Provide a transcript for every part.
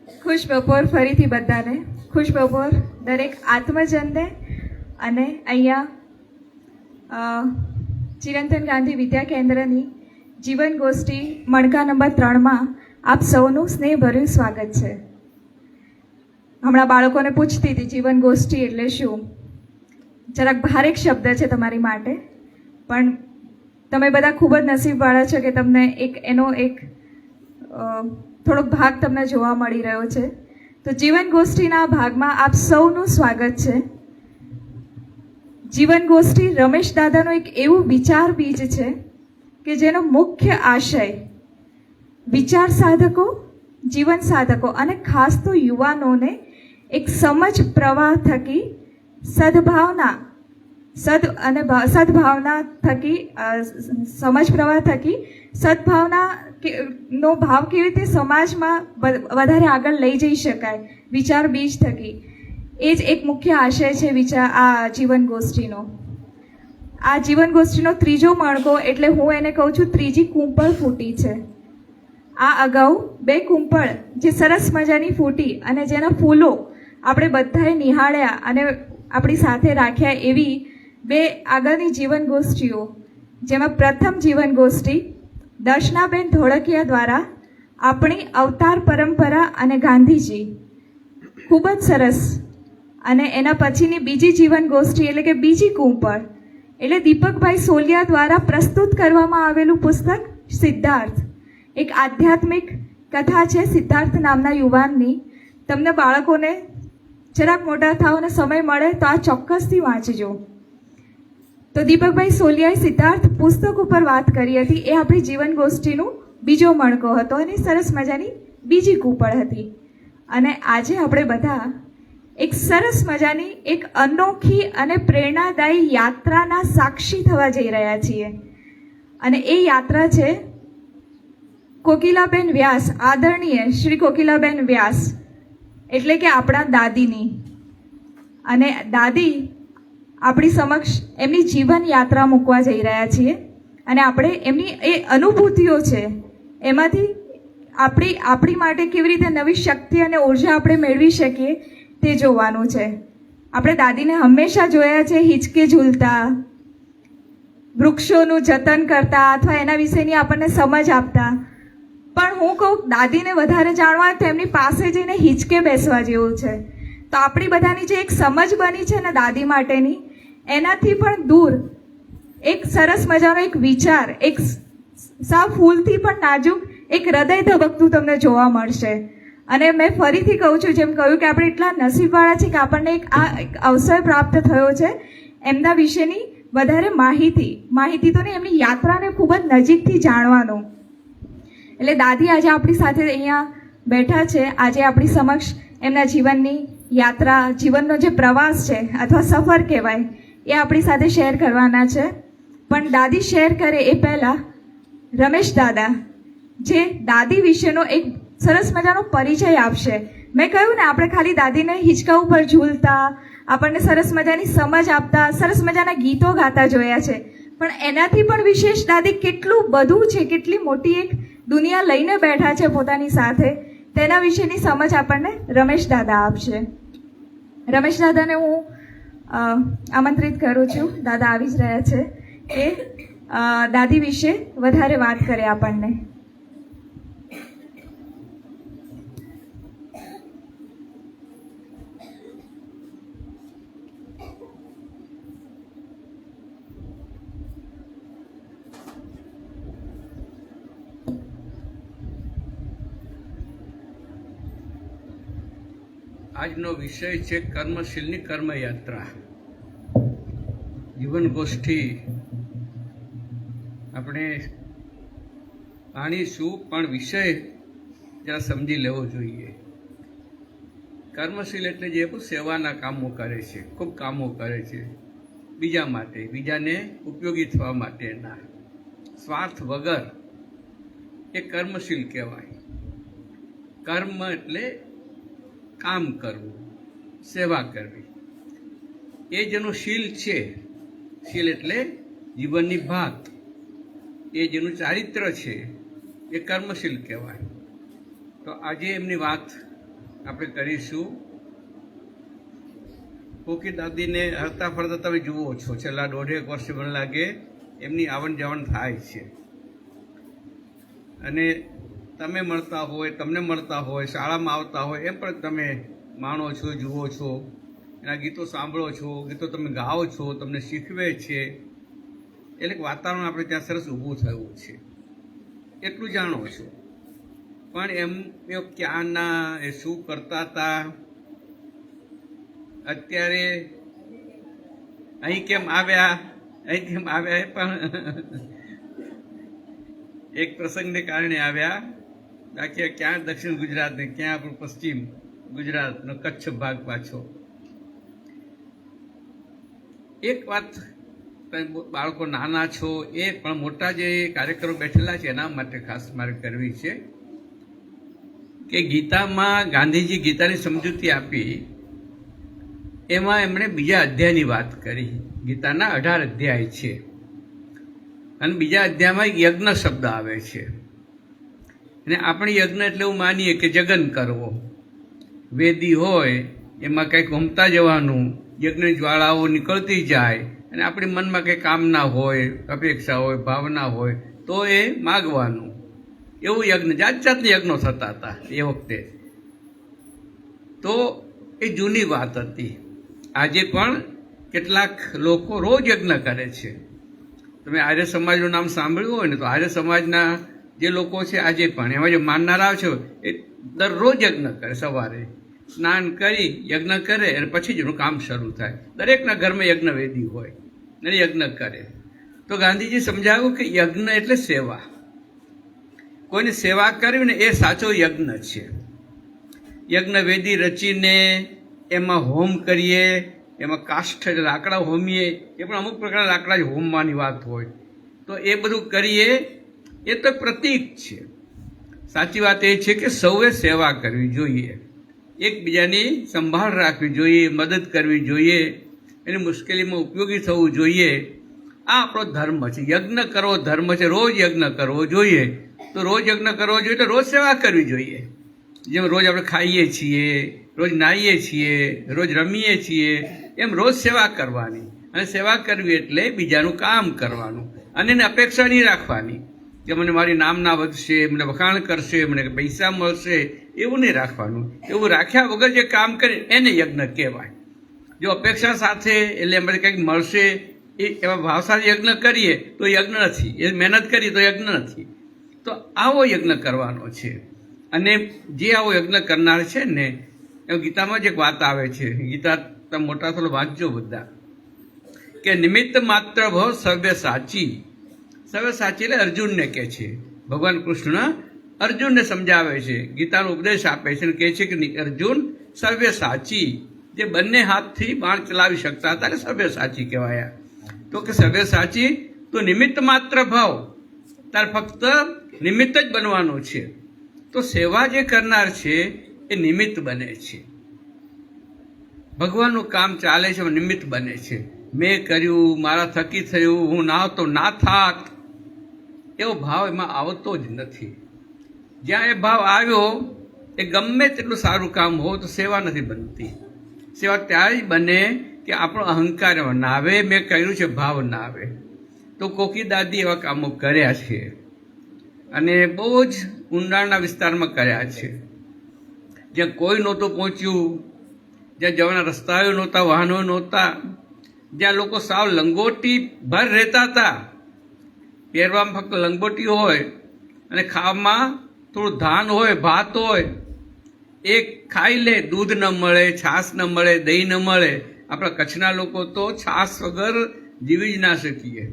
ખુશ બપોર ફરીથી બધાને. ખુશ બપોર દરેક આત્મજનને. અને અહીંયા ચિરંતન ગાંધી વિદ્યા કેન્દ્રની જીવન ગોષ્ઠી મણકા નંબર 3માં આપ સૌનું સ્નેહભર્યું સ્વાગત છે. હમણાં બાળકોને પૂછતી હતી જીવન ગોષ્ઠી એટલે શું. જરાક ભારેક શબ્દ છે તમારી માટે, પણ તમે બધા ખૂબ જ નસીબવાળા છો કે તમને એનો એક થોડોક ભાગ તમને જોવા મળી રહ્યો છે. તો જીવન ગોષ્ઠીના ભાગમાં આપ સૌનું સ્વાગત છે. જીવન ગોષ્ઠી રમેશ દાદાનો એક એવું વિચાર બીજ છે કે જેનો મુખ્ય આશય વિચાર સાધકો, જીવન સાધકો અને ખાસ તો યુવાનોને એક સમજ પ્રવાહ થકી સદભાવના થકી સમજ પ્રવાહ થકી સદભાવના નો ભાવ કેવી રીતે સમાજમાં વધારે આગળ લઈ જઈ શકાય વિચાર બીજ થકી, એ જ એક મુખ્ય આશય છે આ જીવન ગોષ્ઠીનો. આ જીવન ગોષ્ઠીનો ત્રીજો મણકો એટલે હું એને કહું છું ત્રીજી કુંપળ ફૂટી છે. આ અગાઉ 2 કુંપળ જે સરસ મજાની ફૂટી અને જેના ફૂલો આપણે બધાએ નિહાળ્યા અને આપણી સાથે રાખ્યા એવી 2 આગળની જીવન ગોષ્ઠીઓ, જેમાં પ્રથમ જીવન ગોષ્ઠી દર્શનાબેન ધોળકિયા દ્વારા આપણી અવતાર પરંપરા અને ગાંધીજી, ખૂબ જ સરસ. અને એના પછીની બીજી જીવન ગોષ્ઠી એટલે કે બીજી કુંપળ એટલે દીપકભાઈ સોલિયા દ્વારા પ્રસ્તુત કરવામાં આવેલું પુસ્તક સિદ્ધાર્થ, એક આધ્યાત્મિક કથા છે સિદ્ધાર્થ નામના યુવાનની. તમને બાળકોને જરાક મોટા થાવ અને સમય મળે તો આ ચોક્કસથી વાંચજો. તો દીપકભાઈ સોલિયાએ સિદ્ધાર્થ પુસ્તક ઉપર વાત કરી હતી. એ આપણી જીવન ગોષ્ઠીનું બીજો મણકો હતો અને સરસ મજાની બીજી કુંપળ હતી. અને આજે આપણે બધા એક સરસ મજાની એક અનોખી અને પ્રેરણાદાયી યાત્રાના સાક્ષી થવા જઈ રહ્યા છીએ. અને એ યાત્રા છે કોકિલાબેન વ્યાસ, આદરણીય શ્રી કોકિલાબેન વ્યાસ એટલે કે આપણા દાદીની. અને દાદી આપણી સમક્ષ એમની જીવન યાત્રા મૂકવા જઈ રહ્યા છીએ અને આપણે એમની એ અનુભૂતિઓ છે એમાંથી આપણી માટે કેવી રીતે નવી શક્તિ અને ઉર્જા આપણે મેળવી શકીએ તે જોવાનું છે. આપણે દાદીને હંમેશા જોયા છે હિંચકે ઝૂલતા, વૃક્ષોનું જતન કરતા અથવા એના વિશેની આપણને સમજ આપતા. પણ હું કહું દાદીને વધારે જાણવા તો એમની પાસે જઈને હિંચકે બેસવા જેવું છે. તો આપણી બધાની જે એક સમજ બની છે ને દાદી માટેની, એનાથી પણ દૂર એક સરસ મજાનો એક વિચાર, એક સાવ ફૂલથી પણ નાજુક એક હૃદય ધબકતું તમને જોવા મળશે. અને મેં ફરીથી કહું છું, જેમ કહ્યું કે આપણે એટલા નસીબવાળા છે કે આપણને એક અવસર પ્રાપ્ત થયો છે એમના વિશેની વધારે માહિતી તો નહીં, એમની યાત્રાને ખૂબ જ નજીકથી જાણવાનો. એટલે દાદી આજે આપણી સાથે અહીંયા બેઠા છે. આજે આપણી સમક્ષ એમના જીવનની યાત્રા, જીવનનો જે પ્રવાસ છે અથવા સફર કહેવાય એ આપણી સાથે શેર કરવાના છે. પણ દાદી શેર કરે એ પહેલાં રમેશ દાદા જે દાદી વિશેનો એક સરસ મજાનો પરિચય આપશે. મેં કહ્યું ને, આપણે ખાલી દાદીને હિંચકા ઉપર ઝૂલતા, આપણને સરસ મજાની સમજ આપતા, સરસ મજાના ગીતો ગાતા જોયા છે. પણ એનાથી પણ વિશેષ દાદી કેટલું બધું છે, કેટલી મોટી એક દુનિયા લઈને બેઠા છે પોતાની સાથે, તેના વિશેની સમજ આપણને રમેશ દાદા આપશે. રમેશ દાદાને હું આમંત્રિત કરું છું, દાદા આવી જ રહ્યા છે, કે દાદી વિશે વધારે વાત કરે આપણને. આજનો વિષય છે કર્મશીલની કર્મયાત્રા. જીવન ગોષ્ઠી આપણે જાણીશું, પણ વિષય જરા સમજી લેવો જોઈએ. કર્મશીલ એટલે જે સેવાના કામો કરે છે, ખૂબ કામો કરે છે બીજા માટે, બીજાને ઉપયોગી થવા માટેના, સ્વાર્થ વગર, એ કર્મશીલ કહેવાય. કર્મ એટલે કામ કરવું, સેવા કરવી. એ જેનું શીલ છે, શીલ એટલે જીવનની ભાત, એ જેનું ચારિત્ર છે એ કર્મશીલ કહેવાય. તો આજે એમની વાત આપણે કરીશું. કોકી દાદીને હરતા ફરતા તમે જુઓ છો, છેલ્લા 1.5 વર્ષ મને લાગે એમની આવન જાવન થાય છે. અને તમે મળતા હોય, તમને મળતા હોય, શાળામાં આવતા હોય એમ પણ તમે માણો છો, જુઓ છો, એના ગીતો સાંભળો છો, ગીતો તમે ગાઓ છો, તમને શીખવે છે. એટલે વાતાવરણ આપણે ત્યાં સરસ ઊભું થયું છે, એટલું જાણો છો. પણ એમ એ ક્યાંના એ શું કરતા હતા, અત્યારે અહીં કેમ આવ્યા એ પણ એક પ્રસંગને કારણે આવ્યા. બાકી ક્યાં દક્ષિણ ગુજરાત ને ક્યાં આપણું પશ્ચિમ ગુજરાતનો કચ્છ ભાગ પાછો. એક વાત, બાળકો નાના છો એ પણ મોટા જે કાર્યકરો બેઠેલા છે એના માટે ખાસ મારે કરવી છે કે ગીતામાં ગાંધીજી ગીતાની સમજૂતી આપી, એમાં એમણે બીજા અધ્યાયની વાત કરી. ગીતાના 18 અધ્યાય છે અને બીજા અધ્યાયમાં યજ્ઞ શબ્દ આવે છે. અને આપણે યજ્ઞ એટલે એવું માનીએ કે જગન કરવો, વેદી હોય એમાં કંઈક હોમતા જવાનું, યજ્ઞની જ્વાળાઓ નીકળતી જાય અને આપણી મનમાં કંઈ કામના હોય, અપેક્ષા હોય, ભાવના હોય તો એ માગવાનું. એવું યજ્ઞ, જાત જાતના યજ્ઞો થતા હતા એ વખતે. તો એ જૂની વાત હતી. આજે પણ કેટલાક લોકો રોજ યજ્ઞ કરે છે. તમે આર્ય સમાજનું નામ સાંભળ્યું હોય ને, તો આર્ય સમાજના જે લોકો છે આજે પણ એમાં જે માનનારા છે એ દરરોજ યજ્ઞ કરે. સવારે સ્નાન કરી યજ્ઞ કરે અને પછી જ એનું કામ શરૂ થાય. દરેકના ઘરમાં યજ્ઞ વેદી હોય અને યજ્ઞ કરે. તો ગાંધીજી સમજાવ્યું કે યજ્ઞ એટલે સેવા. કોઈની સેવા કરવી ને એ સાચો યજ્ઞ છે. યજ્ઞ વેદી રચીને એમાં હોમ કરીએ, એમાં કાષ્ઠ એટલે લાકડા હોમીએ, એ પણ અમુક પ્રકારના લાકડા જ હોમવાની વાત હોય. તો એ બધું કરીએ, એ તો પ્રતીક છે. સાચી વાત એ છે કે સૌએ સેવા કરવી જોઈએ, એકબીજાની સંભાળ રાખવી જોઈએ, મદદ કરવી જોઈએ, એની મુશ્કેલીમાં ઉપયોગી થવું જોઈએ. આ આપણો ધર્મ છે. યજ્ઞ કરવો ધર્મ છે. રોજ યજ્ઞ કરવો જોઈએ. તો રોજ યજ્ઞ કરવો જોઈએ તો રોજ સેવા કરવી જોઈએ. જેમ રોજ આપણે ખાઈએ છીએ, રોજ નાહીએ છીએ, રોજ રમીએ છીએ, એમ રોજ સેવા કરવાની. અને સેવા કરવી એટલે બીજાનું કામ કરવાનું અને એને અપેક્ષા નહીં રાખવાની કે મને મારી નામના વધશે, મને વખાણ કરશે, મને પૈસા મળશે, એવું નહીં રાખવાનું. એવું રાખ્યા વગર જે કામ કરે એને યજ્ઞ કહેવાય. જો અપેક્ષા સાથે એટલે મને કંઈક મળશે એવા ભાવ સાથે યજ્ઞ કરીએ તો યજ્ઞ નથી. એ મહેનત કરીએ તો યજ્ઞ નથી. તો આવો યજ્ઞ કરવાનો છે. અને જે આવો યજ્ઞ કરનાર છે ને, એ ગીતામાં જ એક વાત આવે છે. ગીતા તમે મોટા થોડું વાંચજો બધા, કે નિમિત્ત માત્ર ભવ સર્વે સાચી. સર્વે સાચી એટલે અર્જુનને કહે છે. ભગવાન કૃષ્ણ અર્જુનને સમજાવે છે, ગીતાનો ઉપદેશ આપે છે અને કહે છે કે અર્જુન સર્વે સાચી, જે બંને હાથથી બાણ ચલાવી શકતા હતા એટલે સર્વે સાચી કહેવાયા. તો કે સર્વે સાચી તો નિમિત્ત માત્ર ભાવ, તાર ફક્ત નિમિત્ત જ બનવાનું છે. તો સેવા જે કરનાર છે એ નિમિત્ત બને છે. ભગવાનનું કામ ચાલે છે, નિમિત્ત બને છે. મેં કર્યું, મારા થકી થયું, હું ના તો ના થાત, એવો ભાવ એમાં આવતો જ નથી. જ્યાં એ ભાવ આવ્યો, એ ગમે તેટલું સારું કામ હોય તો સેવા નથી બનતી. સેવા ત્યારે જ બને કે આપણો અહંકાર એમાં ના આવે, મેં કર્યું છે ભાવ ના આવે. તો કોકી દાદી એવા કામો કર્યા છે અને બહુ જ ઊંડાણના વિસ્તારમાં કર્યા છે. જ્યાં કોઈ નહોતું પહોંચ્યું, જ્યાં જવાના રસ્તાઓ નહોતા, વાહનો નહોતા, જ્યાં લોકો સાવ લંગોટી ભર રહેતા હતા. પહેરવામાં ફક્ત લંગોટી હોય અને ખાવામાં થોડું ધાન હોય, ભાત હોય, એ ખાઈ લે. દૂધ ન મળે, છાશ ન મળે, દહીં ન મળે. આપણા કચ્છના લોકો તો છાશ વગર જીવી જ ના શકીએ.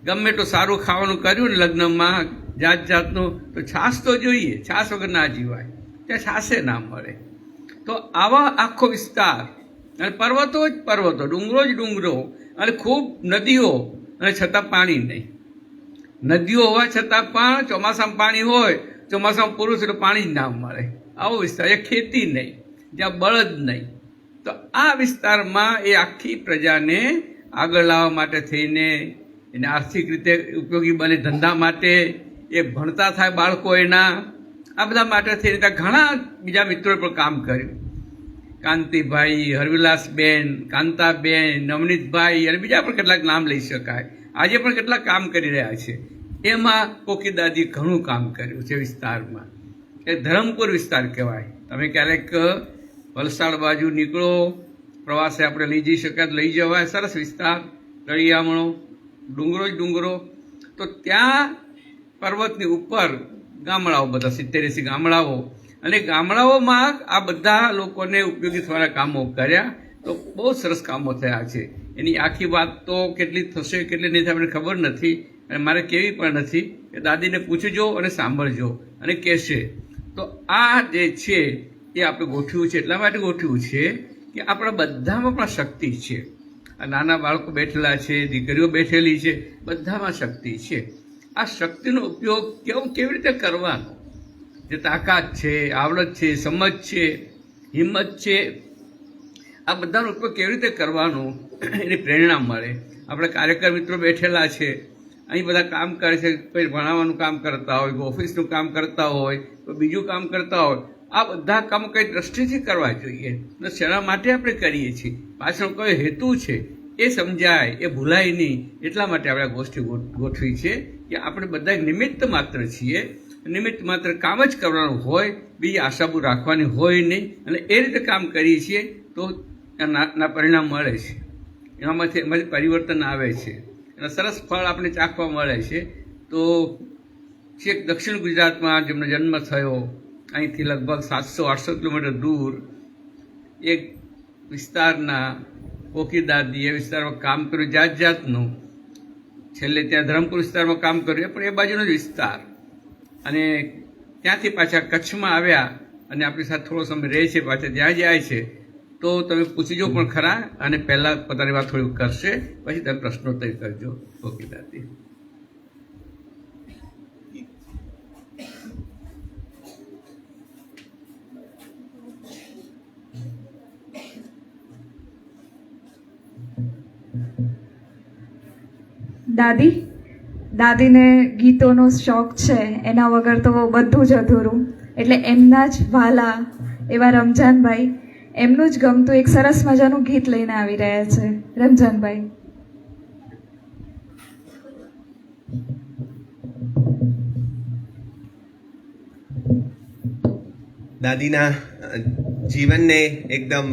ગમે તો સારું ખાવાનું કર્યું ને લગ્નમાં જાત જાતનું, તો છાશ તો જોઈએ, છાશ વગર ના જીવાય. ત્યાં છાશે ના મળે. તો આવા આખો વિસ્તાર અને પર્વતો જ પર્વતો, ડુંગરો જ ડુંગરો અને ખૂબ નદીઓ, અને છતાં પાણી નહીં. નદીઓ હોવા છતાં પણ ચોમાસામાં પાણી હોય, ચોમાસામાં પૂરું થયું પાણી જ ના મળે. આવો વિસ્તાર. એ ખેતી નહીં, જ્યાં બળદ નહીં. તો આ વિસ્તારમાં એ આખી પ્રજાને આગળ લાવવા માટે થઈને, એને આર્થિક રીતે ઉપયોગી બને, ધંધા માટે, એ ભણતા થાય બાળકો એના, આ બધા માટે થઈને ત્યાં ઘણા બીજા મિત્રોએ પણ કામ કર્યું. કાંતિભાઈ, હરવિલાસબેન, કાંતાબેન, નવનીતભાઈ અને બીજા પણ કેટલાક નામ લઈ શકાય. આજે પણ કેટલાક કામ કરી રહ્યા છે. એમાં કોકીદાદી ઘણું કામ કર્યું છે વિસ્તારમાં. એ ધરમપુર વિસ્તાર કહેવાય. તમે ક્યારેક વલસાડ બાજુ નીકળો, પ્રવાસે આપણે લઈ જઈ શકાય તો લઈ જવાય. સરસ વિસ્તાર, તળિયામણો, ડુંગરો જ ડુંગરો. તો ત્યાં પર્વતની ઉપર ગામડાઓ, બધા 70-80 ગામડાઓ, અને ગામડાઓમાં આ બધા લોકોને ઉપયોગી થવાના કામો કર્યા. તો બહુ સરસ કામો થયા છે. એની આખી વાત તો કેટલી થશે કેટલી નહીં થાય મને ખબર નથી, અને મારે કેવી પણ નથી. કે દાદીને પૂછજો અને સાંભળજો અને કહેશે. તો આ જે છે એ આપણે ગોઠવ્યું છે, એટલા માટે ગોઠવ્યું છે કે આપણા બધામાં પણ શક્તિ છે. આ નાના બાળકો બેઠેલા છે, દીકરીઓ બેઠેલી છે, બધામાં શક્તિ છે. આ શક્તિનો ઉપયોગ કેવી રીતે કરવાનો, જે તાકાત છે, આવડત છે, સમજ છે, હિંમત છે, આ બધાનો ઉપયોગ કેવી રીતે કરવાનો એની પ્રેરણા મળે. આપણે કાર્યકર મિત્રો બેઠેલા છે, અહીં બધા કામ કરે છે. કોઈ ભણાવવાનું કામ કરતા હોય, કોઈ ઓફિસનું કામ કરતા હોય, કોઈ બીજું કામ કરતા હોય. આ બધા કામ કઈ દ્રષ્ટિથી કરવા જોઈએ, શેના માટે આપણે કરીએ છીએ, પાછળ કયો હેતુ છે એ સમજાય, એ ભૂલાય નહીં. એટલા માટે આપણે ગોષ્ઠી ગોઠવી છે કે આપણે બધા નિમિત્ત માત્ર છીએ. નિમિત્ત માત્ર કામ જ કરવાનું હોય, બીજી આશાબુ રાખવાની હોય નહીં. અને એ રીતે કામ કરીએ છીએ તો એના પરિણામ મળે છે, એમાંથી પરિવર્તન આવે છે, એના સરસ ફળ આપણે ચાખવા મળે છે. તો છેક દક્ષિણ ગુજરાતમાં જેમનો જન્મ થયો, અહીંથી લગભગ 700-800 કિલોમીટર દૂર એક વિસ્તારના કોકીદાદી, એ વિસ્તારમાં કામ કર્યું જાત જાતનું. છેલ્લે ત્યાં ધરમપુર વિસ્તારમાં કામ કર્યું, પણ એ બાજુનો જ વિસ્તાર. અને ત્યાંથી પાછા કચ્છમાં આવ્યા અને આપણી સાથે થોડો સમય રહે છે, પાછા ત્યાં જાય છે. તો તમે પૂછજો પણ ખરા, અને પહેલાં પોતાની વાત થોડી કરશે, પછી તમે પ્રશ્નોત્તરી કરજો. કોકીદાદી. દાદીને ગીતોનો શોખ છે, એના વગર તો બધું જ અધૂરું. એટલે એમના જ વાલા એવા રમજાનભાઈ, એમનું જ ગમતું એક સરસ મજાનું ગીત લઈને આવી રહ્યા છે. રમજાનભાઈ. દાદીના જીવનને એકદમ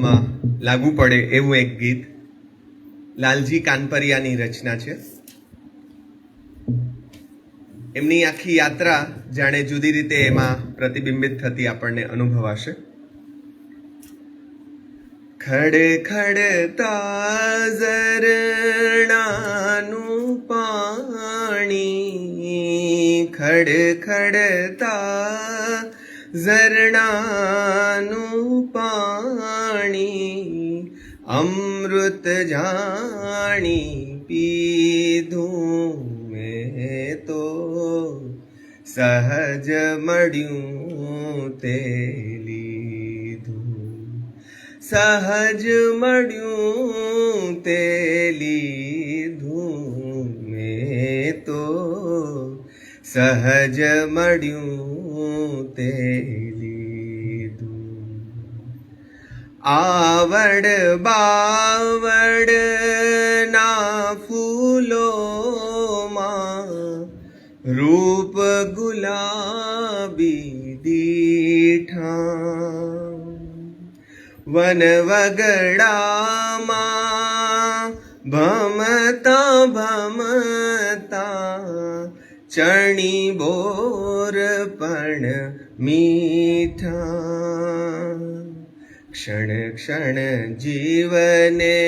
લાગુ પડે એવું એક ગીત લાલજી કાનપરિયાની રચના છે. એમની આખી યાત્રા જાણે જુદી રીતે એમાં પ્રતિબિંબિત થતી આપણને અનુભવાશે. ખડખડતા ઝરણાનું પાણી, ખડખડતા ઝરણાનું પાણી, અમૃત જાણી પીધું મેં તો, સહજ મળ્યું તે લીધું, સહજ મળ્યું તે લીધું મેં તો, સહજ મળ્યું તે લીધું. આવડ બાવડ ના ફૂલોમાં રૂપ ગુલાબી દીઠા, વન વગડામાં ભમતા ભમતા ચણી બોર પણ મીઠા. ક્ષણ ક્ષણ જીવને,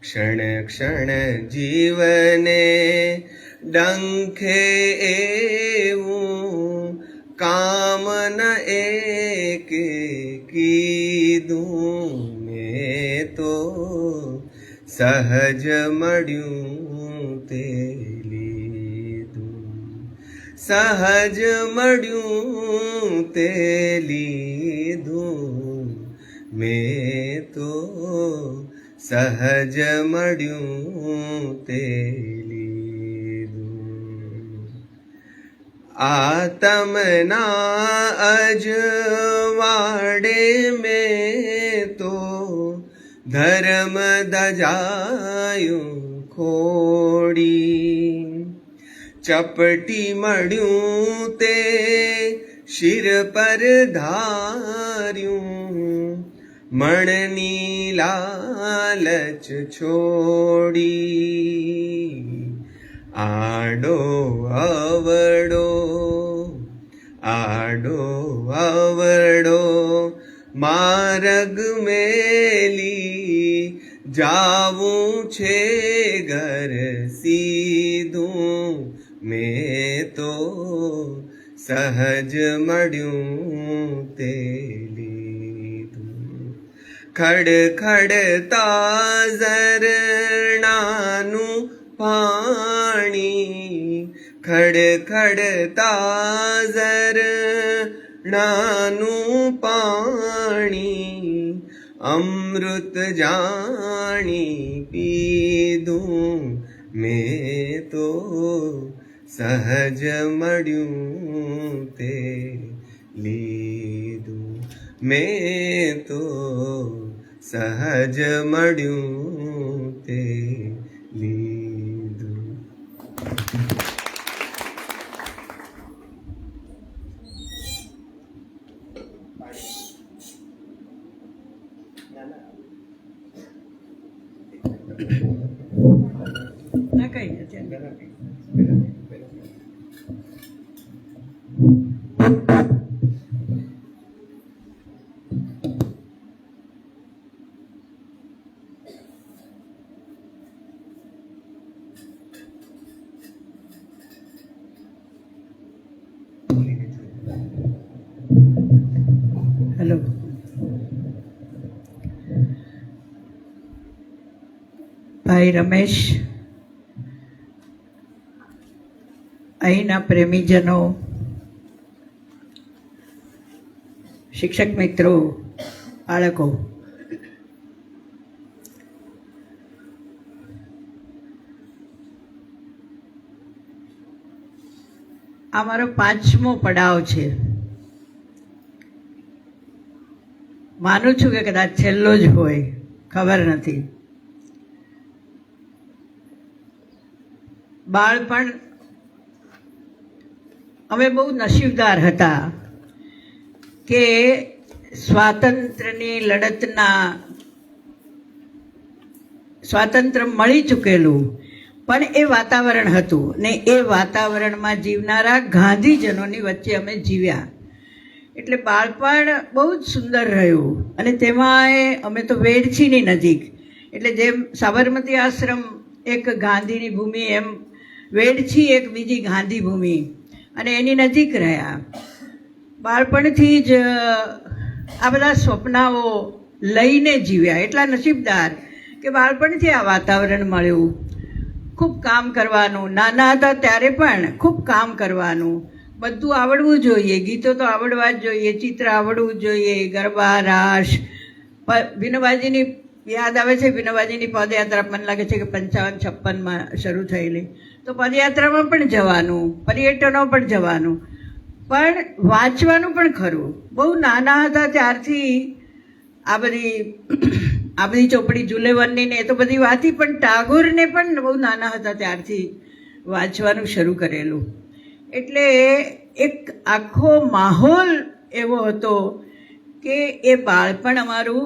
ક્ષણ ક્ષણ જીવને ડંખે એવું કામ ન એકે કીધું મેં તો, સહજ મળ્યું તે લીધું, સહજ મળ્યું તે લીધું મેં તો, સહજ મળ્યું તે લીધું. આતમના અજવાડે મેં તો ધર્મ દજાયું ખોડી, ચપટી મળ્યું તે શિર પર ધાર્યું, મણની લાલચ છોડી. આડો અવડો માર્ગ મેલી, જાવું છે ઘર સીધું, મેં તો સહજ મળ્યું તે લીધું. ખડખડતા ઝરણાનું પાણી, ખડખડતા ઝરણાનું પાણી, અમૃત જાણી પીધું, મેં તો સહજ મળ્યું તે લીધું, મેં તો સહજ મળ્યું તે લીધું. ના કઈ નથી. હેલો, ભાઈ રમેશ, અહીંના પ્રેમીજનો, શિક્ષક મિત્રો, બાળકો, આ મારો 5મો પડાવ છે. માનું છું કે કદાચ છેલ્લો જ હોય, ખબર નથી. બાળપણ અમે બહુ નસીબદાર હતા કે સ્વાતંત્ર્યની લડતના સ્વાતંત્ર્ય મળી ચૂકેલું, પણ એ વાતાવરણ હતું ને એ વાતાવરણમાં જીવનારા ગાંધીજનોની વચ્ચે અમે જીવ્યા. એટલે બાળપણ બહુ જ સુંદર રહ્યું. અને તેમાં અમે તો વેડછીની નજીક, એટલે જેમ સાબરમતી આશ્રમ એક ગાંધીની ભૂમિ, એમ વેડછી એક બીજી ગાંધી ભૂમિ, અને એની નજીક રહ્યા. બાળપણથી જ આ બધા સ્વપ્નાઓ લઈને જીવ્યા. એટલા નસીબદાર કે બાળપણથી આ વાતાવરણ મળ્યું. ખૂબ કામ કરવાનું, નાના હતા ત્યારે પણ ખૂબ કામ કરવાનું, બધું આવડવું જોઈએ. ગીતો તો આવડવા જ જોઈએ, ચિત્ર આવડવું જોઈએ, ગરબા, રાસ. વિનોબાજીની યાદ આવે છે, વિનોબાજીની પદયાત્રા મને લાગે છે કે 55-56માં શરૂ થયેલી. તો પદયાત્રામાં પણ જવાનું, પર્યટનો પણ જવાનું, પણ વાંચવાનું પણ ખરું. બહુ નાના હતા ત્યારથી આ બધી ચોપડી જુલેવનની ને એ તો બધી વાતી, પણ ટાગોરને પણ બહુ નાના હતા ત્યારથી વાંચવાનું શરૂ કરેલું. એટલે એક આખો માહોલ એવો હતો કે એ બાળપણ અમારું,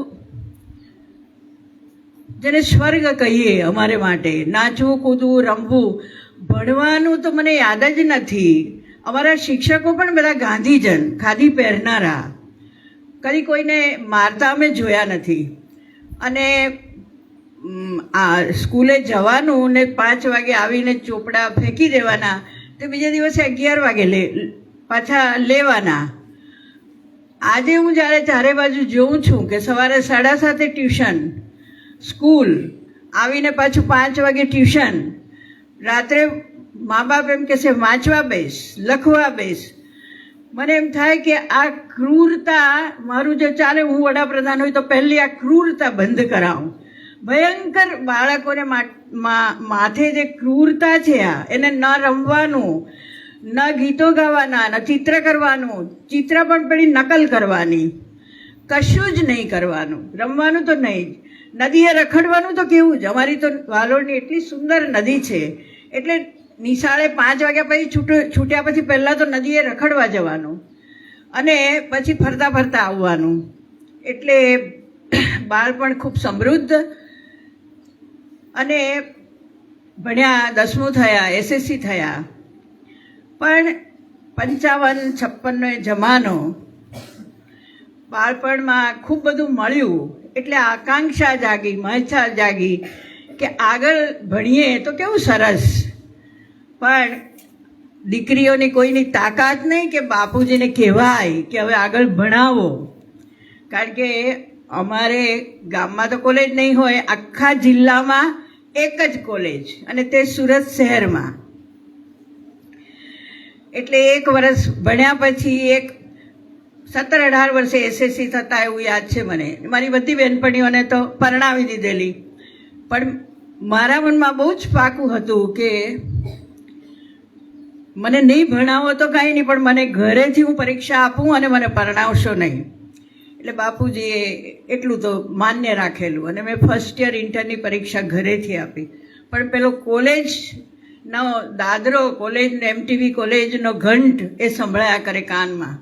જેને સ્વર્ગ કહીએ અમારે માટે. નાચવું, કૂદવું, રમવું, ભણવાનું તો મને યાદ જ નથી. અમારા શિક્ષકો પણ બધા ગાંધીજન, ખાદી પહેરનારા, કદી કોઈને મારતા અમે જોયા નથી. અને આ સ્કૂલે જવાનું ને 5 વાગે આવીને ચોપડા ફેંકી દેવાના, તો બીજા દિવસે 11 વાગે પાછા લેવાના. આજે હું જ્યારે ચારે બાજુ જોઉં છું કે સવારે 7:30 ટ્યુશન, સ્કૂલ આવીને પાછું 5 વાગે ટ્યુશન, રાત્રે મા બાપ એમ કહેશે વાંચવા બેસ, લખવા બેસ. મને એમ થાય કે આ ક્રૂરતા, મારું જે ચાલે, હું વડાપ્રધાન હોય તો પહેલી આ ક્રૂરતા બંધ કરાવું. ભયંકર બાળકોને માથે જે ક્રૂરતા છે, આ એને ન રમવાનું, ન ગીતો ગાવાના, ન ચિત્ર કરવાનું, ચિત્ર પણ પેલી નકલ કરવાની, કશું જ નહીં કરવાનું, રમવાનું તો નહીં જ. નદીએ રખડવાનું તો કેવું જ. અમારી તો વાલોડની એટલી સુંદર નદી છે, એટલે નિશાળે 5 વાગ્યા પછી છૂટ્યા પછી પહેલાં તો નદીએ રખડવા જવાનું અને પછી ફરતા ફરતા આવવાનું. એટલે બાળપણ ખૂબ સમૃદ્ધ. અને ભણ્યા, 10મું થયા, SSC થયા, પણ 55-56નો એ જમાનો, બાળપણમાં ખૂબ બધું મળ્યું એટલે આકાંક્ષા જાગી, મહેચ્છા જાગી કે આગળ ભણીએ તો કેવું સરસ. પણ દીકરીઓની કોઈની તાકાત નહીં કે બાપુજીને કહેવાય કે હવે આગળ ભણાવો. કારણ કે અમારે ગામમાં તો કોલેજ નહીં હોય, આખા જિલ્લામાં એક જ કોલેજ, અને તે સુરત શહેરમાં. એટલે 1 વર્ષ ભણ્યા પછી 17-18 વર્ષે SSC થતા એવું યાદ છે મને. મારી બધી બહેનપણીઓને તો પરણાવી દીધેલી, પણ મારા મનમાં બહુ જ પાકું હતું કે મને નહીં ભણાવો તો કાંઈ નહીં, પણ મને ઘરેથી હું પરીક્ષા આપું અને મને પરણાવશો નહીં. એટલે બાપુજીએ એટલું તો માન્ય રાખેલું અને મેં ફર્સ્ટ યર ઇન્ટરની પરીક્ષા ઘરેથી આપી. પણ પેલો કોલેજનો દાદરો, કોલેજનો MTV કોલેજનો ઘંટ એ સંભળાયા કરે કાનમાં.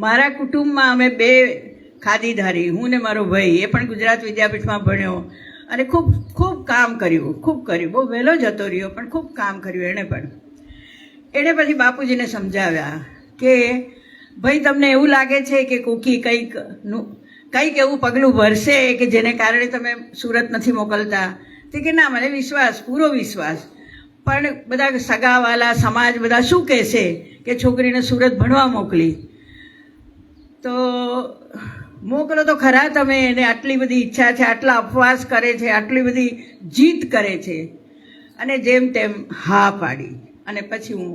મારા કુટુંબમાં અમે 2 ખાદીધારી, હું ને મારો ભાઈ, એ પણ ગુજરાત વિદ્યાપીઠમાં ભણ્યો અને ખૂબ ખૂબ કામ કર્યું, ખૂબ કર્યું. બહુ વહેલો જતો રહ્યો પણ ખૂબ કામ કર્યું એણે પણ. એણે પછી બાપુજીને સમજાવ્યા કે ભાઈ તમને એવું લાગે છે કે કોકી કંઈક એવું પગલું ભરશે કે જેને કારણે તમે સુરત નથી મોકલતા. તે કે ના, મને વિશ્વાસ, પૂરો વિશ્વાસ, પણ બધા સગાવાલા, સમાજ બધા શું કહેશે કે છોકરીને સુરત ભણવા મોકલી, તો મોકલો તો ખરા તમે. એને આટલી બધી ઈચ્છા છે, આટલા ઉપવાસ કરે છે, આટલી બધી જીદ કરે છે. અને જેમ તેમ હા પાડી. અને પછી હું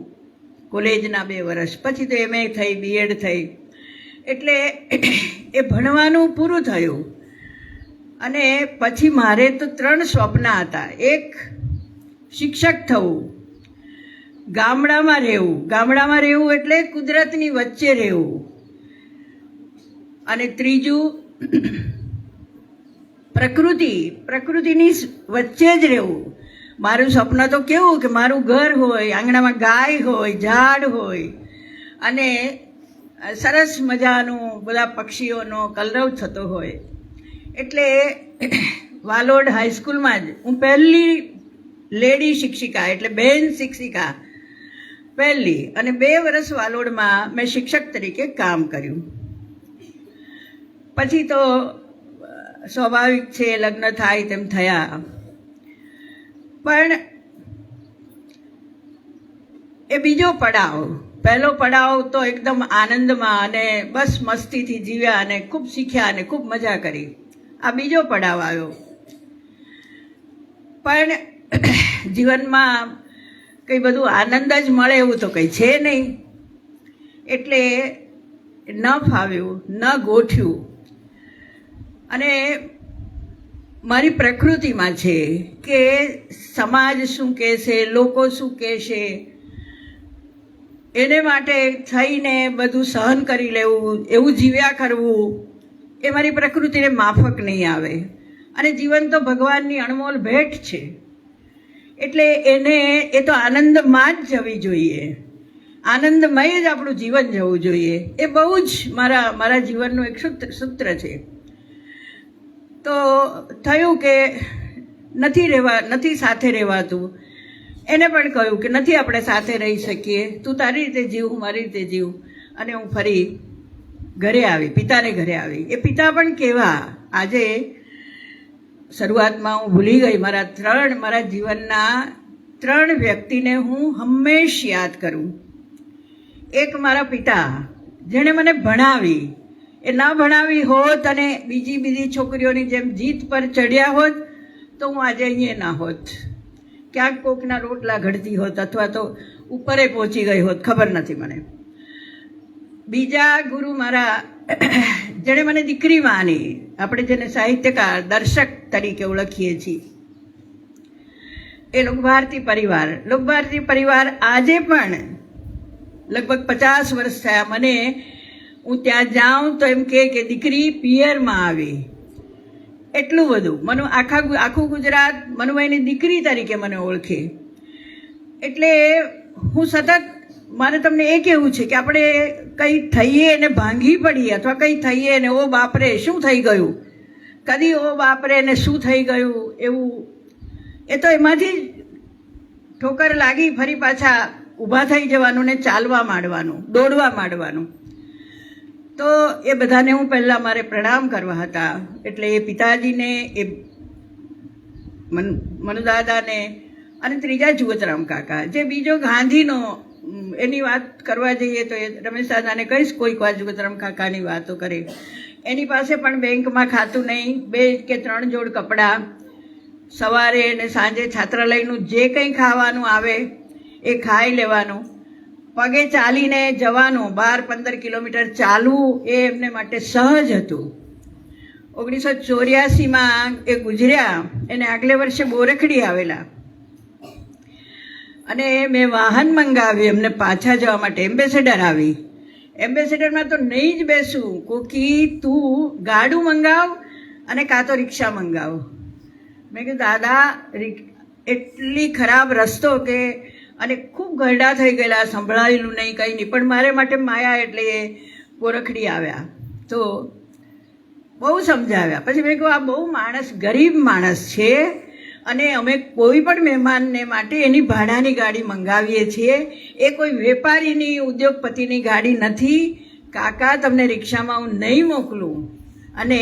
કોલેજના 2 વર્ષ પછી તો MA થઈ, BEd થઈ. એટલે એ ભણવાનું પૂરું થયું. અને પછી મારે તો 3 સ્વપ્ન હતા. એક, શિક્ષક થવું, ગામડામાં રહેવું એટલે કુદરતની વચ્ચે રહેવું, અને ત્રીજું પ્રકૃતિની વચ્ચે જ રહેવું. મારું સપન તો કેવું કે મારું ઘર હોય, આંગણામાં ગાય હોય, ઝાડ હોય, અને સરસ મજાનું બધા પક્ષીઓનો કલરવ થતો હોય. એટલે વાલોડ હાઈસ્કૂલમાં જ હું પહેલી લેડી શિક્ષિકા, એટલે બહેન શિક્ષિકા પહેલી, અને 2 વર્ષ વાલોડમાં મેં શિક્ષક તરીકે કામ કર્યું. પછી તો સ્વાભાવિક છે, લગ્ન થાય તેમ થયા. પણ એ બીજો પડાવ, પહેલો પડાવ તો એકદમ આનંદમાં અને બસ મસ્તીથી જીવ્યા અને ખૂબ શીખ્યા અને ખૂબ મજા કરી. આ બીજો પડાવ આવ્યો. પણ જીવનમાં કંઈ બધું આનંદ જ મળે એવું તો કંઈ છે નહીં. એટલે ન ફાવ્યું, ન ગોઠ્યું. અને મારી પ્રકૃતિમાં છે કે સમાજ શું કહેશે, લોકો શું કહેશે, એને માટે થઈને બધું સહન કરી લેવું, એવું જીવ્યા કરવું, એ મારી પ્રકૃતિને માફક નહીં આવે. અને જીવન તો ભગવાનની અણમોલ ભેટ છે, એટલે એ તો આનંદમાં જ જવી જોઈએ, આનંદમય જ આપણું જીવન જવું જોઈએ. એ બહુ જ મારા જીવનનું એક સૂત્ર છે. તો થયું કે નથી સાથે રહેવાતું. એને પણ કહ્યું કે નથી આપણે સાથે રહી શકીએ, તું તારી રીતે જીવ, હું મારી રીતે જીવ. અને હું ફરી ઘરે આવી, પિતાને ઘરે આવી. એ પિતા પણ કેવા, આજે શરૂઆતમાં હું ભૂલી ગઈ, મારા જીવનના 3 વ્યક્તિને હું હંમેશ યાદ કરું. એક મારા પિતા, જેણે મને ભણાવી. એ ના ભણાવી હોત અને બીજી છોકરીઓની જેમ જીત પર ચડ્યા હોત તો હું આજે અહીંયા ના હોત, ક્યાંક કોકના રોટલા ઘડતી હોત અથવા તો ઉપરે પહોંચી ગઈ હોત, ખબર નથી મને. બીજા ગુરુ મારા, જેણે મને દીકરી માની, આપણે જેને સાહિત્યકાર, દર્શક તરીકે ઓળખીએ છીએ, એ લોકભારતી પરિવાર આજે પણ લગભગ 50 વર્ષ થયા મને, હું ત્યાં જાઉં તો એમ કે દીકરી પિયરમાં આવી. એટલું બધું આખું ગુજરાત મનુભાઈની દીકરી તરીકે મને ઓળખે. એટલે હું સતત, મારે તમને એ કહેવું છે કે આપણે કંઈ થઈએ ને ભાંગી પડીએ અથવા કંઈ થઈએ ને ઓ બાપરે શું થઈ ગયું, કદી ઓ બાપરે ને શું થઈ ગયું એવું, એ તો એમાંથી જ ઠોકર લાગી ફરી પાછા ઊભા થઈ જવાનું ને ચાલવા માંડવાનું, દોડવા માંડવાનું. તો એ બધાને હું પહેલાં મારે પ્રણામ કરવા હતા. એટલે એ પિતાજીને, એ મનુદાદાને, અને ત્રીજા જુગતરામ કાકા, જે બીજો ગાંધીનો, એની વાત કરવા જઈએ તો એ રમેશ દાદાને કહીશ કોઈક વાર જુગતરામ કાકાની વાતો કરે. એની પાસે પણ બેંકમાં ખાતું નહીં, 2 કે 3 જોડ કપડાં, સવારે અને સાંજે છાત્રાલયનું જે કંઈ ખાવાનું આવે એ ખાઈ લેવાનું, પગે ચાલીને જવાનું, 12-15 કિલોમીટર ચાલવું એ એમને માટે સહજ હતું. 1984માં એ ગુજર્યા, એને આગલે વર્ષે બોરખડી આવેલા, અને મેં વાહન મંગાવ્યું એમને પાછા જવા માટે. એમ્બેસેડર આવી. એમ્બેસેડરમાં તો નહીં જ બેસું, કોકી તું ગાડું મંગાવ અને કાં તો રિક્ષા મંગાવ. મેં કીધું દાદા એટલી ખરાબ રસ્તો કે, અને ખૂબ ગરડા થઈ ગયેલા, સંભળાયેલું નહીં કંઈ નહીં, પણ મારે માટે માયા એટલે એ બોરખડી આવ્યા. તો બહુ સમજાવ્યા. પછી મેં કહ્યું આ બહુ માણસ, ગરીબ માણસ છે, અને અમે કોઈ પણ મહેમાનને માટે એની ભાડાની ગાડી મંગાવીએ છીએ, એ કોઈ વેપારીની, ઉદ્યોગપતિની ગાડી નથી. કાકા તમને રિક્ષામાં હું નહીં મોકલું. અને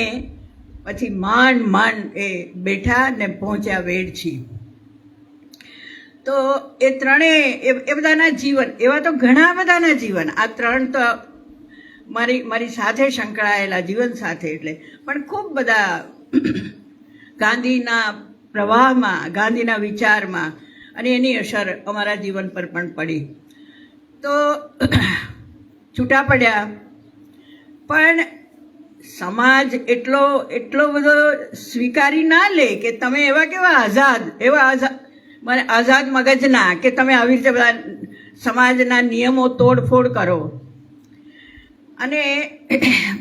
પછી માંડ એ બેઠા ને પહોંચ્યા વેડછી. તો એ ત્રણેય એ બધાના જીવન, એવા તો ઘણા બધાના જીવન, આ 3 તો મારી સાથે સંકળાયેલા જીવન સાથે, એટલે પણ ખૂબ બધા ગાંધીના પ્રવાહમાં, ગાંધીના વિચારમાં, અને એની અસર અમારા જીવન પર પણ પડી. તો છૂટા પડ્યા, પણ સમાજ એટલો બધો સ્વીકારી ના લે કે તમે એવા કેવા આઝાદ મગજના કે તમે આવી રીતે બધા સમાજના નિયમો તોડફોડ કરો. અને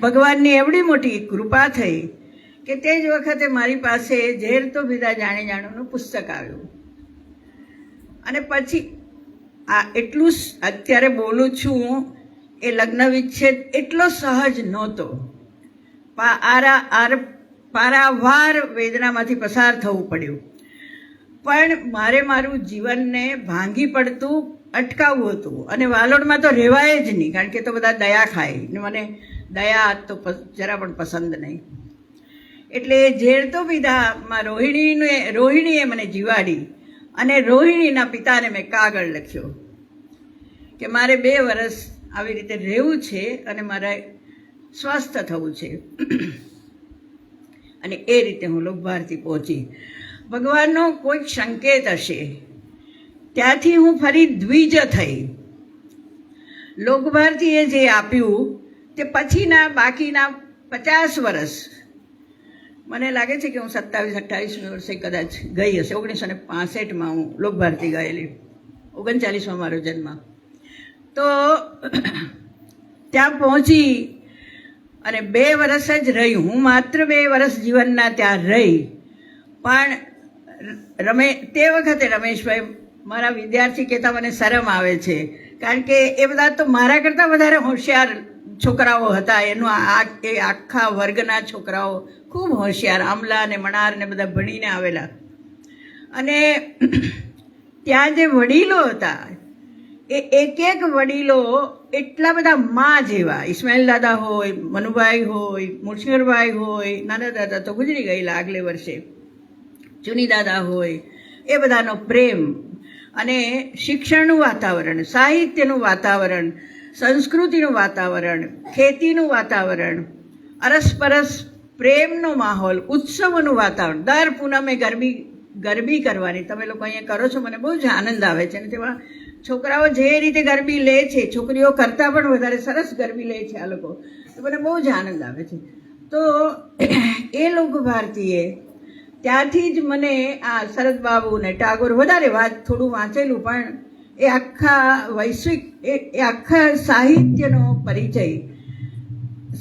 ભગવાનની એવડી મોટી કૃપા થઈ કે તે જ વખતે મારી પાસે ઝેર તો પીધા જાણે જાણુનું પુસ્તક આવ્યું. અને પછી આ એટલું અત્યારે બોલું છું, એ લગ્ન વિચ્છેદ એટલો સહજ નહોતો. પારાવાર વેદનામાંથી પસાર થવું પડ્યું. પણ મારે મારું જીવનને ભાંગી પડતું અટકાવવું હતું. અને વાલોડમાં તો રહેવાય જ નહીં, કારણ કે તો બધા દયા ખાય ને મને દયા તો જરા પણ પસંદ નહીં. એટલે ઝેર તો પીધામાં રોહિણીએ મને જીવાડી, અને રોહિણીના પિતાને મેં કાગળ લખ્યો કે મારે 2 વર્ષ આવી રીતે રહેવું છે અને મારે સ્વસ્થ થવું છે. અને એ રીતે હું લોકભારતી પહોંચી. ભગવાનનો કોઈક સંકેત હશે. ત્યાંથી હું ફરી દ્વિજ થઈ. લોકભારતીએ જે આપ્યું તે પછીના બાકીના 50 વર્ષ, મને લાગે છે કે હું 27-28 વર્ષે કદાચ ગઈ હશે. 1965માં હું લોકભારતી ગયેલી, 39માં મારો જન્મ. તો ત્યાં પહોંચી અને 2 વર્ષ જ રહી. હું માત્ર 2 વર્ષ જીવનના ત્યાં રહી. પણ તે વખતે રમેશભાઈ મારા વિદ્યાર્થી કહેતા મને શરમ આવે છે, કારણ કે એ બધા તો મારા કરતાં વધારે હોશિયાર છોકરાઓ હતા. એ આખા વર્ગના છોકરાઓ ખૂબ હોશિયાર, આમલા ને મણાર ને બધા ભણીને આવેલા. અને ત્યાં જે વડીલો હતા એ એક વડીલો એટલા બધા મા જેવા, ઇસ્માઇલ દાદા હોય, મનુભાઈ હોય, મુરશીરભાઈ હોય, નાના દાદા તો ગુજરી ગયેલા આગલે વર્ષે, ચુની દાદા હોય, એ બધાનો પ્રેમ અને શિક્ષણનું વાતાવરણ, સાહિત્યનું વાતાવરણ, સંસ્કૃતિનું વાતાવરણ, ખેતીનું વાતાવરણ, અરસપરસ પ્રેમનો માહોલ, ઉત્સવોનું વાતાવરણ. દર પૂનમે ગરબી કરવાની, તમે લોકો અહીંયા કરો છો, મને બહુ જ આનંદ આવે છે. અને તેમાં છોકરાઓ જે રીતે ગરબી લે છે, છોકરીઓ કરતાં પણ વધારે સરસ ગરબી લે છે આ લોકો, તો મને બહુ જ આનંદ આવે છે. તો એ લોકભારતીએ ત્યાંથી જ મને આ શરદબાબુ ને ટાગોર વધારે થોડું વાંચેલું, પણ એ આખા વૈશ્વિક એ આખા સાહિત્યનો પરિચય,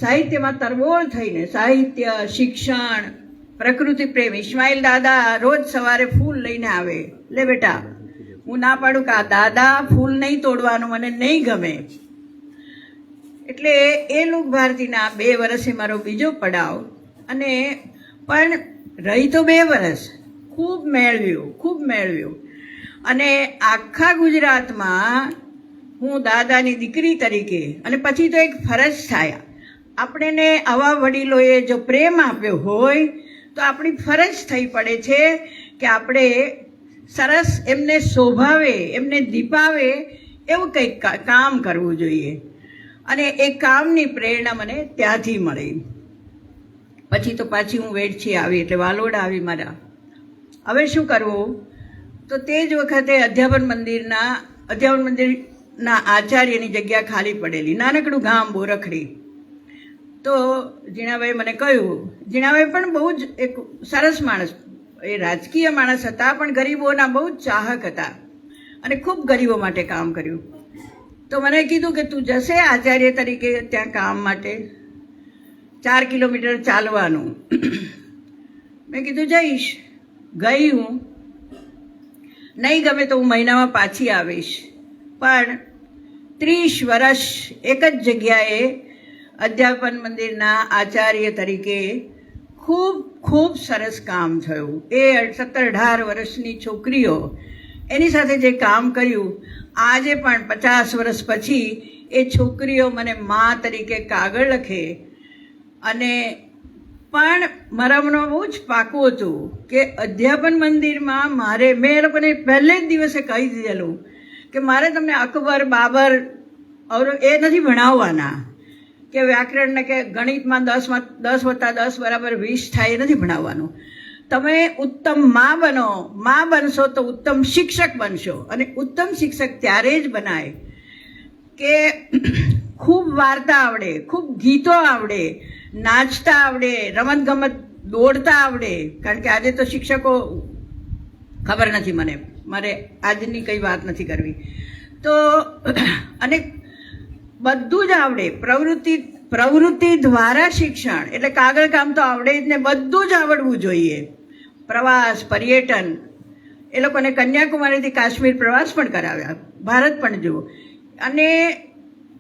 સાહિત્યમાં તરબોળ થઈને સાહિત્ય, શિક્ષણ, પ્રકૃતિ પ્રેમ. ઇસ્માઇલ દાદા રોજ સવારે ફૂલ લઈને આવે, લે બેટા, હું ના પાડું કે આ દાદા ફૂલ નહીં તોડવાનું, મને નહીં ગમે. એટલે એ લોક ભારતીના 2 વર્ષે મારો બીજો પડાવ, અને પણ રહી તો 2 વર્ષ, ખૂબ મેળવ્યું. અને આખા ગુજરાતમાં હું દાદાની દીકરી તરીકે, અને પછી તો એક ફરજ થાય, આપણને આવા વડીલોએ જો પ્રેમ આપ્યો હોય તો આપણી ફરજ થઈ પડે છે કે આપણે સરસ એમને શોભાવે, એમને દીપાવે એવું કંઈક કામ કરવું જોઈએ. અને એ કામની પ્રેરણા મને ત્યાંથી મળી. પછી તો પાછી હું વેડછી આવી, એટલે વાલોડ આવી મારા. હવે શું કરવું? તો તે જ વખતે અધ્યાપન મંદિરના આચાર્યની જગ્યા ખાલી પડેલી, નાનકડું ગામ બોરખડી. તો જીણાભાઈ મને કહ્યું, જીણાભાઈ પણ બહુ જ એક સરસ માણસ, એ રાજકીય માણસ હતા, પણ ગરીબોના બહુ જ ચાહક હતા અને ખૂબ ગરીબો માટે કામ કર્યું. તો મને કીધું કે તું જશે આચાર્ય તરીકે ત્યાં કામ માટે, 4 કિલોમીટર ચાલવાનું. મેં કીધું જઈશ. ગઈ હું. નહીં ગમે તો હું મહિનામાં પાછી આવીશ. પણ 30 વર્ષ એક જ જગ્યાએ અધ્યાપન મંદિરના આચાર્ય તરીકે ખૂબ સરસ કામ થયું. એ 17-18 વર્ષની છોકરીઓ એની સાથે જે કામ કર્યું, આજે પણ 50 વર્ષ પછી એ છોકરીઓ મને મા તરીકે કાગળ લખે. અને પણ મારા મનમાં બહુ જ પાકું હતું કે અધ્યાપન મંદિરમાં મેં એ લોકોને પહેલે જ દિવસે કહી દીધેલું કે મારે તમને અકબર, બાબર એ નથી ભણાવવાના, કે વ્યાકરણને કે ગણિતમાં 10 + 10 = 20 થાય એ નથી ભણાવવાનું. તમે ઉત્તમ મા બનશો તો ઉત્તમ શિક્ષક બનશો. અને ઉત્તમ શિક્ષક ત્યારે જ બનાય કે ખૂબ વાર્તા આવડે, ખૂબ ગીતો આવડે, નાચતા આવડે, રમતગમત દોડતા આવડે. કારણ કે આજે તો શિક્ષકો ખબર નથી, મારે આજની કંઈ વાત નથી કરવી. તો અને બધું જ આવડે, પ્રવૃત્તિ દ્વારા શિક્ષણ, એટલે કાગળ કામ તો આવડે જ ને, બધું જ આવડવું જોઈએ. પ્રવાસ, પર્યટન, એ લોકોને કન્યાકુમારીથી કાશ્મીર પ્રવાસ પણ કરાવ્યા, ભારત પણ જુઓ. અને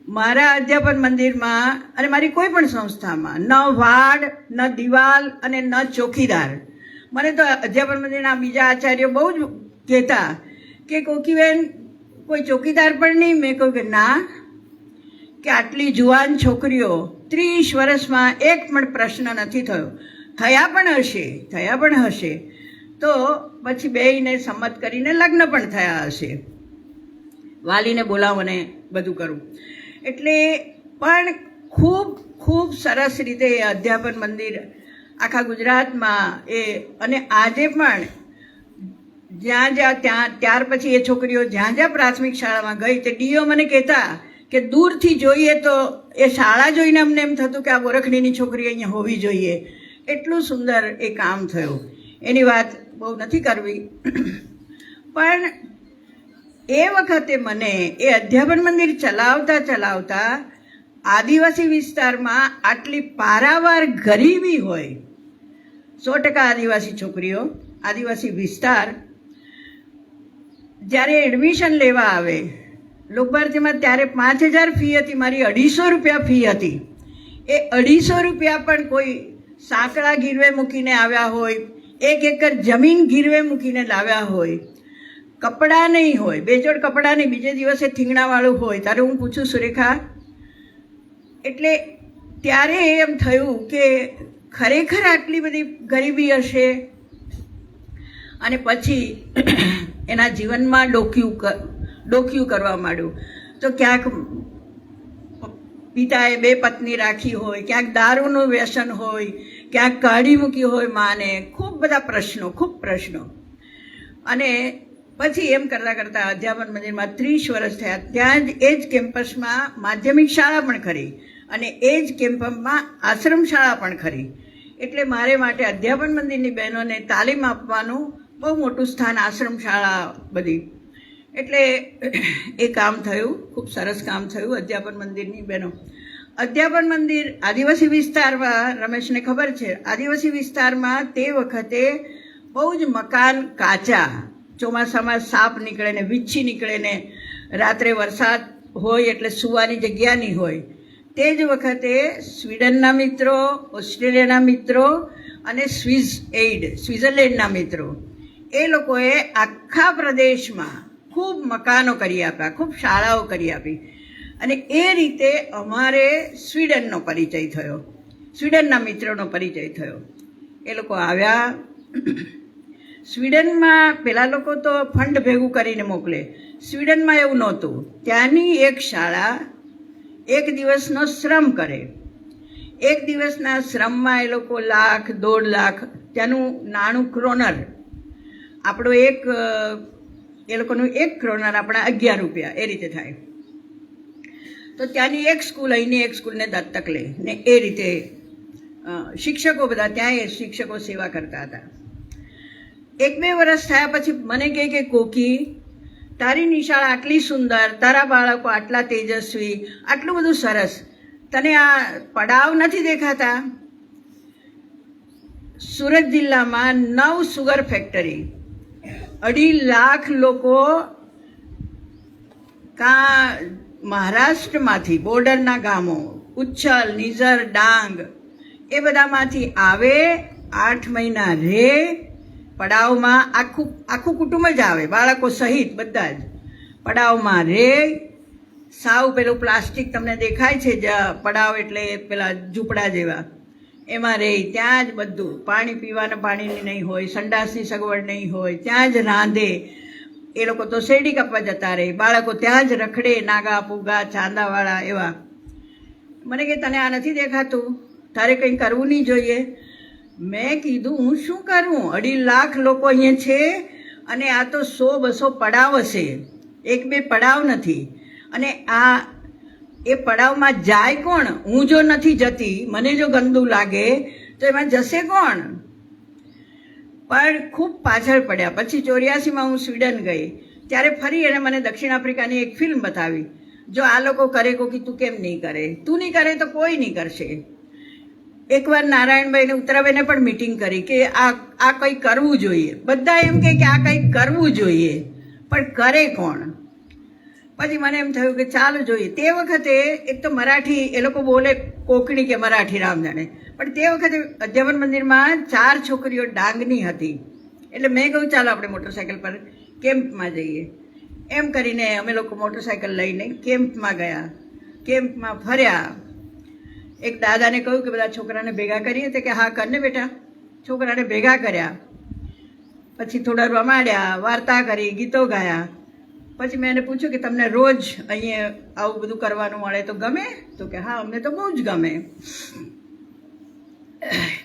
મારા અધ્યાપન મંદિરમાં અને મારી કોઈ પણ સંસ્થામાં ન વાડ, ન દિવાલ અને ન ચોકીદાર. મને તો અધ્યાપન મંદિરના બીજા આચાર્યો બહુ જ કહેતા કે કોકીબેન કોઈ ચોકીદાર પણ નહીં. મેં કહ્યું કે ના, કે આટલી જુવાન છોકરીઓ 30 વર્ષમાં એક પણ પ્રશ્ન નથી થયો. થયા પણ હશે તો પછી બેયને સંમત કરીને લગ્ન પણ થયા હશે, વાલીને બોલાવોને બધું કરું. એટલે પણ ખૂબ સરસ રીતે એ અધ્યાપન મંદિર આખા ગુજરાતમાં અને આજે પણ ત્યાર પછી એ છોકરીઓ જ્યાં પ્રાથમિક શાળામાં ગઈ તે ડીઓ મને કહેતા કે દૂરથી જોઈએ તો એ શાળા જોઈને અમને એમ થતું કે આ બોરખડીની છોકરી અહીંયા હોવી જોઈએ. એટલું સુંદર એ કામ થયું. એની વાત બહુ નથી કરવી, પણ એ વખતે મને એ અધ્યાપન મંદિર ચલાવતા આદિવાસી વિસ્તારમાં આટલી પારાવાર ગરીબી હોય, 100% આદિવાસી છોકરીઓ, આદિવાસી વિસ્તાર, જ્યારે એડમિશન લેવા આવે લોકભારતીમાં ત્યારે 5000 ફી હતી, મારી 250 રૂપિયા ફી હતી. એ 250 રૂપિયા પણ કોઈ સાંકળા ગીરવે મૂકીને આવ્યા હોય, 1 એકર જમીન ગીરવે મૂકીને લાવ્યા હોય, કપડાં નહીં હોય, 2 જોડ કપડાં નહીં, બીજે દિવસે થીંગણાવાળું હોય. ત્યારે હું પૂછું, સુરેખા, એટલે ત્યારે એમ થયું કે ખરેખર આટલી બધી ગરીબી હશે. અને પછી એના જીવનમાં ડોકિયું કરવા માંડ્યું. તો ક્યાંક પિતાએ 2 પત્ની રાખી હોય, ક્યાંક દારૂનું વ્યસન હોય, ક્યાંક કાઢી મૂકી હોય માને, ખૂબ પ્રશ્નો. અને પછી એમ કરતાં અધ્યાપન મંદિરમાં 30 વર્ષ થયા. ત્યાં જ એ જ કેમ્પસમાં માધ્યમિક શાળા પણ ખરી અને એ જ કેમ્પસમાં આશ્રમ શાળા પણ ખરી. એટલે મારે માટે અધ્યાપન મંદિરની બહેનોને તાલીમ આપવાનું બહુ મોટું સ્થાન, આશ્રમ શાળા બધી, એટલે એ કામ થયું, ખૂબ સરસ કામ થયું અધ્યાપન મંદિરની બહેનો. અધ્યાપન મંદિર આદિવાસી વિસ્તારમાં, રમેશને ખબર છે, આદિવાસી વિસ્તારમાં તે વખતે બહુ જ મકાન કાચા, ચોમાસામાં સાપ નીકળે ને વીછી નીકળે ને રાત્રે વરસાદ હોય એટલે સૂવાની જગ્યા નહીં હોય. તે જ વખતે સ્વીડનના મિત્રો, ઓસ્ટ્રેલિયાના મિત્રો અને સ્વિટ્ઝરલેન્ડના મિત્રો, એ લોકોએ આખા પ્રદેશમાં ખૂબ મકાનો કરી આપ્યા, ખૂબ શાળાઓ કરી આપી. અને એ રીતે અમારે સ્વીડનનો પરિચય થયો, સ્વીડનના મિત્રોનો પરિચય થયો. એ લોકો આવ્યા. સ્વીડનમાં પેલા લોકો તો ફંડ ભેગું કરીને મોકલે, સ્વીડનમાં એવું નહોતું. ત્યાંની એક શાળા એક દિવસનો શ્રમ કરે. એક દિવસના શ્રમમાં એ લોકો 1 લાખ, 1.5 લાખ, ત્યાંનું નાણું ક્રોનર, આપણું એ લોકોનું 1 ક્રોનર આપણા 11 રૂપિયા, એ રીતે થાય. તો ત્યાંની એક સ્કૂલ અહીંની એક સ્કૂલને દત્તક લે ને એ રીતે શિક્ષકો બધા ત્યાં એ શિક્ષકો સેવા કરતા હતા. 1-2 વર્ષ થયા પછી મને કહે કે કોકી, તારી નિશાળ આટલી સુંદર, તારા બાળકો આટલા તેજસ્વી, આટલું બધું સરસ, તને આ પડાવ નથી દેખાતા? સુરત જિલ્લામાં 9 સુગર ફેક્ટરી, 2.5 લાખ લોકો મહારાષ્ટ્રમાંથી, બોર્ડરના ગામો, ઉચ્છલ, નિઝર, ડાંગ, એ બધામાંથી આવે, 8 મહિના રહે પડાવમાં. આખું કુટુંબ જ આવે, બાળકો સહિત બધા જ પડાવમાં રહે. સાવ પેલું પ્લાસ્ટિક તમને દેખાય છે પડાવ, એટલે પેલા ઝૂંપડા જેવા, એમાં રહે. ત્યાં જ બધું, પાણી પીવાના પાણીની નહીં હોય, સંડાસની સગવડ નહીં હોય, ત્યાં જ રાંધે. એ લોકો તો શેરડી કાપવા જતા રહે, બાળકો ત્યાં જ રખડે, નાગા પૂગા ચાંદાવાળા એવા. મને કે તને આ નથી દેખાતું? તારે કંઈ કરવું નહીં જોઈએ? મેં કીધું હું શું કરું? 2.5 લાખ લોકો અહીંયા છે અને આ તો 100-200 પડાવ હશે, 1-2 પડાવ નથી. અને એ પડાવમાં જાય કોણ? હું જો નથી જતી, મને જો ગંદુ લાગે તો એમાં જશે કોણ? પણ ખૂબ પાછળ પડ્યા. પછી 84માં હું સ્વીડન ગઈ, ત્યારે ફરી એને મને દક્ષિણ આફ્રિકાની એક ફિલ્મ બતાવી. જો આ લોકો કરે કોકી, તું કેમ નહીં કરે? તું નહીં કરે તો કોઈ નહીં કરશે. એકવાર નારાયણભાઈને, ઉત્તરાભાઈને પણ મીટિંગ કરી કે આ કંઈ કરવું જોઈએ. બધા એમ કે આ કંઈક કરવું જોઈએ, પણ કરે કોણ? પછી મને એમ થયું કે ચાલો જોઈએ. તે વખતે એક તો મરાઠી, એ લોકો બોલે કોકણી કે મરાઠી રામ જાણે, પણ તે વખતે અધ્યાપન મંદિરમાં 4 છોકરીઓ ડાંગની હતી. એટલે મેં કહ્યું ચાલો આપણે મોટરસાઇકલ પર કેમ્પમાં જઈએ. એમ કરીને અમે લોકો મોટરસાઇકલ લઈને કેમ્પમાં ગયા, કેમ્પમાં ફર્યા. એક દાદાને કહ્યું કે બધા છોકરાને ભેગા કરીએ, તો કે હા કરને બેટા. છોકરાને ભેગા કર્યા, પછી થોડા રમાડ્યા, વાર્તા કરી, ગીતો ગાયા. પછી મેં એને પૂછ્યું કે તમને રોજ અહીંયા આવું બધું કરવાનું મળે તો ગમે? તો કે હા, અમને તો બહુ જ ગમે.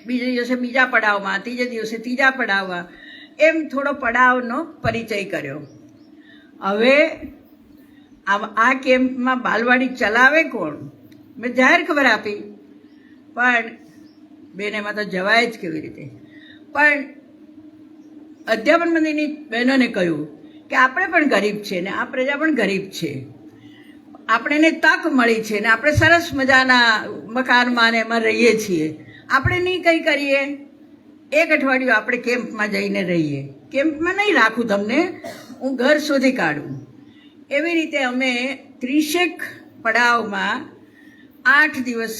બીજા દિવસે બીજા પડાવમાં, ત્રીજા દિવસે ત્રીજા પડાવમાં, એમ થોડો પડાવનો પરિચય કર્યો. હવે આ કેમ્પમાં બાલવાડી ચલાવે કોણ? મેં જાહેર ખબર આપી, પણ બેન એમાં તો જવાય જ કેવી રીતે? પણ અધ્યાપન મંદિરની બહેનોને કહ્યું કે આપણે પણ ગરીબ છે ને આ પ્રજા પણ ગરીબ છે, આપણને તક મળી છે ને આપણે સરસ મજાના મકાનમાં ને એમાં રહીએ છીએ, આપણે નહીં કંઈ કરીએ? 1 અઠવાડિયું આપણે કેમ્પમાં જઈને રહીએ. કેમ્પમાં નહીં રાખું તમને, હું ઘર શોધી કાઢું. એવી રીતે અમે 30 પડાવમાં 8 દિવસ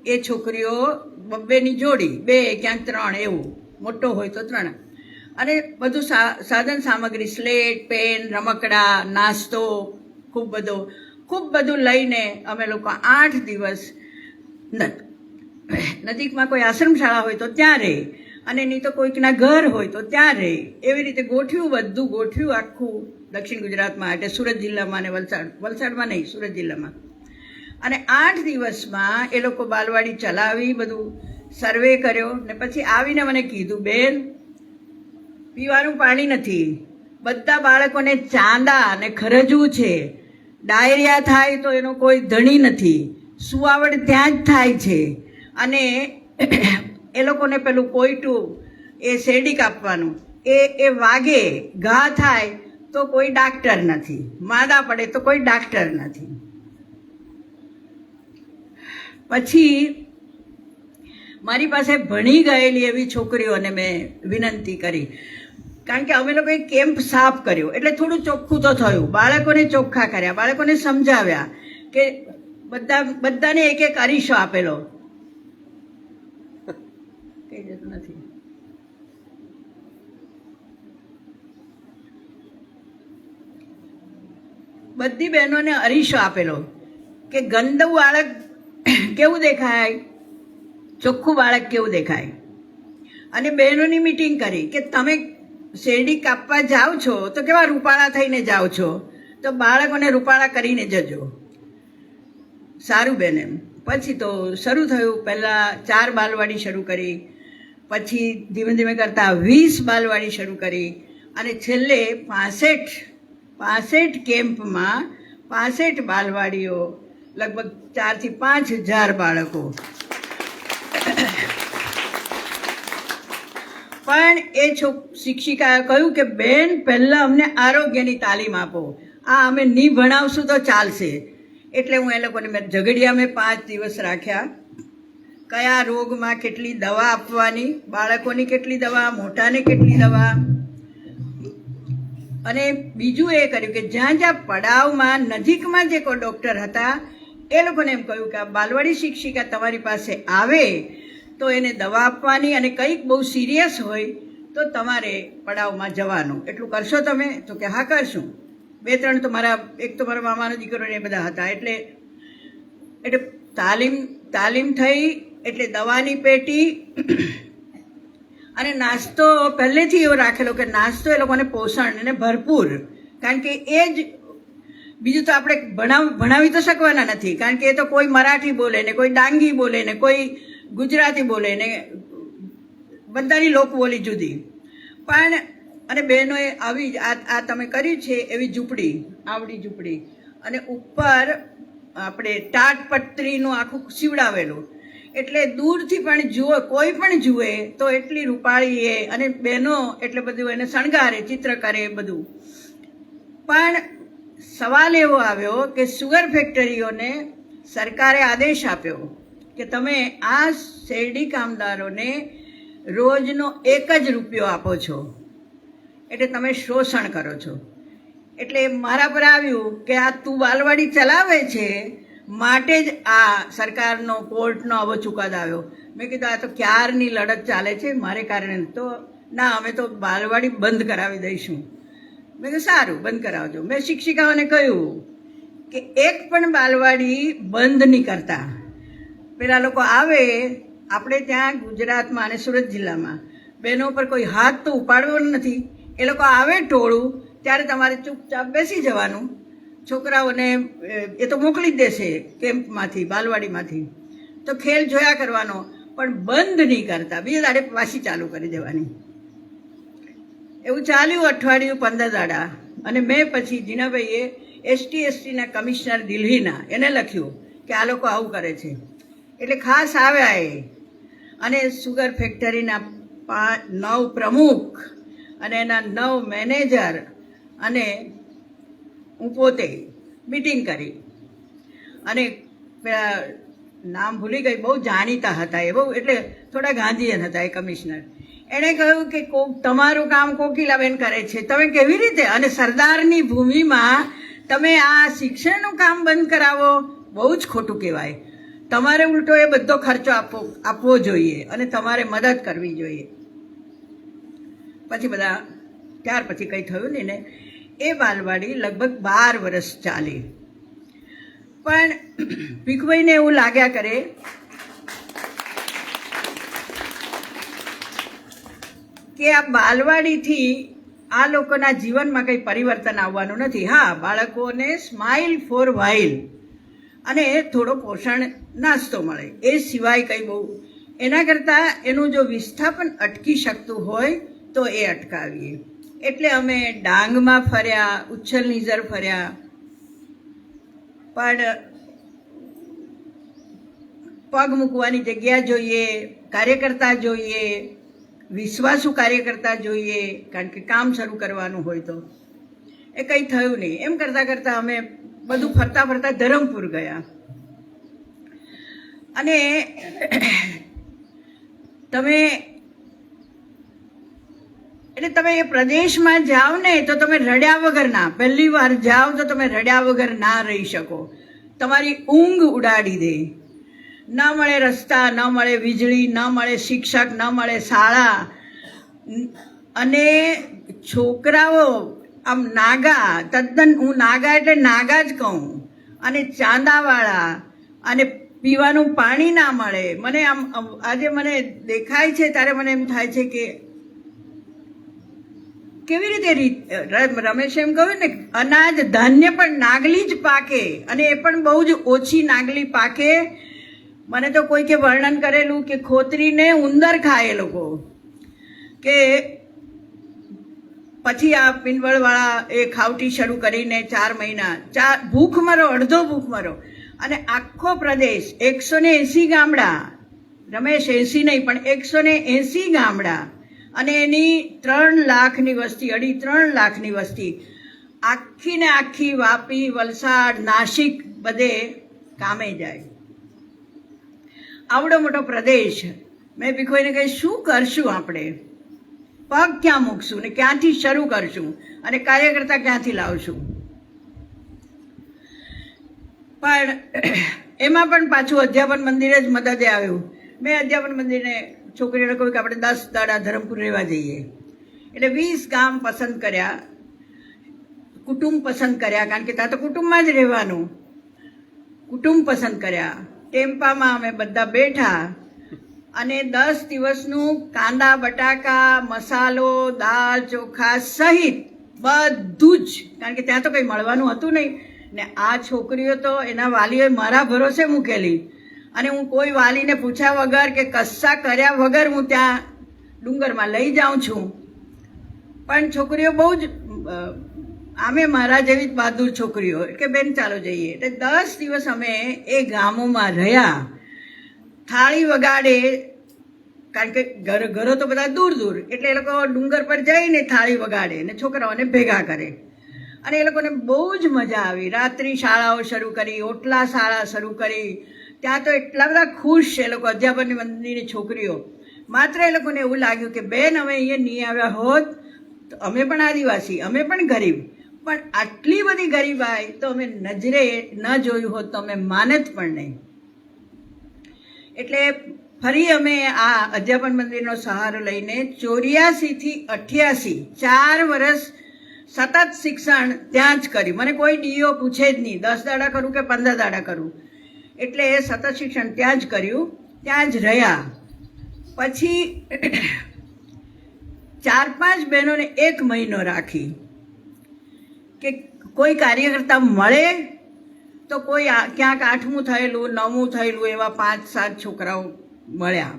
એ છોકરીઓ 2ની જોડી, 2 ક્યાંક 3, એવું મોટો હોય તો 3, અને બધું સાધન સામગ્રી, સ્લેટ, પેન, રમકડા, નાસ્તો, ખૂબ બધું લઈને અમે લોકો 8 દિવસ નજીકમાં કોઈ આશ્રમ શાળા હોય તો ત્યાં રહે, અને નહીં તો કોઈકના ઘર હોય તો ત્યાં રહે. એવી રીતે ગોઠવ્યું, બધું ગોઠવ્યું આખું દક્ષિણ ગુજરાતમાં, એટલે સુરત જિલ્લામાં અને વલસાડમાં નહીં, સુરત જિલ્લામાં. અને 8 દિવસમાં એ લોકો બાલવાડી ચલાવી, બધું સર્વે કર્યો. ને પછી આવીને મને કીધું, બેન પીવાનું પાણી નથી, બધા બાળકોને ચાંદા અને ખરજવું છે, ડાયરિયા થાય તો એનો કોઈ ધણી નથી, સુવાવડ ત્યાં જ થાય છે, અને એ લોકોને પેલું પોઈટું એ શેરડી કાપવાનું એ વાગે ઘા થાય તો કોઈ ડાક્ટર નથી, માદા પડે તો કોઈ ડાક્ટર નથી. પછી મારી પાસે ભણી ગયેલી એવી છોકરીઓને મેં વિનંતી કરી, કારણ કે અમે લોકોએ કેમ્પ સાફ કર્યો એટલે થોડું ચોખ્ખું તો થયું. બાળકોને ચોખ્ખા કર્યા, બાળકોને સમજાવ્યા કે બધાને એક એક અરીસો આપેલો. કઈ જતું નથી. બધી બહેનોને અરીસો આપેલો કે ગંદુ બાળક કેવું દેખાય, ચોખ્ખું બાળક કેવું દેખાય. અને બહેનોની મીટિંગ કરી કે તમે શેરડી કાપવા જાઓ છો તો કેવા રૂપાળા થઈને જાઓ છો, તો બાળકોને રૂપાળા કરીને જજો. સારું બેન. એમ પછી તો શરૂ થયું. પહેલાં 4 બાલવાડી શરૂ કરી, પછી ધીમે ધીમે કરતાં 20 બાલવાડી શરૂ કરી, અને છેલ્લે 65 કેમ્પમાં 65 બાલવાડીઓ, લગભગ 4,000 થી 5,000 બાળકો. પણ એ શિક્ષિકાએ કહ્યું કે બેન પહેલાં અમને આરોગ્યની તાલીમ આપો, આ અમે નહીં ભણાવશું તો ચાલશે. એટલે હું એ લોકોને ઝઘડિયા મેં 5 દિવસ રાખ્યા. કયા રોગમાં કેટલી દવા આપવાની, બાળકોની કેટલી દવા, મોટાને કેટલી દવા. અને બીજું એ કર્યું કે જ્યાં જ્યાં પડાવમાં નજીકમાં જે કોઈ ડૉક્ટર હતા એ લોકોને એમ કહ્યું કે આ બાલવાડી શિક્ષિકા તમારી પાસે આવે તો એને દવા આપવાની, અને કંઈક બહુ સિરિયસ હોય તો તમારે પડાવમાં જવાનું. એટલું કરશો તમે? તો કે હા કરશું. 2-3 તો એક તો મારા મામાનો દીકરો ને એ બધા હતા. એટલે તાલીમ થઈ. એટલે દવાની પેટી અને નાસ્તો પહેલેથી એવો રાખેલો કે નાસ્તો એ લોકોને પોષણ અને ભરપૂર, કારણ કે એ જ બીજું તો આપણે ભણાવી તો શકવાના નથી, કારણ કે એ તો કોઈ મરાઠી બોલે ને કોઈ ડાંગી બોલે ને કોઈ ગુજરાતી બોલે ને બધાની લોકબોલી જુદી. પણ અને બહેનોએ આવી આ તમે કર્યું છે એવી ઝૂંપડી, આવડી ઝૂંપડી, અને ઉપર આપણે ટાટપત્રીનું આખું સીવડાવેલું, એટલે દૂરથી પણ જુઓ, કોઈ પણ જુએ તો એટલી રૂપાળી એ, અને બહેનો એટલે બધું એને શણગારે, ચિત્ર કરે બધું. પણ સવાલ એવો આવ્યો કે સુગર ફેક્ટરીઓને સરકારે આદેશ આપ્યો કે તમે આ શેરડી કામદારોને રોજનો 1 જ રૂપિયો આપો છો, એટલે તમે શોષણ કરો છો. એટલે મારા પર આવ્યું કે આ તું બાલવાડી ચલાવે છે માટે જ આ સરકારનો કોર્ટનો આવો ચુકાદો આવ્યો. મેં કીધું આ તો ક્યારની લડત ચાલે છે, મારે કારણે તો ના, અમે તો બાલવાડી બંધ કરાવી દઈશું. મેં કીધું સારું, બંધ કરાવજો. મેં શિક્ષિકાઓને કહ્યું કે એક પણ બાલવાડી બંધ નહીં કરતા. પેલા લોકો આવે આપણે ત્યાં ગુજરાતમાં અને સુરત જિલ્લામાં બહેનો પર કોઈ હાથ તો ઉપાડવો નથી. એ લોકો આવે ટોળું ત્યારે તમારે ચૂપચાપ બેસી જવાનું. છોકરાઓને એ તો મોકલી જ દેશે કેમ્પમાંથી, બાલવાડીમાંથી, તો ખેલ જોયા કરવાનો, પણ બંધ નહીં કરતા. બીજા દાડે પાછી ચાલુ કરી દેવાની. એવું ચાલ્યું અઠવાડિયું 15 દાડા. અને મેં પછી જીનાભાઈએ ST/STના કમિશનર દિલ્હીના એને લખ્યું કે આ લોકો આવું કરે છે. એટલે ખાસ આવ્યા એ, અને સુગર ફેક્ટરીના 9 પ્રમુખ અને એના 9 મેનેજર અને હું પોતે મીટિંગ કરી. અને નામ ભૂલી ગઈ, બહુ જાણીતા હતા એ, બહુ એટલે થોડા ગાંધીયન હતા એ કમિશનર. એણે કહ્યું કે તમારું કામ કોકિલાબેન કરે છે, તમે કેવી રીતે, અને સરદારની ભૂમિમાં તમે આ શિક્ષણનું કામ બંધ કરાવો, બહુ જ ખોટું કહેવાય. તમારે ઉલટો એ બધો ખર્ચો આપવો જોઈએ અને તમારે મદદ કરવી જોઈએ. પછી બધા ત્યાર પછી કંઈ થયું નહીં ને એ બાલવાડી લગભગ 12 વર્ષ ચાલી. પણ ભીખભાઈને એવું લાગ્યા કરે કે આ બાલવાડીથી આ લોકોના જીવનમાં કંઈ પરિવર્તન આવવાનું નથી. હા, બાળકોને સ્માઇલ ફોર વ્હાઇલ અને થોડો પોષણ નાસ્તો મળે, એ સિવાય કંઈ બહુ. એના કરતાં એનું જો વિસ્થાપન અટકી શકતું હોય તો એ અટકાવીએ. એટલે અમે ડાંગમાં ફર્યા, ઉચ્છલ નિઝર ફર્યા, પગ મૂકવાની જગ્યા જોઈએ, કાર્યકર્તા જોઈએ, વિશ્વાસુ કાર્યકર્તા જોઈએ, કારણ કે કામ શરૂ કરવાનું હોય તો. એ કંઈ થયું નહીં. એમ કરતાં કરતાં અમે બધું ફરતા ફરતા ધરમપુર ગયા. અને તમે એ પ્રદેશમાં જાઓ ને તો તમે રડ્યા વગર ના, પહેલી વાર જાઓ તો તમે રડ્યા વગર ના રહી શકો. તમારી ઊંઘ ઉડાડી દે. ન મળે રસ્તા, ન મળે વીજળી, ન મળે શિક્ષક, ન મળે શાળા, અને છોકરાઓ આમ નાગા, તદ્દન હું નાગા એટલે નાગા જ કહું, અને ચાંદાવાળા, અને પીવાનું પાણી ના મળે. મને આમ આજે મને દેખાય છે ત્યારે મને એમ થાય છે કે કેવી રીતે રમેશ એમ કહ્યું ને, અનાજ ધાન્ય પણ નાગલી જ પાકે, અને એ પણ બહુ જ ઓછી નાગલી પાકે. મને તો કોઈકે વર્ણન કરેલું કે ખોતરીને ઉંદર ખાય એ લોકો, કે પછી આ પિનવળવાળા એ ખાવટી શરૂ કરીને 4 મહિના ભૂખ મરો, અડધો ભૂખ મરો. અને આખો પ્રદેશ 180 ગામડા, રમેશ 80 નહીં પણ 180 ગામડા, અને એની 3 લાખની વસ્તી, 3.5 લાખની વસ્તી, આખી ને આખી વાપી, વલસાડ, નાસિક બધે કામે જાય. આવડો મોટો પ્રદેશ. મેં ભીખોઈને કહી શું કરશું આપણે, પગ ક્યાં મૂકશું ને ક્યાંથી શરૂ કરશું, અને કાર્યકર્તા ક્યાંથી લાવશું. પણ એમાં પણ પાછું અધ્યાપન મંદિરે જ મદદે આવ્યું. મેં અધ્યાપન મંદિરને છોકરીઓને કહ્યું કે આપણે 10 દાડા ધરમપુર રહેવા જઈએ. એટલે 20 ગામ પસંદ કર્યા, કુટુંબ પસંદ કર્યા, કારણ કે ત્યાં તો કુટુંબમાં જ રહેવાનું. કુટુંબ પસંદ કર્યા. ટેમ્પામાં અમે બધા બેઠા, અને 10 દિવસનું કાંદા, બટાકા, મસાલો, દાળ, ચોખા સહિત બધું જ, કારણ કે ત્યાં તો કંઈ મળવાનું હતું નહીં. ને આ છોકરીઓ તો એના વાલીઓએ મારા ભરોસે મૂકેલી, અને હું કોઈ વાલીને પૂછ્યા વગર કે કસ્સા કર્યા વગર હું ત્યાં ડુંગરમાં લઈ જાઉં છું. પણ છોકરીઓ બહુ જ આમે મારા જેવી જ બહાદુર છોકરીઓ, કે બેન ચાલો જઈએ. એટલે 10 દિવસ અમે એ ગામોમાં રહ્યા. થાળી વગાડે, કારણ કે ઘરો તો બધા દૂર દૂર, એટલે એ લોકો ડુંગર પર જઈને થાળી વગાડે ને છોકરાઓને ભેગા કરે. અને એ લોકોને બહુ જ મજા આવી. રાત્રિ શાળાઓ શરૂ કરી, ઓટલા શાળા શરૂ કરી. ત્યાં તો એટલા બધા ખુશ એ લોકો, અધ્યાપન મંદિરની છોકરીઓ. માત્ર એ લોકોને એવું લાગ્યું કે બેન અમે અહીંયા નહીં આવ્યા હોત તો અમે પણ આદિવાસી, અમે પણ ગરીબ, પણ આટલી બધી ગરીબાઈ તો અમે નજરે ન જોયું હોત તો અમે માનત પણ નહીં. એટલે ફરી અમે આ અધ્યાપન મંદિરનો સહારો લઈને 84 થી 88 4 વર્ષ સતત શિક્ષણ ત્યાં જ કર્યું. મને કોઈ ડીઓ પૂછે જ નહીં 10 દાડા કરું કે 15 દાડા કરું. એટલે એ સતત શિક્ષણ ત્યાં જ કર્યું, ત્યાં જ રહ્યા. પછી 4-5 બહેનોને 1 મહિનો રાખી કે કોઈ કાર્યકર્તા મળે તો કોઈ ક્યાંક 8મું થયેલું, 9મું થયેલું એવા 5-7 છોકરાઓ મળ્યા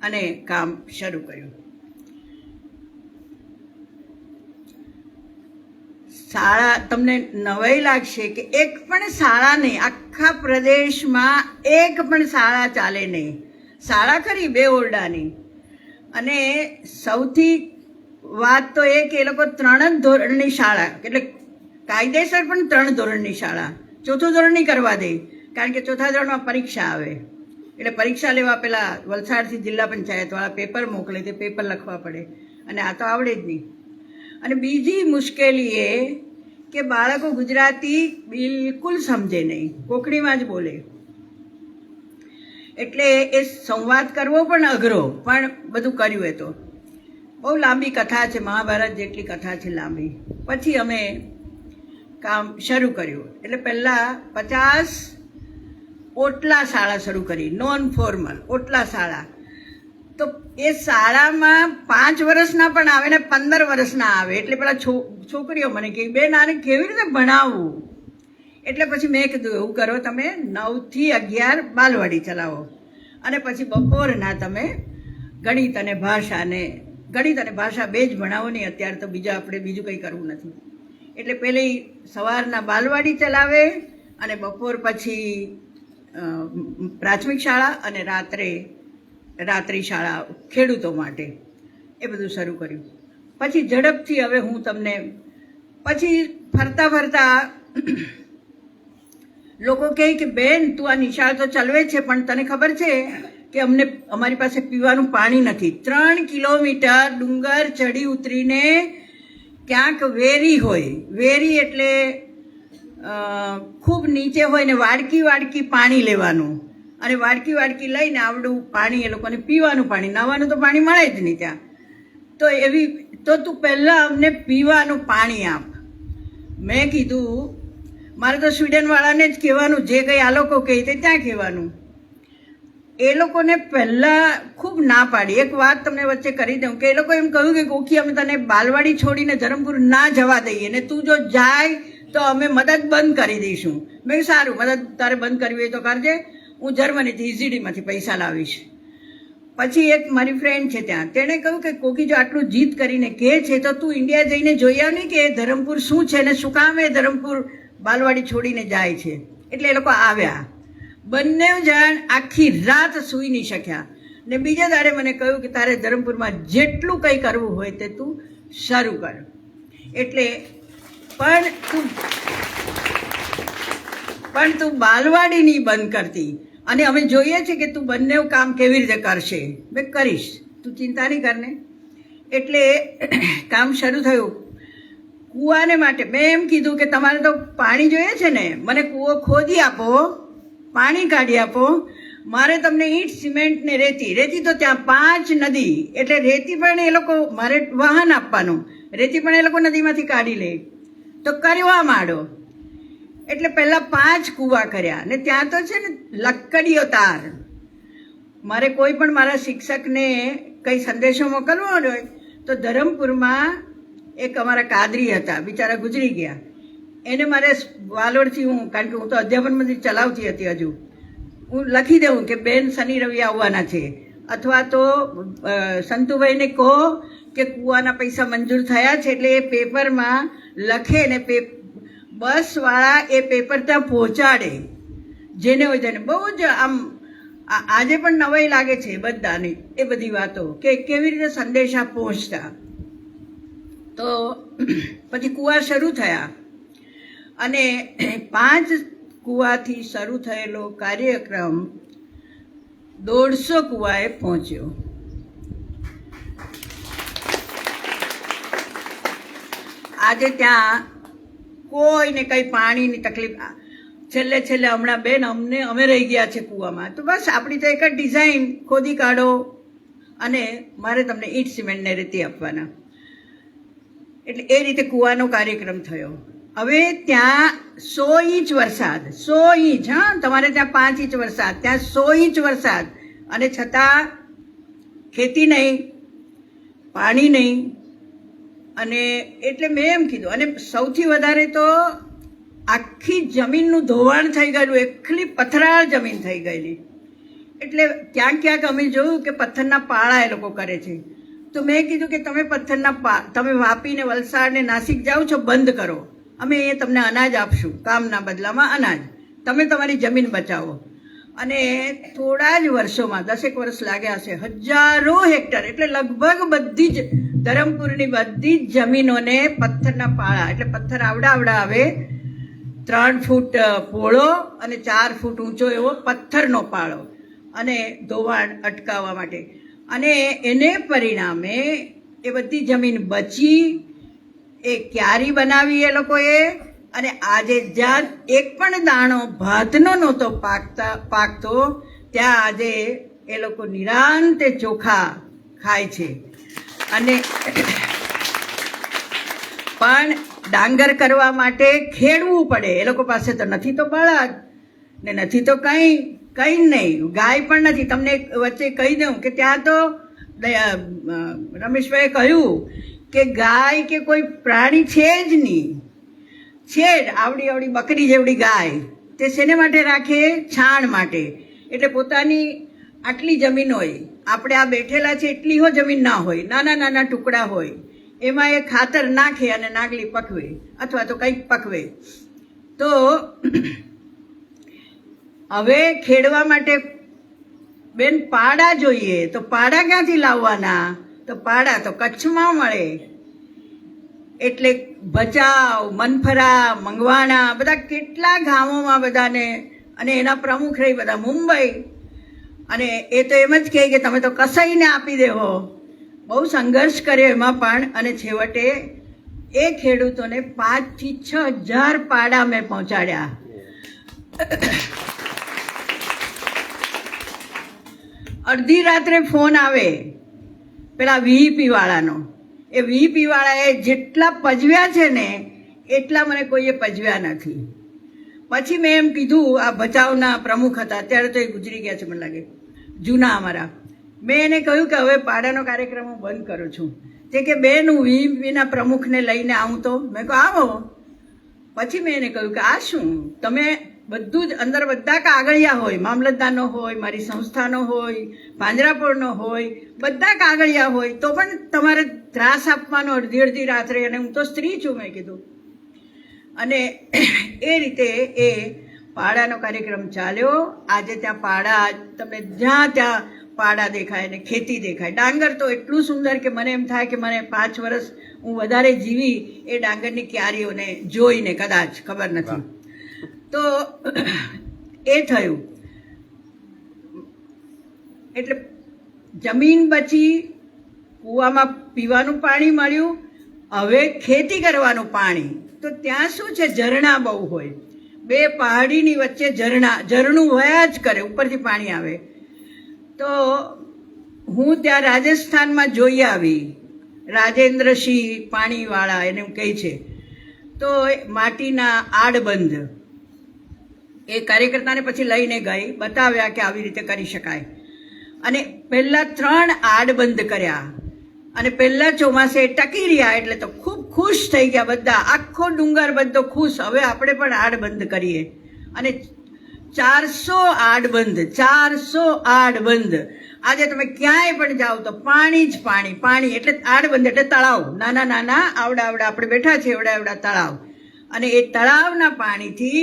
અને કામ શરૂ કર્યું. શાળા, તમને નવાઈ લાગશે કે એક પણ શાળા નહીં, આખા પ્રદેશમાં એક પણ શાળા ચાલે નહીં. શાળા ખરી 2 ઓરડાની. અને સૌથી વાત તો એ કે એ લોકો 3 જ ધોરણની શાળા, એટલે કાયદેસર પણ 3 ધોરણની શાળા, 4થું ધોરણ નહીં કરવા દે, કારણ કે 4થા ધોરણમાં પરીક્ષા આવે. એટલે પરીક્ષા લેવા પેલા વલસાડથી જિલ્લા પંચાયતવાળા પેપર મોકલે, તે પેપર લખવા પડે, અને આ તો આવડે જ નહીં. અને બીજી મુશ્કેલી એ કે બાળકો ગુજરાતી બિલકુલ સમજે નહીં, કોકણીમાં જ બોલે. એટલે એ સંવાદ કરવો પણ અઘરો, પણ બધું કર્યું. એ તો બહુ લાંબી કથા છે, મહાભારત જેટલી કથા છે લાંબી. પછી અમે કામ શરૂ કર્યું. એટલે પહેલાં 50 ઓટલા શાળા શરૂ કરી, નોન ફોર્મલ ઓટલા શાળા. તો એ શાળામાં 5 વર્ષના પણ આવે ને 15 વર્ષના આવે. એટલે પેલા છોકરીઓ મને કહે બેન આને કેવી રીતે ભણાવવું. એટલે પછી મેં કીધું એવું કરો, તમે 9 થી 11 બાલવાડી ચલાવો, અને પછી બપોરના તમે ગણિત અને ભાષા, બે જ ભણાવો નહીં. અત્યારે તો આપણે બીજું કંઈ કરવું નથી. એટલે પેલી સવારના બાલવાડી ચલાવે, અને બપોર પછી પ્રાથમિક શાળા અને રાત્રિ શાળા ખેડૂતો માટે એ બધું શરૂ કર્યું. પછી ઝડપથી હવે હું તમને પછી ફરતા ફરતા લોકો કહે કે બેન તું આ નિશાળ તો ચલાવે છે પણ તને ખબર છે કે અમારી પાસે પીવાનું પાણી નથી. 3 કિલોમીટર ડુંગર ચડી ઉતરીને ક્યાંક વેરી હોય, વેરી એટલે ખૂબ નીચે હોય ને વાડકી પાણી લેવાનું, અને વાડકી લઈને આવડું પાણી એ લોકોને પીવાનું પાણી, નાવાનું તો પાણી મળે જ નહીં ત્યાં. તો તું પહેલાં અમને પીવાનું પાણી આપ. મેં કીધું મારે તો સ્વીડનવાળાને જ કહેવાનું, જે કંઈ આ લોકો કહે તે ત્યાં કહેવાનું. એ લોકોને પહેલાં ખૂબ ના પાડી. એક વાત તમને વચ્ચે કરી દઉં કે એ લોકો એમ કહ્યું કે ગોખી અમે તને બાલવાડી છોડીને ધરમપુર ના જવા દઈએ, ને તું જો જાય તો અમે મદદ બંધ કરી દઈશું. મેં કીધું સારું, મદદ તારે બંધ કરવી હોય તો કરજે, હું જર્મનીથી ઇઝીડીમાંથી પૈસા લાવીશ. પછી એક મારી ફ્રેન્ડ છે ત્યાં, તેણે કહ્યું કે કોકી જો આટલું જીત કરીને કહે છે તો તું ઇન્ડિયા જઈને જોઈ આવ નહીં કે ધરમપુર શું છે ને શું કામ એ ધરમપુર બાલવાડી છોડીને જાય છે. એટલે એ લોકો આવ્યા. બંને જણ આખી રાત સૂઈ નહીં શક્યા, ને બીજા દાડે મને કહ્યું કે તારે ધરમપુરમાં જેટલું કંઈ કરવું હોય તે તું શરૂ કર. એટલે પણ તું બાલવાડી નહીં બંધ કરતી, અને અમે જોઈએ છીએ કે તું બંને કામ કેવી રીતે કરશે. મેં કરીશ, તું ચિંતા નહીં કરને. એટલે કામ શરૂ થયું. કૂવાને માટે મેં એમ કીધું કે તમારે તો પાણી જોઈએ છે ને, મને કૂવો ખોદી આપો, પાણી કાઢી આપો, મારે તમને ઈંટ સિમેન્ટ ને રેતી તો ત્યાં 5 નદી, એટલે રેતી પણ એ લોકો, મારે વાહન આપવાનું, રેતી પણ એ લોકો નદીમાંથી કાઢી લે. તો કરવા માંડો. એટલે પહેલાં 5 કૂવા કર્યા, ને ત્યાં તો છે ને લક્કડીઓ તાર. મારે કોઈ પણ મારા શિક્ષકને કંઈ સંદેશો મોકલવો હોય તો ધરમપુરમાં એક અમારા કાદરી હતા, બિચારા ગુજરી ગયા. એને મારે વાલોડથી કારણ કે હું તો અધ્યાપન મંદિર ચલાવતી હતી, હજુ હું લખી દઉં કે બેન શનિ રવિ આવવાના છે, અથવા તો સંતુભાઈને કહો કે કૂવાના પૈસા મંજૂર થયા છે. એટલે એ પેપરમાં લખે ને બસવાળા એ પેપર ત્યાં પહોંચાડે, જેને હોય તેને. બહુ જ આમ આજે પણ નવાઈ લાગે છે બધાને એ બધી વાતો કે કેવી રીતે સંદેશા પહોંચતા. તો પછી કૂવા શરૂ થયા, અને 5 કૂવાથી શરૂ થયેલો કાર્યક્રમ 150 કૂવાએ પહોંચ્યો. આજે ત્યાં કોઈને કંઈ પાણીની તકલીફ. છેલ્લે હમણાં બેન અમે રહી ગયા છે કૂવામાં, તો બસ આપણી તો એક જ ડિઝાઇન, ખોદી કાઢો અને મારે તમને ઈંટ સિમેન્ટ ને રેતી આપવાના. એટલે એ રીતે કૂવાનો કાર્યક્રમ થયો. હવે ત્યાં 100 ઇંચ વરસાદ, 100 ઇંચ, હા, તમારે ત્યાં 5 ઇંચ વરસાદ, ત્યાં 100 ઇંચ વરસાદ, અને છતાં ખેતી નહીં, પાણી નહીં. અને એટલે મેં એમ કીધું, અને સૌથી વધારે તો આખી જમીનનું ધોવાણ થઈ ગયેલું, એકલી પથરાળ જમીન થઈ ગયેલી. એટલે ક્યાંક અમે જોયું કે પથ્થરના પાળા એ લોકો કરે છે. તો મેં કીધું કે તમે વાપીને વલસાડ ને નાસિક જાઓ છો, બંધ કરો, અમે એ તમને અનાજ આપશું, કામના બદલામાં અનાજ, તમે તમારી જમીન બચાવો. અને થોડા જ વર્ષોમાં 10 વર્ષ લાગ્યા હશે, 1000 હેક્ટર, એટલે લગભગ બધી જ ધરમપુરની બધી જ જમીનોને પથ્થરના પાળા, એટલે પથ્થર આવડા આવે, 3 ફૂટ પહોળો અને 4 ફૂટ ઊંચો એવો પથ્થરનો પાળો, અને ધોવાણ અટકાવવા માટે. અને એને પરિણામે એ બધી જમીન બચી, એ ક્યારી બનાવી એ લોકોએ. અને આજે જ્યાં એક પણ દાણો ભાતનો નહોતો પાકતો, ત્યાં આજે એ લોકો નિરાંતે ચોખા ખાય છે. અને પણ ડાંગર કરવા માટે ખેડવું પડે, એ લોકો પાસે તો નથી તો બળદ ને નથી તો કંઈ નહીં, ગાય પણ નથી. તમને વચ્ચે કહી દઉં કે ત્યાં તો રમેશભાઈએ કહ્યું કે ગાય કે કોઈ પ્રાણી છે જ નહીં, છે જ આવડી બકરી જેવડી ગાય. તે શેને માટે રાખે? છાણ માટે. એટલે પોતાની આટલી જમીન હોય, આપણે આ બેઠેલા છે એટલી જમીન ના હોય, નાના ટુકડા હોય, એમાં એ ખાતર નાખે અને નાગલી પકવે અથવા તો કંઈક પકવે. તો હવે ખેડવા માટે બેન પાડા જોઈએ, તો પાડા ક્યાંથી લાવવાના? તો પાડા તો કચ્છમાં મળે. એટલે ભચાઉ, મનફરા, મંગવાણા બધા કેટલા ગામોમાં બધાને, અને એના પ્રમુખ રહી બધા મુંબઈ, અને એ તો એમ જ કહે કે તમે તો કસાઈને આપી દેવો. બહુ સંઘર્ષ કર્યો એમાં પણ, અને છેવટે એ ખેડૂતોને 5,000 થી 6,000 પાડા મેં પહોંચાડ્યા. અડધી રાત્રે ફોન આવે પેલા વીઈપી વાળાનો. એ વીઈપી વાળાએ જેટલા પજવ્યા છે ને એટલા મને કોઈએ પજવ્યા નથી. પછી મેં એમ કીધું, આ ભચાઉના પ્રમુખ હતા, અત્યારે તો એ ગુજરી ગયા છે મને લાગે, જૂના અમારા. મેં એને કહ્યું કે હવે પાડાનો કાર્યક્રમ હું બંધ કરું છું. તે કે બેન હું વીઈપીના પ્રમુખને લઈને આવું તો? મેં કહું આવો. પછી મેં એને કહ્યું કે આ શું, તમે બધું જ અંદર બધા કાગળિયા હોય, મામલતદારનો હોય, મારી સંસ્થાનો હોય, પાંજરાપોળનો હોય, બધા કાગળિયા હોય, તો પણ તમારે ત્રાસ આપવાનો અડધી અડધી રાત્રે, અને હું તો સ્ત્રી છું મેં કીધું. અને એ રીતે એ પાડાનો કાર્યક્રમ ચાલ્યો. આજે ત્યાં પાડા, તમને જ્યાં ત્યાં પાડા દેખાય ને ખેતી દેખાય. ડાંગર તો એટલું સુંદર કે મને એમ થાય કે મને 5 વર્ષ હું વધારે જીવી એ ડાંગરની ક્યારીઓને જોઈને, કદાચ ખબર નથી. તો એ થયું. એટલે જમીન બચી, કૂવામાં પીવાનું પાણી મળ્યું, હવે ખેતી કરવાનું પાણી. તો ત્યાં શું છે, ઝરણા બહુ હોય, 2 પહાડીની વચ્ચે ઝરણું વયા જ કરે, ઉપરથી પાણી આવે. તો હું ત્યાં રાજસ્થાનમાં જોઈ આવી, રાજેન્દ્રસિંહ પાણીવાળા એને કહે છે. તો માટીના આડબંધ એ કાર્યકર્તાને પછી લઈને ગઈ, બતાવ્યા કે આવી રીતે કરી શકાય. અને પહેલા 3 આડબંધ કર્યા, અને પહેલા ચોમાસે ટકી રહ્યા, એટલે તો ખૂબ ખુશ થઈ ગયા બધા, આખો ડુંગર બધો ખુશ. હવે આપણે પણ આડબંધ કરીએ. અને 400 આડબંધ, 400 આડબંધ. આજે તમે ક્યાંય પણ જાઓ તો પાણી જ પાણી, પાણી. એટલે આડબંધ એટલે તળાવ, નાના નાના આવડા આવડા, આપણે બેઠા છે એવડા એવડા તળાવ. અને એ તળાવના પાણીથી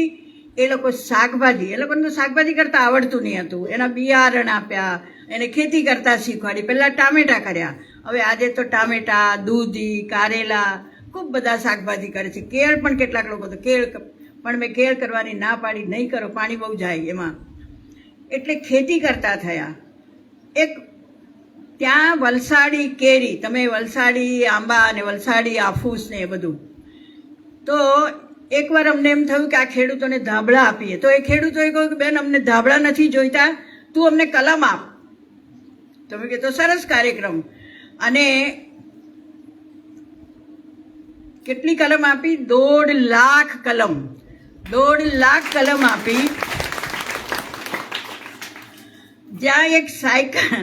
એ લોકો શાકભાજી, એ લોકોને તો શાકભાજી કરતાં આવડતું નહીં હતું, એના બિયારણ આપ્યા, એને ખેતી કરતાં શીખવાડી. પહેલાં ટામેટાં કર્યા, હવે આજે તો ટામેટાં, દૂધી, કારેલા, ખૂબ બધા શાકભાજી કરે છે. કેળ પણ કેટલાક લોકો તો કેળ, પણ મેં કેળ કરવાની ના પાડી, નહીં કરો, પાણી બહુ જાય એમાં. એટલે ખેતી કરતા થયા. એક ત્યાં વલસાડી કેરી, તમે વલસાડી આંબા અને વલસાડી આફૂસ ને એ બધું. તો એકવાર અમને એમ થયું કે આ ખેડૂતોને ધાબળા આપીએ. તો એ ખેડૂતોએ કહ્યું કે બેન અમને ધાબળા નથી જોઈતા, તું અમને કલમ આપ. તમે કહે તો સરસ કાર્યક્રમ. અને કેટલી કલમ આપી? 1.5 લાખ કલમ, 1.5 લાખ કલમ આપી. જ્યાં એક સાયકલ,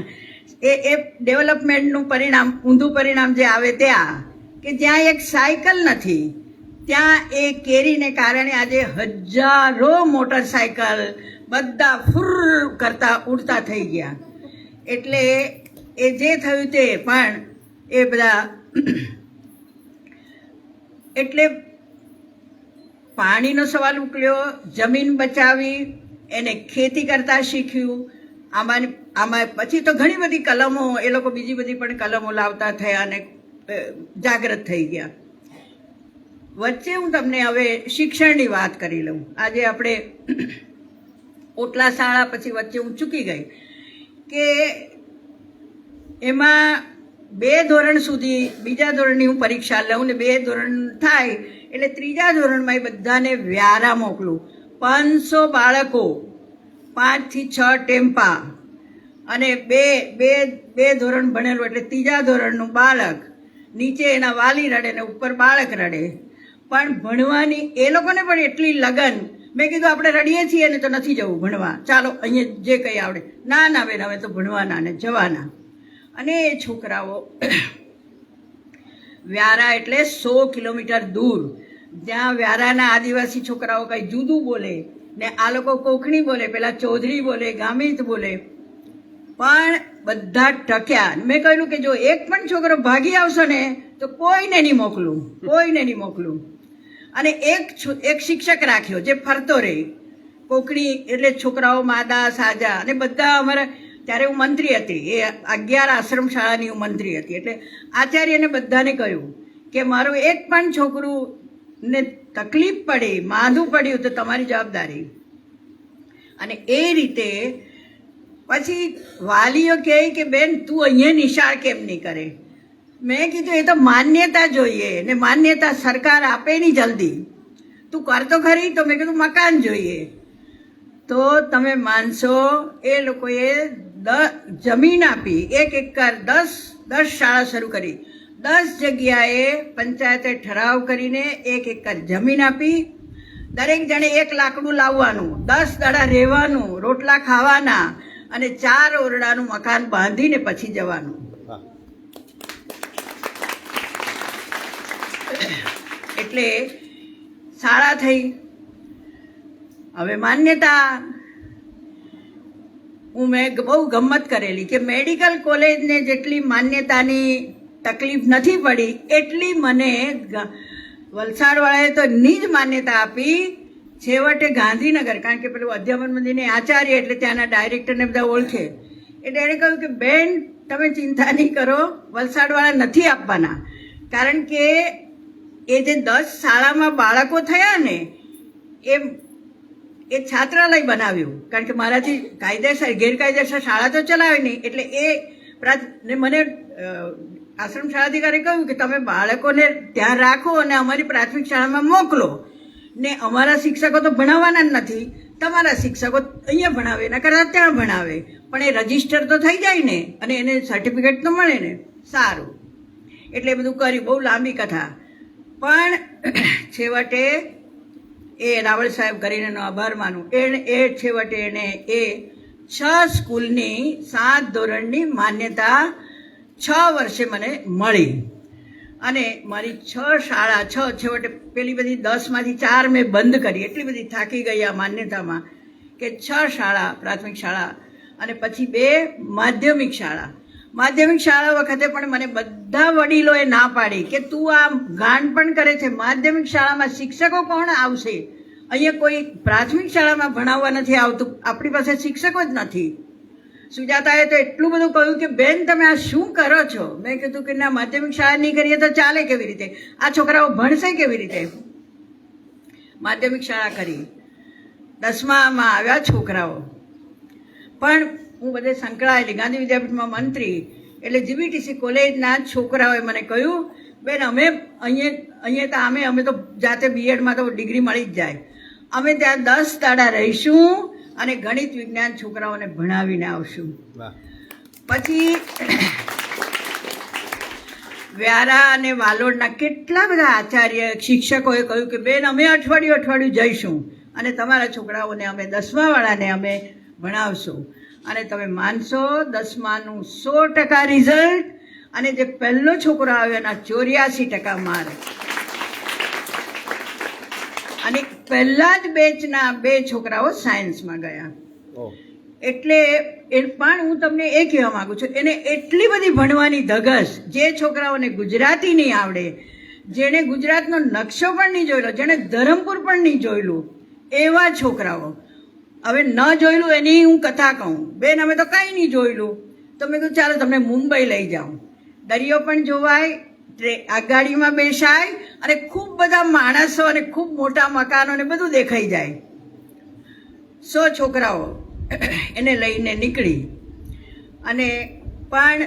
એ ડેવલપમેન્ટનું પરિણામ, ઊંધું પરિણામ જે આવે ત્યાં, કે જ્યાં એક સાયકલ નથી, ત્યાં એ કેરીને કારણે આજે હજારો મોટરસાયકલ બધા ફુર કરતા ઉડતા થઈ ગયા. એટલે એ જે થયું તે પણ એ બધા, એટલે પાણીનો સવાલ ઉકળ્યો, જમીન બચાવી, એને ખેતી કરતા શીખ્યું. આમાં પછી તો ઘણી બધી કલમો, એ લોકો બીજી બધી પણ કલમો લાવતા થયા અને જાગૃત થઈ ગયા. વચ્ચે હું તમને હવે શિક્ષણની વાત કરી લઉં. આજે આપણે ઓટલા શાળા પછી વચ્ચે હું ચૂકી ગઈ કે એમાં 2 ધોરણ સુધી, બીજા ધોરણની હું પરીક્ષા લઉં ને 2 ધોરણ થાય એટલે 3જા ધોરણમાં એ બધાને વ્યારા મોકલું. 500 બાળકો, 5 થી 6 ટેમ્પા, અને બે ધોરણ ભણેલું, એટલે 3જા ધોરણનું બાળક, નીચે એના વાલી રડે ને ઉપર બાળક રડે. પણ ભણવાની એ લોકોને પણ એટલી લગન. મેં કીધું આપણે રડીએ છીએ ને તો નથી જવું ભણવા, ચાલો અહીંયા જે કંઈ આવડે. ના ના બેન, હવે તો ભણવાના ને જવાના. અને એ છોકરાઓ વ્યારા એટલે 100 કિલોમીટર દૂર, જ્યાં વ્યારાના આદિવાસી છોકરાઓ કંઈ જુદું બોલે ને આ લોકો કોકણી બોલે, પેલા ચૌધરી બોલે, ગામિત બોલે, પણ બધા ટક્યા. મેં કહ્યું કે જો એક પણ છોકરો ભાગી આવશે ને તો કોઈને નહીં મોકલું, કોઈને નહીં મોકલું. અને એક શિક્ષક રાખ્યો જે ફરતો રહે, કોકણી એટલે છોકરાઓ માદા સાજા અને બધા અમારા ત્યારે હું મંત્રી હતી, એ 11 આશ્રમ શાળાની હું મંત્રી હતી. એટલે આચાર્યને બધાને કહ્યું કે મારું એક પણ છોકરું ને તકલીફ પડી, માંદું પડ્યું તો તમારી જવાબદારી. અને એ રીતે પછી વાલીઓ કહે કે બેન તું અહીંયા નિશાળ કેમ નહીં કરે? મેં કીધું એ તો માન્યતા જોઈએ ને માન્યતા સરકાર આપે નહીં જલ્દી, તું કરતો ખરી? તો મેં કીધું મકાન જોઈએ. તો તમે માનશો એ લોકોએ જમીન આપી, 1 એકર 10 શાળા શરૂ કરી, 10 જગ્યાએ પંચાયતે ઠરાવ કરીને 1 એકર જમીન આપી. દરેક જણે 1 લાકડું લાવવાનું, 10 દાડા રહેવાનું, રોટલા ખાવાના અને 4 ઓરડાનું મકાન બાંધીને પછી જવાનું. એટલે શાળા થઈ. હવે માન્યતા મેં બહુ ગમત કરેલી કે મેડિકલ કોલેજને જેટલી માન્યતાની તકલીફ નથી પડી એટલી મને વલસાડવાળાએ તો ની જ માન્યતા આપી. છેવટે ગાંધીનગર, કારણ કે પેલું અધ્યાપન મંદિરની આચાર્ય એટલે ત્યાંના ડાયરેક્ટરને બધા ઓળખે, એટલે એણે કહ્યું કે બેન તમે ચિંતા નહીં કરો, વલસાડવાળા નથી આપવાના. કારણ કે એ જે 10 શાળામાં બાળકો થયા ને એ છાત્રાલય બનાવ્યું, કારણ કે મારાથી કાયદેસર ગેરકાયદેસર શાળા તો ચલાવે નહીં. એટલે ને મને આશ્રમ શાળાધિકારી કહ્યું કે તમે બાળકોને ત્યાં રાખો અને અમારી પ્રાથમિક શાળામાં મોકલો ને અમારા શિક્ષકો તો ભણાવવાના જ નથી, તમારા શિક્ષકો અહીંયા ભણાવે, એના કરતાં ત્યાં ભણાવે, પણ એ રજીસ્ટર તો થઈ જાય ને અને એને સર્ટિફિકેટ તો મળે ને. સારું, એટલે એ બધું કર્યું. બહુ લાંબી કથા, પણ છેવટે એ રાવળ સાહેબ કરીને એનો આભાર માનું. એ છેવટે એને એ 6 સ્કૂલની 7 ધોરણની માન્યતા 6 વર્ષે મને મળી. અને મારી 6 શાળા છેવટે પેલી બધી 10માંથી 4 મેં બંધ કરી, એટલી બધી થાકી ગઈ આ માન્યતામાં કે 6 શાળા પ્રાથમિક શાળા અને પછી 2 માધ્યમિક શાળા. માધ્યમિક શાળા વખતે પણ મને બધા વડીલોએ ના પાડી કે તું આ ગાંડ પણ કરે છે, માધ્યમિક શાળામાં શિક્ષકો કોણ આવશે? અહીંયા કોઈ પ્રાથમિક શાળામાં ભણાવવા નથી આવતું, આપણી પાસે શિક્ષકો જ નથી. સુજાતાએ તો એટલું બધું કહ્યું કે બેન તમે આ શું કરો છો? મેં કીધું કે ના, માધ્યમિક શાળા નહીં કરીએ તો ચાલે કેવી રીતે? આ છોકરાઓ ભણશે કેવી રીતે? માધ્યમિક શાળા કરી, 10માં આવ્યા છોકરાઓ. પણ હું બધે સંકળાયેલી, ગાંધી વિદ્યાપીઠમાં મંત્રી, એટલે જીબીટીસી કોલેજના છોકરાઓએ મને કહ્યું બેન અમે અહીંયા અમે તો જાતે બીએડમાં તો ડિગ્રી મળી જ જાય, અમે ત્યાં 10 દાડા રહીશું અને ગણિત વિજ્ઞાન છોકરાઓને ભણાવીને આવશું. પછી વ્યારા અને વાલોડના કેટલા બધા આચાર્ય શિક્ષકોએ કહ્યું કે બેન અમે અઠવાડિયું જઈશું અને તમારા છોકરાઓને અમે 10મા વાળાને અમે ભણાવશું. અને તમે માનશો 10માનું 100% રિઝલ્ટ અને જે પહેલો છોકરો આવ્યો એના 84% માર્ક. અને પહેલા જ બેચના 2 છોકરાઓ સાયન્સમાં ગયા. એટલે પણ હું તમને એ કહેવા માંગુ છું, એને એટલી બધી ભણવાની ધગશ, જે છોકરાઓને ગુજરાતી નહીં આવડે, જેણે ગુજરાતનો નકશો પણ નહીં જોયેલો, જેણે ધરમપુર પણ નહીં જોયેલું, એવા છોકરાઓ. હવે ન જોયેલું એની હું કથા કહું, બેન અમે તો કંઈ નહીં જોયેલું. તો મેં કહ્યું ચાલો તમને મુંબઈ લઈ જાઉં, દરિયો પણ જોવાય, આગાડીમાં બેસાય અને ખૂબ બધા માણસો અને ખૂબ મોટા મકાનો ને બધું દેખાઈ જાય. 100 છોકરાઓ એને લઈને નીકળી. અને પણ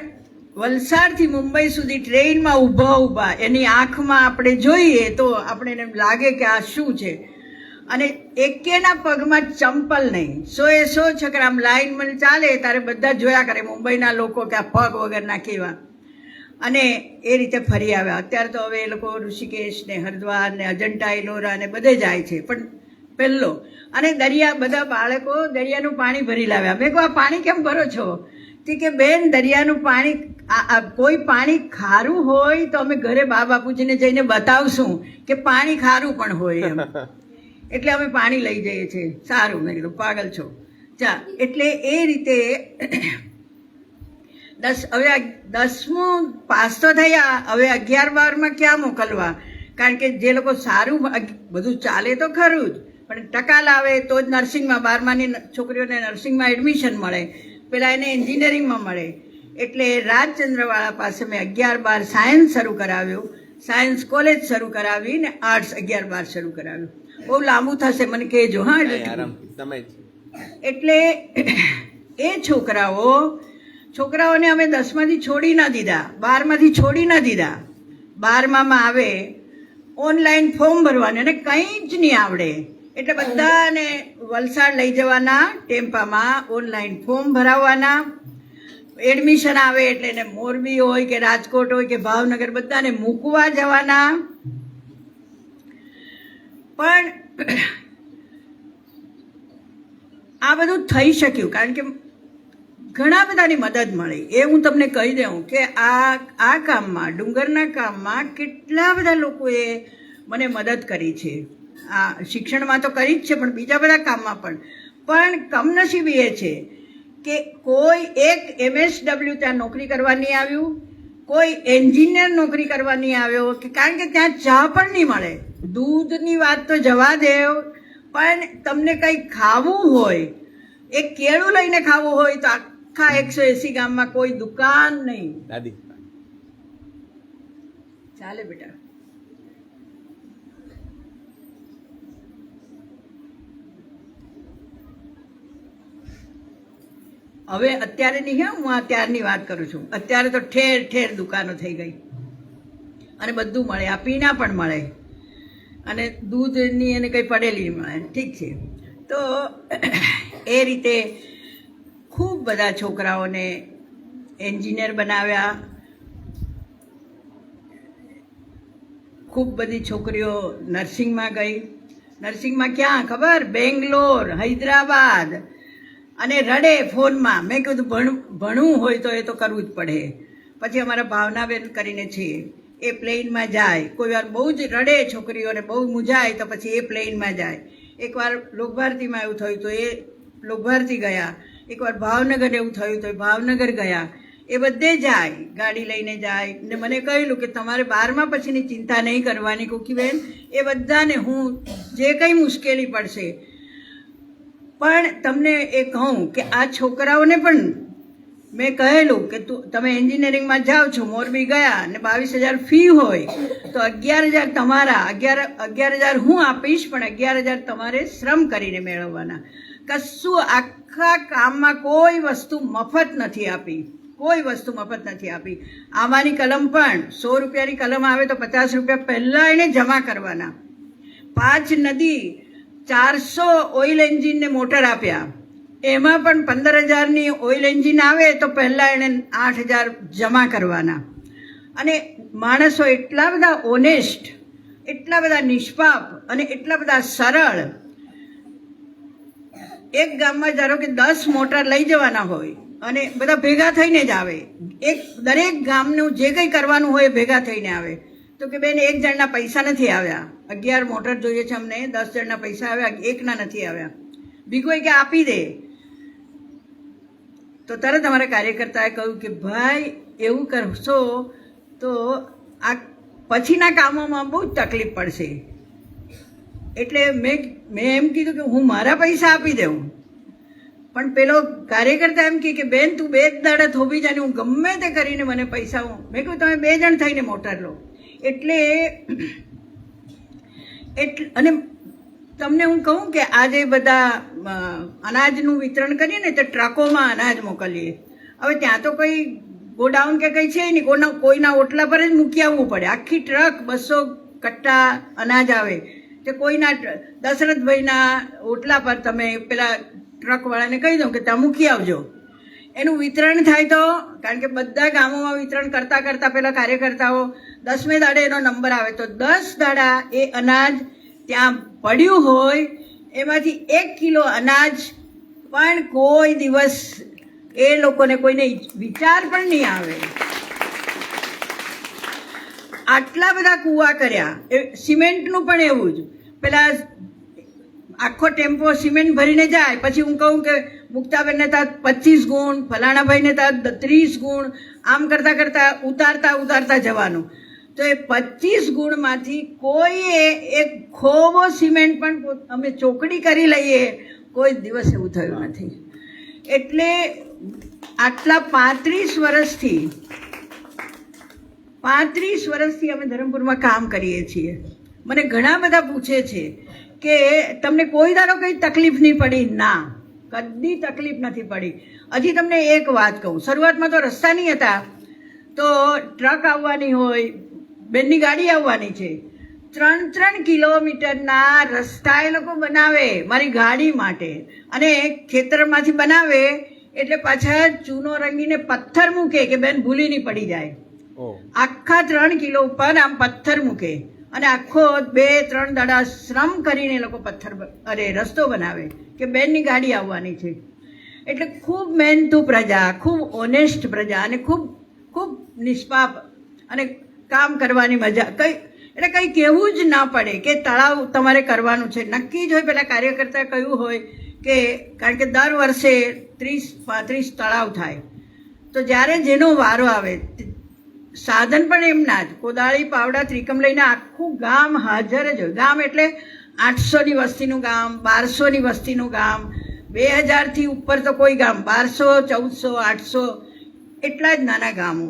વલસાડથી મુંબઈ સુધી ટ્રેનમાં ઊભા એની આંખમાં આપણે જોઈએ તો આપણે એને લાગે કે આ શું છે. અને એકેના પગમાં ચંપલ નહીં, 100 છોકરા આમ લાઈનમાં ચાલે ત્યારે બધા જોયા કરે મુંબઈના લોકો કે આ પગ વગરના કેવા. અને એ રીતે ફરી આવ્યા. અત્યારે તો હવે એ લોકો ઋષિકેશ ને હરિદ્વાર ને અજંટા એલોરા ને બધે જાય છે. પણ પહેલો અને બધા બાળકો દરિયાનું પાણી ભરી લાવ્યા. મેં કહું આ પાણી કેમ ભરો છો? કે બેન દરિયાનું પાણી, કોઈ પાણી ખારું હોય તો અમે ઘરે બા બાપુજીને જઈને બતાવશું કે પાણી ખારું પણ હોય એમ. એટલે અમે પાણી લઈ જઈએ છીએ. સારું, મેં કીધું પાગલ છો. એટલે એ રીતે હવે 10મું પાસ તો થયા, હવે 11-12માં ક્યાં મોકલવા? કારણ કે જે લોકો સારું બધું ચાલે તો ખરું જ, પણ ટકા લાવે તો જ નર્સિંગમાં 12માની છોકરીઓને નર્સિંગમાં એડમિશન મળે, પેલા એને એન્જિનિયરિંગમાં મળે. એટલે રાજચંદ્રવાળા પાસે મેં 11-12 સાયન્સ શરૂ કરાવ્યું, સાયન્સ કોલેજ શરૂ કરાવી ને આર્ટ્સ 11-12 શરૂ કરાવ્યું. બહુ લાંબુ થશે, મને કહેજો. હા, એટલે એ છોકરાઓને અમે 10માંથી છોડી ના દીધા, 12માંથી છોડી ના દીધા. 12માં આવે ઓનલાઈન ફોર્મ ભરવાનું અને કંઈ જ નહીં આવડે એટલે બધાને વલસાડ લઈ જવાના, ટેમ્પામાં ઓનલાઈન ફોર્મ ભરાવવાના. એડમિશન આવે એટલે એને મોરબી હોય કે રાજકોટ હોય કે ભાવનગર બધાને મૂકવા જવાના. પણ આ બધું થઈ શક્યું કારણ કે ઘણા બધાની મદદ મળી. એ હું તમને કહી દઉં કે આ કામમાં, ડુંગરના કામમાં કેટલા બધા લોકોએ મને મદદ કરી છે. આ શિક્ષણમાં તો કરી જ છે પણ બીજા બધા કામમાં પણ કમનસીબી એ છે કે કોઈ એક MSW ત્યાં નોકરી કરવા નહીં આવ્યું, કોઈ એન્જિનિયર નોકરી કરવા નહીં આવ્યો, કારણ કે ત્યાં ચા પણ નહીં મળે. દૂધની વાત તો જવા દેવ, પણ તમને કંઈ ખાવું હોય, એક કેળું લઈને ખાવું હોય તો આખા 180 ગામમાં કોઈ દુકાન નહીં. દાદી ચાલે બેટા. હવે અત્યારે નહીં, હા, હું અત્યારની વાત કરું છું. અત્યારે તો ઠેર ઠેર દુકાનો થઈ ગઈ અને બધું મળે. આ પીણા પણ મળે અને દૂધની એને કંઈ પડેલી મળે. ઠીક છે. તો એ રીતે ખૂબ બધા છોકરાઓને એન્જિનિયર બનાવ્યા. ખૂબ બધી છોકરીઓ નર્સિંગમાં ગઈ. નર્સિંગમાં ક્યાં ખબર? બેંગ્લોર, હૈદરાબાદ. અને રડે ફોનમાં. મેં કીધું ભણવું હોય તો એ તો કરવું જ પડે. પછી અમારા ભાવનાબેન કરીને છે, એ પ્લેનમાં જાય. કોઈ વાર બહુ જ રડે છોકરીઓને, બહુ મૂંઝાય તો પછી એ પ્લેનમાં જાય. એકવાર લોકભારતીમાં એવું થયું તો એ લોકભારતી ગયા, એકવાર ભાવનગર એવું થયું તો એ ભાવનગર ગયા. એ બધે જાય, ગાડી લઈને જાય. ને મને કહેલું કે તમારે 12મા પછીની ચિંતા નહીં કરવાની કુકીબેન, એ બધાને હું જે કંઈ મુશ્કેલી પડશે. પણ તમને એ કહું કે આ છોકરાઓને પણ મેં કહેલું કે તમે એન્જિનિયરિંગમાં જાઓ છો, મોરબી ગયા ને 22,000 ફી હોય તો 11,000 તમારા, 11,000 હું આપીશ, પણ 11,000 તમારે શ્રમ કરીને મેળવવાના. કશું આખા કામમાં કોઈ વસ્તુ મફત નથી આપી, કોઈ વસ્તુ મફત નથી આપી. આમાંની કલમ પણ 100 રૂપિયાની કલમ આવે તો 50 રૂપિયા પહેલાં એને જમા કરવાના. 5 નદી 400 ઓઇલ એન્જિનને મોટર આપ્યા, એમાં પણ 15,000ની ઓઇલ એન્જિન આવે તો પહેલાં એણે 8,000 જમા કરવાના. અને માણસો એટલા બધા ઓનેસ્ટ, એટલા બધા નિષ્પાપ અને એટલા બધા સરળ. એક ગામમાં ધારો કે 10 મોટર લઈ જવાના હોય અને બધા ભેગા થઈને જ આવે. દરેક ગામનું જે કંઈ કરવાનું હોય ભેગા થઈને આવે. તો કે બેન, એક જણના પૈસા નથી આવ્યા, 11 મોટર જોઈએ છે અમને, 10 જણના પૈસા આવ્યા, એકના નથી આવ્યા. બીજું કે આપી દે. તો તરત અમારા કાર્યકર્તાએ કહ્યું કે ભાઈ એવું કરશો તો આ પછીના કામોમાં બહુ જ તકલીફ પડશે. એટલે મેં એમ કીધું કે હું મારા પૈસા આપી દઉં. પણ પેલો કાર્યકર્તા એમ કે બેન તું 2 દાડા થોભી જાય, હું ગમે તે કરીને મને પૈસા હું. મેં કહ્યું તમે 2 જણ થઈને મોટર લો. એટલે અને તમને હું કહું કે આજે બધા અનાજનું વિતરણ કરીએ ને તો ટ્રકોમાં અનાજ મોકલીએ. હવે ત્યાં તો કોઈ ગોડાઉન કે કંઈ છે નહીં, કોઈના ઓટલા પર જ મૂકી આવવું પડે. આખી ટ્રક 200 કટ્ટા અનાજ આવે તે કોઈના દશરથભાઈના ઓટલા પર તમે પેલા ટ્રકવાળાને કહી દઉં કે ત્યાં મૂકી આવજો. એનું વિતરણ થાય તો, કારણ કે બધા ગામોમાં વિતરણ કરતાં કરતાં પેલા કાર્યકર્તાઓ 10મે દાડે એનો નંબર આવે તો 10 દાડા એ અનાજ ત્યાં પડ્યું હોય એમાંથી 1 કિલો અનાજ પણ કોઈ દિવસ એ લોકોને કોઈને વિચાર પણ નહીં આવે. આટલા બધા કૂવા કર્યા. એ સિમેન્ટનું પણ એવું જ. પેલા આખો ટેમ્પો સિમેન્ટ ભરીને જાય, પછી હું કહું કે મુક્તાબેનને ત્યાં 25 ગુણ, ફલાણાભાઈને ત્યાં 30 ગુણ, આમ કરતાં કરતાં ઉતારતા જવાનું. તો એ 25 ગુણમાંથી કોઈએ એક ખોબો સિમેન્ટ પણ અમે ચોકડી કરી લઈએ, કોઈ દિવસ એવું થયું નથી. એટલે આટલા 35 વર્ષથી અમે ધરમપુરમાં કામ કરીએ છીએ. મને ઘણા બધા પૂછે છે કે તમને કોઈ દાડો કંઈ તકલીફ નહીં પડી? ના, કદી તકલીફ નથી પડી. હજી તમને એક વાત કહું, શરૂઆતમાં તો રસ્તા નહીં હતા, તો ટ્રક આવવાની હોય, બેનની ગાડી આવવાની છે, 3 કિલોમીટરના રસ્તા એ લોકો બનાવે મારી ગાડી માટે, અને ખેતરમાંથી બનાવે એટલે પાછા ચૂનો રંગીને પથ્થર મૂકે કે બેન ભૂલી નહીં પડી જાય. આખા 3 કિલો ઉપર આમ પથ્થર મૂકે અને આખો 2-3 દાડા શ્રમ કરીને એ લોકો રસ્તો બનાવે કે બેનની ગાડી આવવાની છે. એટલે ખૂબ મહેનતુ પ્રજા, ખૂબ ઓનેસ્ટ પ્રજા, અને ખૂબ ખૂબ નિષ્પાપ અને કામ કરવાની મજા. એટલે કંઈ કહેવું જ ના પડે કે તળાવ તમારે કરવાનું છે. નક્કી જ હોય, પેલા કાર્યકર્તા કહ્યું હોય કે કારણ કે દર વર્ષે 30-35 તળાવ થાય, તો જ્યારે જેનો વારો આવે, સાધન પણ એમના જ, કોદાળી, પાવડા, ત્રિકમ લઈને આખું ગામ હાજર જ હોય. ગામ એટલે 800ની વસ્તીનું ગામ, 1200ની વસ્તીનું ગામ, 2000થી ઉપર તો કોઈ ગામ, 1200, 1400, 800 એટલા જ નાના ગામો.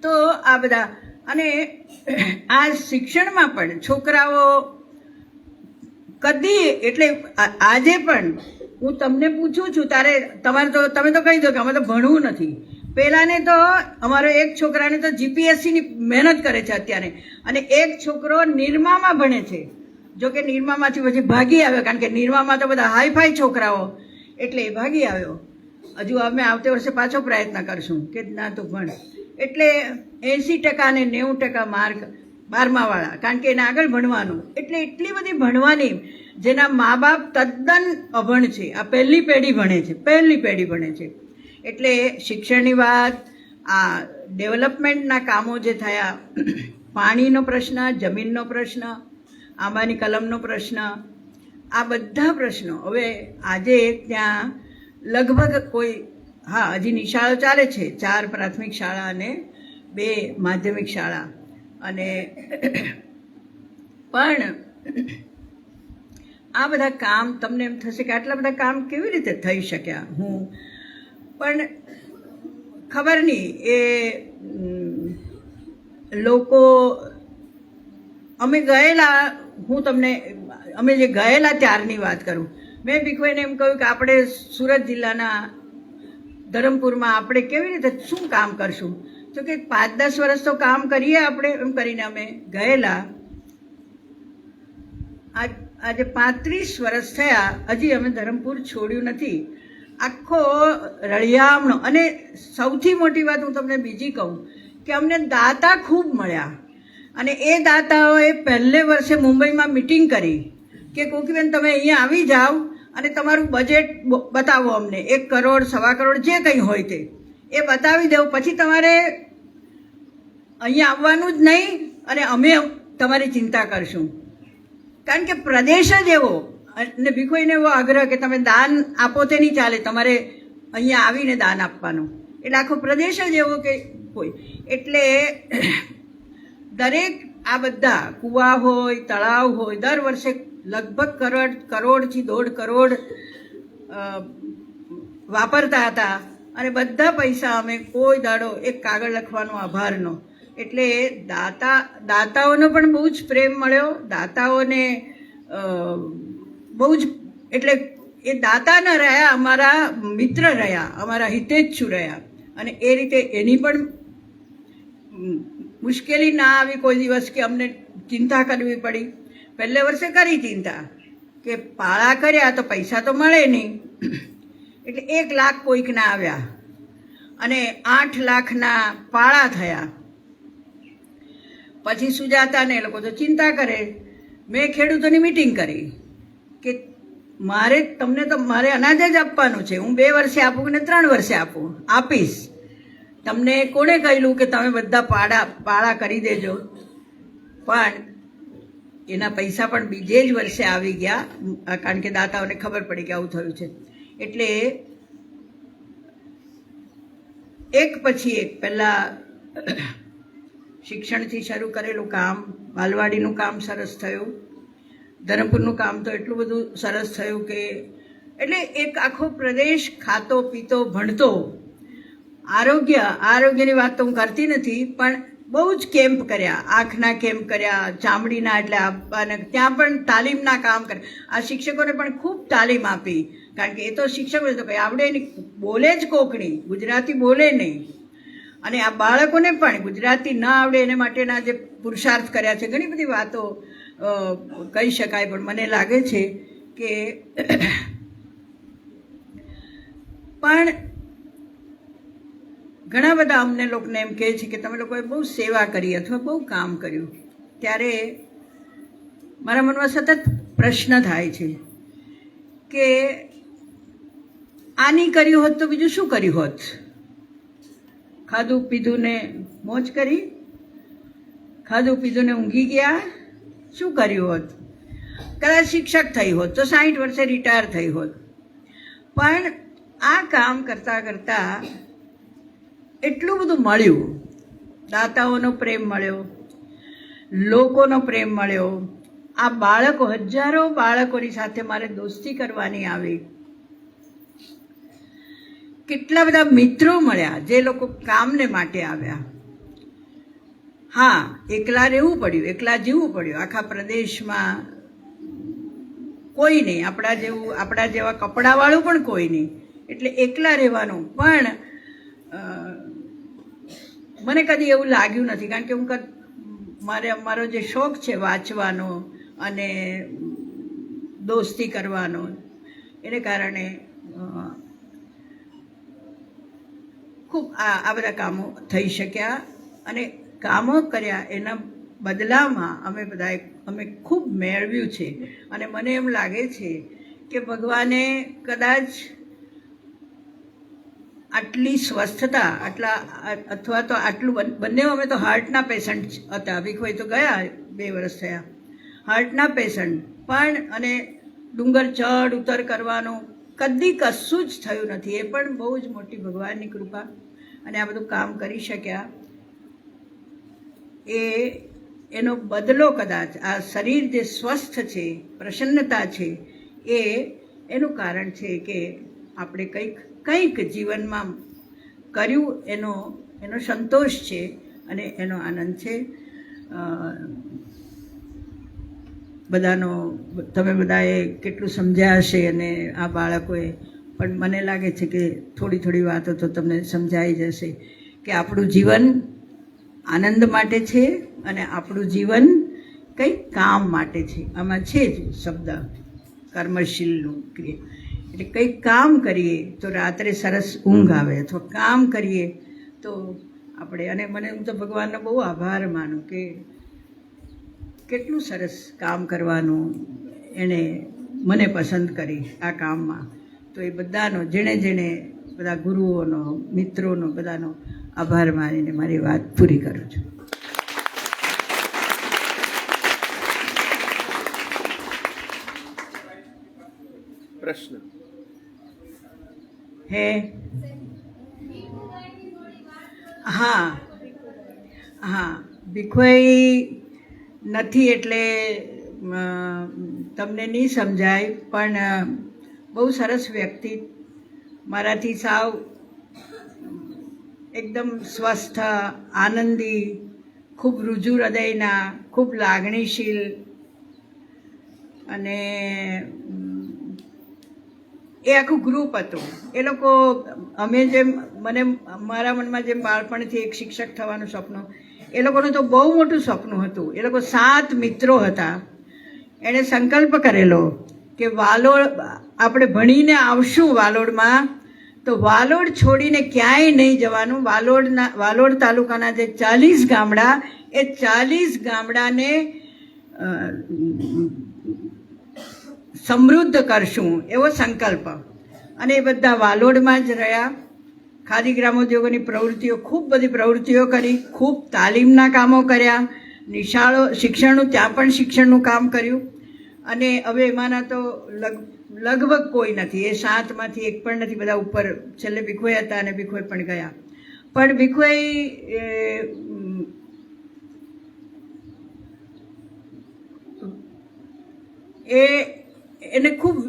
તો આ બધા, અને આ શિક્ષણમાં પણ છોકરાઓ કદી, એટલે આજે પણ હું તમને પૂછું છું ત્યારે તમે તો કહી દો કે અમે તો ભણવું નથી. પહેલાંને તો અમારો એક છોકરાને તો જીપીએસસીની મહેનત કરે છે અત્યારે, અને એક છોકરો નિરમામાં ભણે છે. જો કે નિરમામાંથી પછી ભાગી આવ્યો, કારણ કે નિરમામાં તો બધા હાઈફાઈ છોકરાઓ, એટલે એ ભાગી આવ્યો. હજુ અમે આવતે વર્ષે પાછો પ્રયત્ન કરશું કે ના તો ભણ. એટલે 80% અને 90% માર્ક 12માવાળા, કારણ કે એને આગળ ભણવાનું. એટલે એટલી બધી ભણવાની, જેના મા બાપ તદ્દન અભણ છે. આ પહેલી પેઢી ભણે છે. એટલે શિક્ષણની વાત, આ ડેવલપમેન્ટના કામો જે થયા, પાણીનો પ્રશ્ન, જમીનનો પ્રશ્ન, આંબાની કલમનો પ્રશ્ન, આ બધા પ્રશ્નો હવે આજે ત્યાં લગભગ કોઈ, હા હજી નિશાળો ચાલે છે, 4 પ્રાથમિક શાળા અને 2 માધ્યમિક શાળા, અને પણ આ બધા કામ તમને એમ થશે કે આટલા બધા કામ કેવી રીતે થઈ શક્યા. પણ ખબર નહીં, એ લોકો, અમે ગયેલા, અમે જે ગયેલા ત્યારની વાત કરું. મેં ભીખુભાઈને એમ કહ્યું કે આપણે સુરત જિલ્લાના ધરમપુરમાં આપણે કેવી રીતે શું કામ કરશું, તો કે 5-10 વર્ષ તો કામ કરીએ આપણે, એમ કરીને અમે ગયેલા. આજે 35 વર્ષ થયા, હજી અમે ધરમપુર છોડ્યું નથી. આખો રળિયામણો, અને સૌથી મોટી વાત હું તમને બીજી કહું કે અમને દાતા ખૂબ મળ્યા, અને એ દાતાઓએ પહેલે વર્ષે મુંબઈમાં મિટિંગ કરી કે કોકીબેન તમે અહીંયા આવી જાઓ અને તમારું બજેટ બતાવો અમને, 1 કરોડ, 1.25 કરોડ, જે કંઈ હોય તે એ બતાવી દેવું, પછી તમારે અહીંયા આવવાનું જ નહીં, અને અમે તમારી ચિંતા કરશું. કારણ કે પ્રદેશ જ એવો, અને ભીખોઈને એવો આગ્રહ કે તમે દાન આપો તે નહીં ચાલે, તમારે અહીંયા આવીને દાન આપવાનું. એટલે આખો પ્રદેશ જ એવો કે કોઈ, એટલે દરેક આ બધા કૂવા હોય, તળાવ હોય, દર વર્ષે લગભગ કરોડથી 1.5 કરોડ વાપરતા હતા, અને બધા પૈસા અમે કોઈ દાડો એક કાગળ લખવાનો આભારનો. એટલે દાતાઓનો પણ બહુ જ પ્રેમ મળ્યો. દાતાઓને બહુ જ, એટલે એ દાતા ન રહ્યા, અમારા મિત્ર રહ્યા, અમારા હિતેચ્છુ રહ્યા, અને એ રીતે એની પણ મુશ્કેલી ના આવી કોઈ દિવસ કે અમને ચિંતા કરવી પડી. પહેલે વર્ષે કરી ચિંતા કે પાળા કર્યા તો પૈસા તો મળે નહીં, એટલે 1 લાખ કોઈકના આવ્યા અને 8 લાખના પાળા થયા. પછી સુજાતાને એ લોકો તો ચિંતા કરે. મેં ખેડૂતોની મિટિંગ કરી કે તમને તો મારે અનાજ જ આપવાનું છે, હું 2 વર્ષે આપું કે 3 વર્ષે આપીશ. તમને કોણે કહેલું કે તમે બધા પાળા કરી દેજો? પણ એના પૈસા પણ બીજે જ વર્ષે આવી ગયા, કારણ કે દાતાઓને ખબર પડી કે આવું થયું છે. એટલે એક પછી એક, પહેલાં શિક્ષણથી શરૂ કરેલું કામ, બાલવાડીનું કામ સરસ થયું, ધરમપુરનું કામ તો એટલું બધું સરસ થયું કે એટલે એક આખો પ્રદેશ ખાતો પીતો ભણતો. આરોગ્યની વાત તો હું કરતી નથી, પણ બહુ જ કેમ્પ કર્યા, આંખના કેમ્પ કર્યા, ચામડીના એટલે આપવાના, ત્યાં પણ તાલીમના કામ કર્યા. આ શિક્ષકોને પણ ખૂબ તાલીમ આપી, કારણ કે એ તો શિક્ષકો તો કંઈ આવડે નહીં, બોલે જ કોકણી, ગુજરાતી બોલે નહીં. અને આ બાળકોને પણ ગુજરાતી ન આવડે એને માટેના જે પુરુષાર્થ કર્યા છે, ઘણી બધી વાતો કહી શકાય, પણ મને લાગે છે કે પણ ઘણા બધા અમને લોકોને એમ કહે છે કે તમે લોકોએ બહુ સેવા કરી અથવા બહુ કામ કર્યું. ત્યારે મારા મનમાં સતત પ્રશ્ન થાય છે કે આની કર્યું હોત તો બીજું શું કર્યું હોત? ખાધું પીધું ને મોજ કરી, ખાધું પીધું ને ઊંઘી ગયા, શું કર્યું હોત? કદાચ શિક્ષક થઈ હોત તો 60 વર્ષે રિટાયર થઈ હોત. પણ આ કામ કરતાં કરતાં એટલું બધું મળ્યું. દાતાઓનો પ્રેમ મળ્યો, લોકોનો પ્રેમ મળ્યો. આ બાળકો, હજારો બાળકોની સાથે મારે દોસ્તી કરવાની આવી. કેટલા બધા મિત્રો મળ્યા જે લોકો કામને માટે આવ્યા. હા, એકલા રહેવું પડ્યું, એકલા જીવવું પડ્યું. આખા પ્રદેશમાં કોઈ નહીં, આપણા જેવા કપડાવાળું પણ કોઈ નહીં, એટલે એકલા રહેવાનું. પણ મને કદી એવું લાગ્યું નથી, કારણ કે મારો જે શોખ છે વાંચવાનો અને દોસ્તી કરવાનો, એને કારણે ખૂબ આ બધા કામો થઈ શક્યા. અને કામો કર્યા એના બદલામાં અમે ખૂબ મેળવ્યું છે. અને મને એમ લાગે છે કે ભગવાને કદાચ આટલી સ્વસ્થતા, અથવા તો આટલું, બંને અમે તો હાર્ટના પેશન્ટ હતા. ભીખભાઈ તો ગયા 2 વર્ષ થયા, હાર્ટના પેશન્ટ પણ. અને ડુંગર ચડ ઉતર કરવાનો કદી કશું જ થયું નથી. એ પણ બહુ જ મોટી ભગવાનની કૃપા. અને આ બધું કામ કરી શક્યા. એનો બદલો કદાચ આ શરીર જે સ્વસ્થ છે, પ્રસન્નતા છે, એનું કારણ છે કે આપણે કંઈક જીવનમાં કર્યું, એનો સંતોષ છે અને એનો આનંદ છે. તમે બધાએ કેટલું સમજ્યા હશે અને આ બાળકોએ પણ. મને લાગે છે કે થોડી વાતો તો તમને સમજાઈ જશે કે આપણું જીવન આનંદ માટે છે અને આપણું જીવન કંઈક કામ માટે છે. આમાં છે જ શબ્દ કર્મશીલનું ક્રિયા. એટલે કંઈક કામ કરીએ તો રાત્રે સરસ ઊંઘ આવે, અથવા કામ કરીએ તો આપણે. અને હું તો ભગવાનનો બહુ આભાર માનું કે કેટલું સરસ કામ કરવાનું એણે મને પસંદ કરી આ કામમાં. તો એ બધાનો, જેણે બધા ગુરુઓનો, મિત્રોનો, બધાનો આભાર માનીને મારી વાત પૂરી કરું છું. પ્રશ્ન હે? હા, ભીખભાઈ નથી એટલે તમને નહીં સમજાય, પણ બહુ સરસ વ્યક્તિ, મારાથી સાવ એકદમ સ્વસ્થ, આનંદી, ખૂબ રુજુ હૃદયના, ખૂબ લાગણીશીલ. અને એ આખું ગ્રુપ હતું. એ લોકો, મારા મનમાં જેમ બાળપણથી એક શિક્ષક થવાનું સપનું, એ લોકોનું તો બહુ મોટું સપનું હતું. એ લોકો 7 મિત્રો હતા. એણે સંકલ્પ કરેલો કે આપણે ભણીને આવશું વાલોડમાં, તો વાલોડ છોડીને ક્યાંય નહીં જવાનું. વાલોડ તાલુકાના જે 40 ગામડા, એ 40 ગામડાને સમૃદ્ધ કરશું એવો સંકલ્પ. અને એ બધા વાલોડમાં જ રહ્યા. ખાદી ગ્રામોદ્યોગોની પ્રવૃત્તિઓ, ખૂબ બધી પ્રવૃત્તિઓ કરી, ખૂબ તાલીમના કામો કર્યા. નિશાળો, શિક્ષણનું, ત્યાં પણ શિક્ષણનું કામ કર્યું. અને હવે એમાંના તો લગભગ કોઈ નથી. એ 7માંથી એક પણ નથી. બધા ઉપર છેલ્લે ભીખોઈ હતા અને ભીખોઈ પણ ગયા. પણ ભીખોઈ એને ખૂબ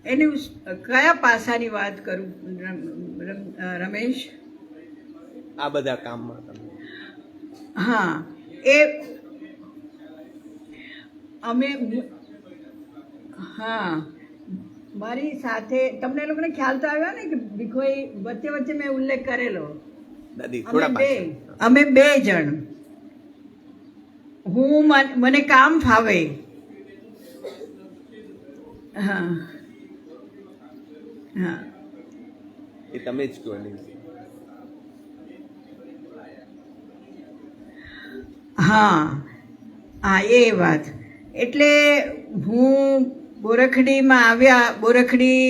એની કયા પાસાની વાત કરું રમેશ? આ બધા કામમાં તમે હા, એ અમે હા મારી સાથે તમને લોકોને ખ્યાલ તો આવ્યો ને કે ભીખોઈ વચ્ચે વચ્ચે મેં ઉલ્લેખ કરેલો. દાદી થોડા પાછળ. અમે બે જણ, મને કામ ફાવે. હા હા એ તમે જ કહો નહીં. હા એ વાત. એટલે હું બોરખડીમાં આવ્યા, બોરખડી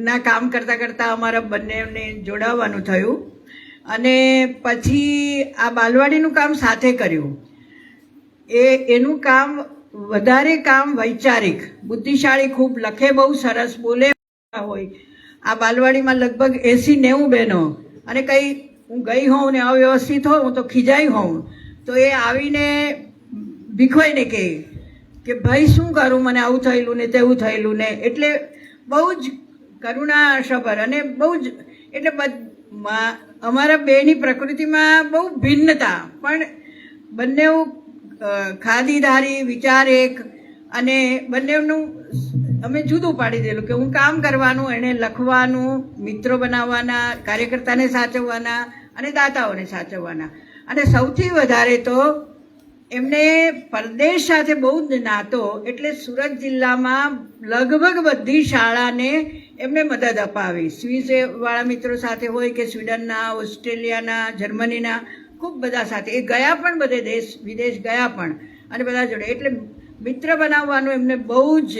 ના કામ કરતાં કરતાં અમારા બંનેને જોડાવાનું થયું અને પછી આ બાલવાડીનું કામ સાથે કર્યું. એનું કામ વધારે કામ વૈચારિક, બુદ્ધિશાળી, ખૂબ લખે, બહુ સરસ બોલે હોય. આ બાલવાડીમાં લગભગ 80-90 બહેનો, અને કંઈ હું ગઈ હોઉં ને અવ્યવસ્થિત હોઉં તો ખીજાઈ હોઉં તો એ આવીને ભીખોઈને કહે કે ભાઈ શું કરું, મને આવું થયેલું ને તેવું થયેલું ને. એટલે બહુ જ કરુણાસભર અને બહુ જ, એટલે અમારા બેની પ્રકૃતિમાં બહુ ભિન્નતા, પણ બંને ખાદીધારી, વિચાર એક, અને બંનેનું અમે જુદું પાડી દેલું કે હું કામ કરવાનું, એણે લખવાનું, મિત્રો બનાવવાના, કાર્યકર્તાને સાચવવાના અને દાતાઓને સાચવવાના. અને સૌથી વધારે તો એમને પરદેશ સાથે બહુ જ નાતો, એટલે સુરત જિલ્લામાં લગભગ બધી શાળાને એમને મદદ અપાવી. સ્વિસવાળા મિત્રો સાથે હોય કે સ્વીડનના, ઓસ્ટ્રેલિયાના, જર્મનીના, ખૂબ બધા સાથે એ ગયા પણ, બધે દેશ વિદેશ ગયા પણ, અને બધા જોડે. એટલે મિત્ર બનાવવાનું એમને બહુ જ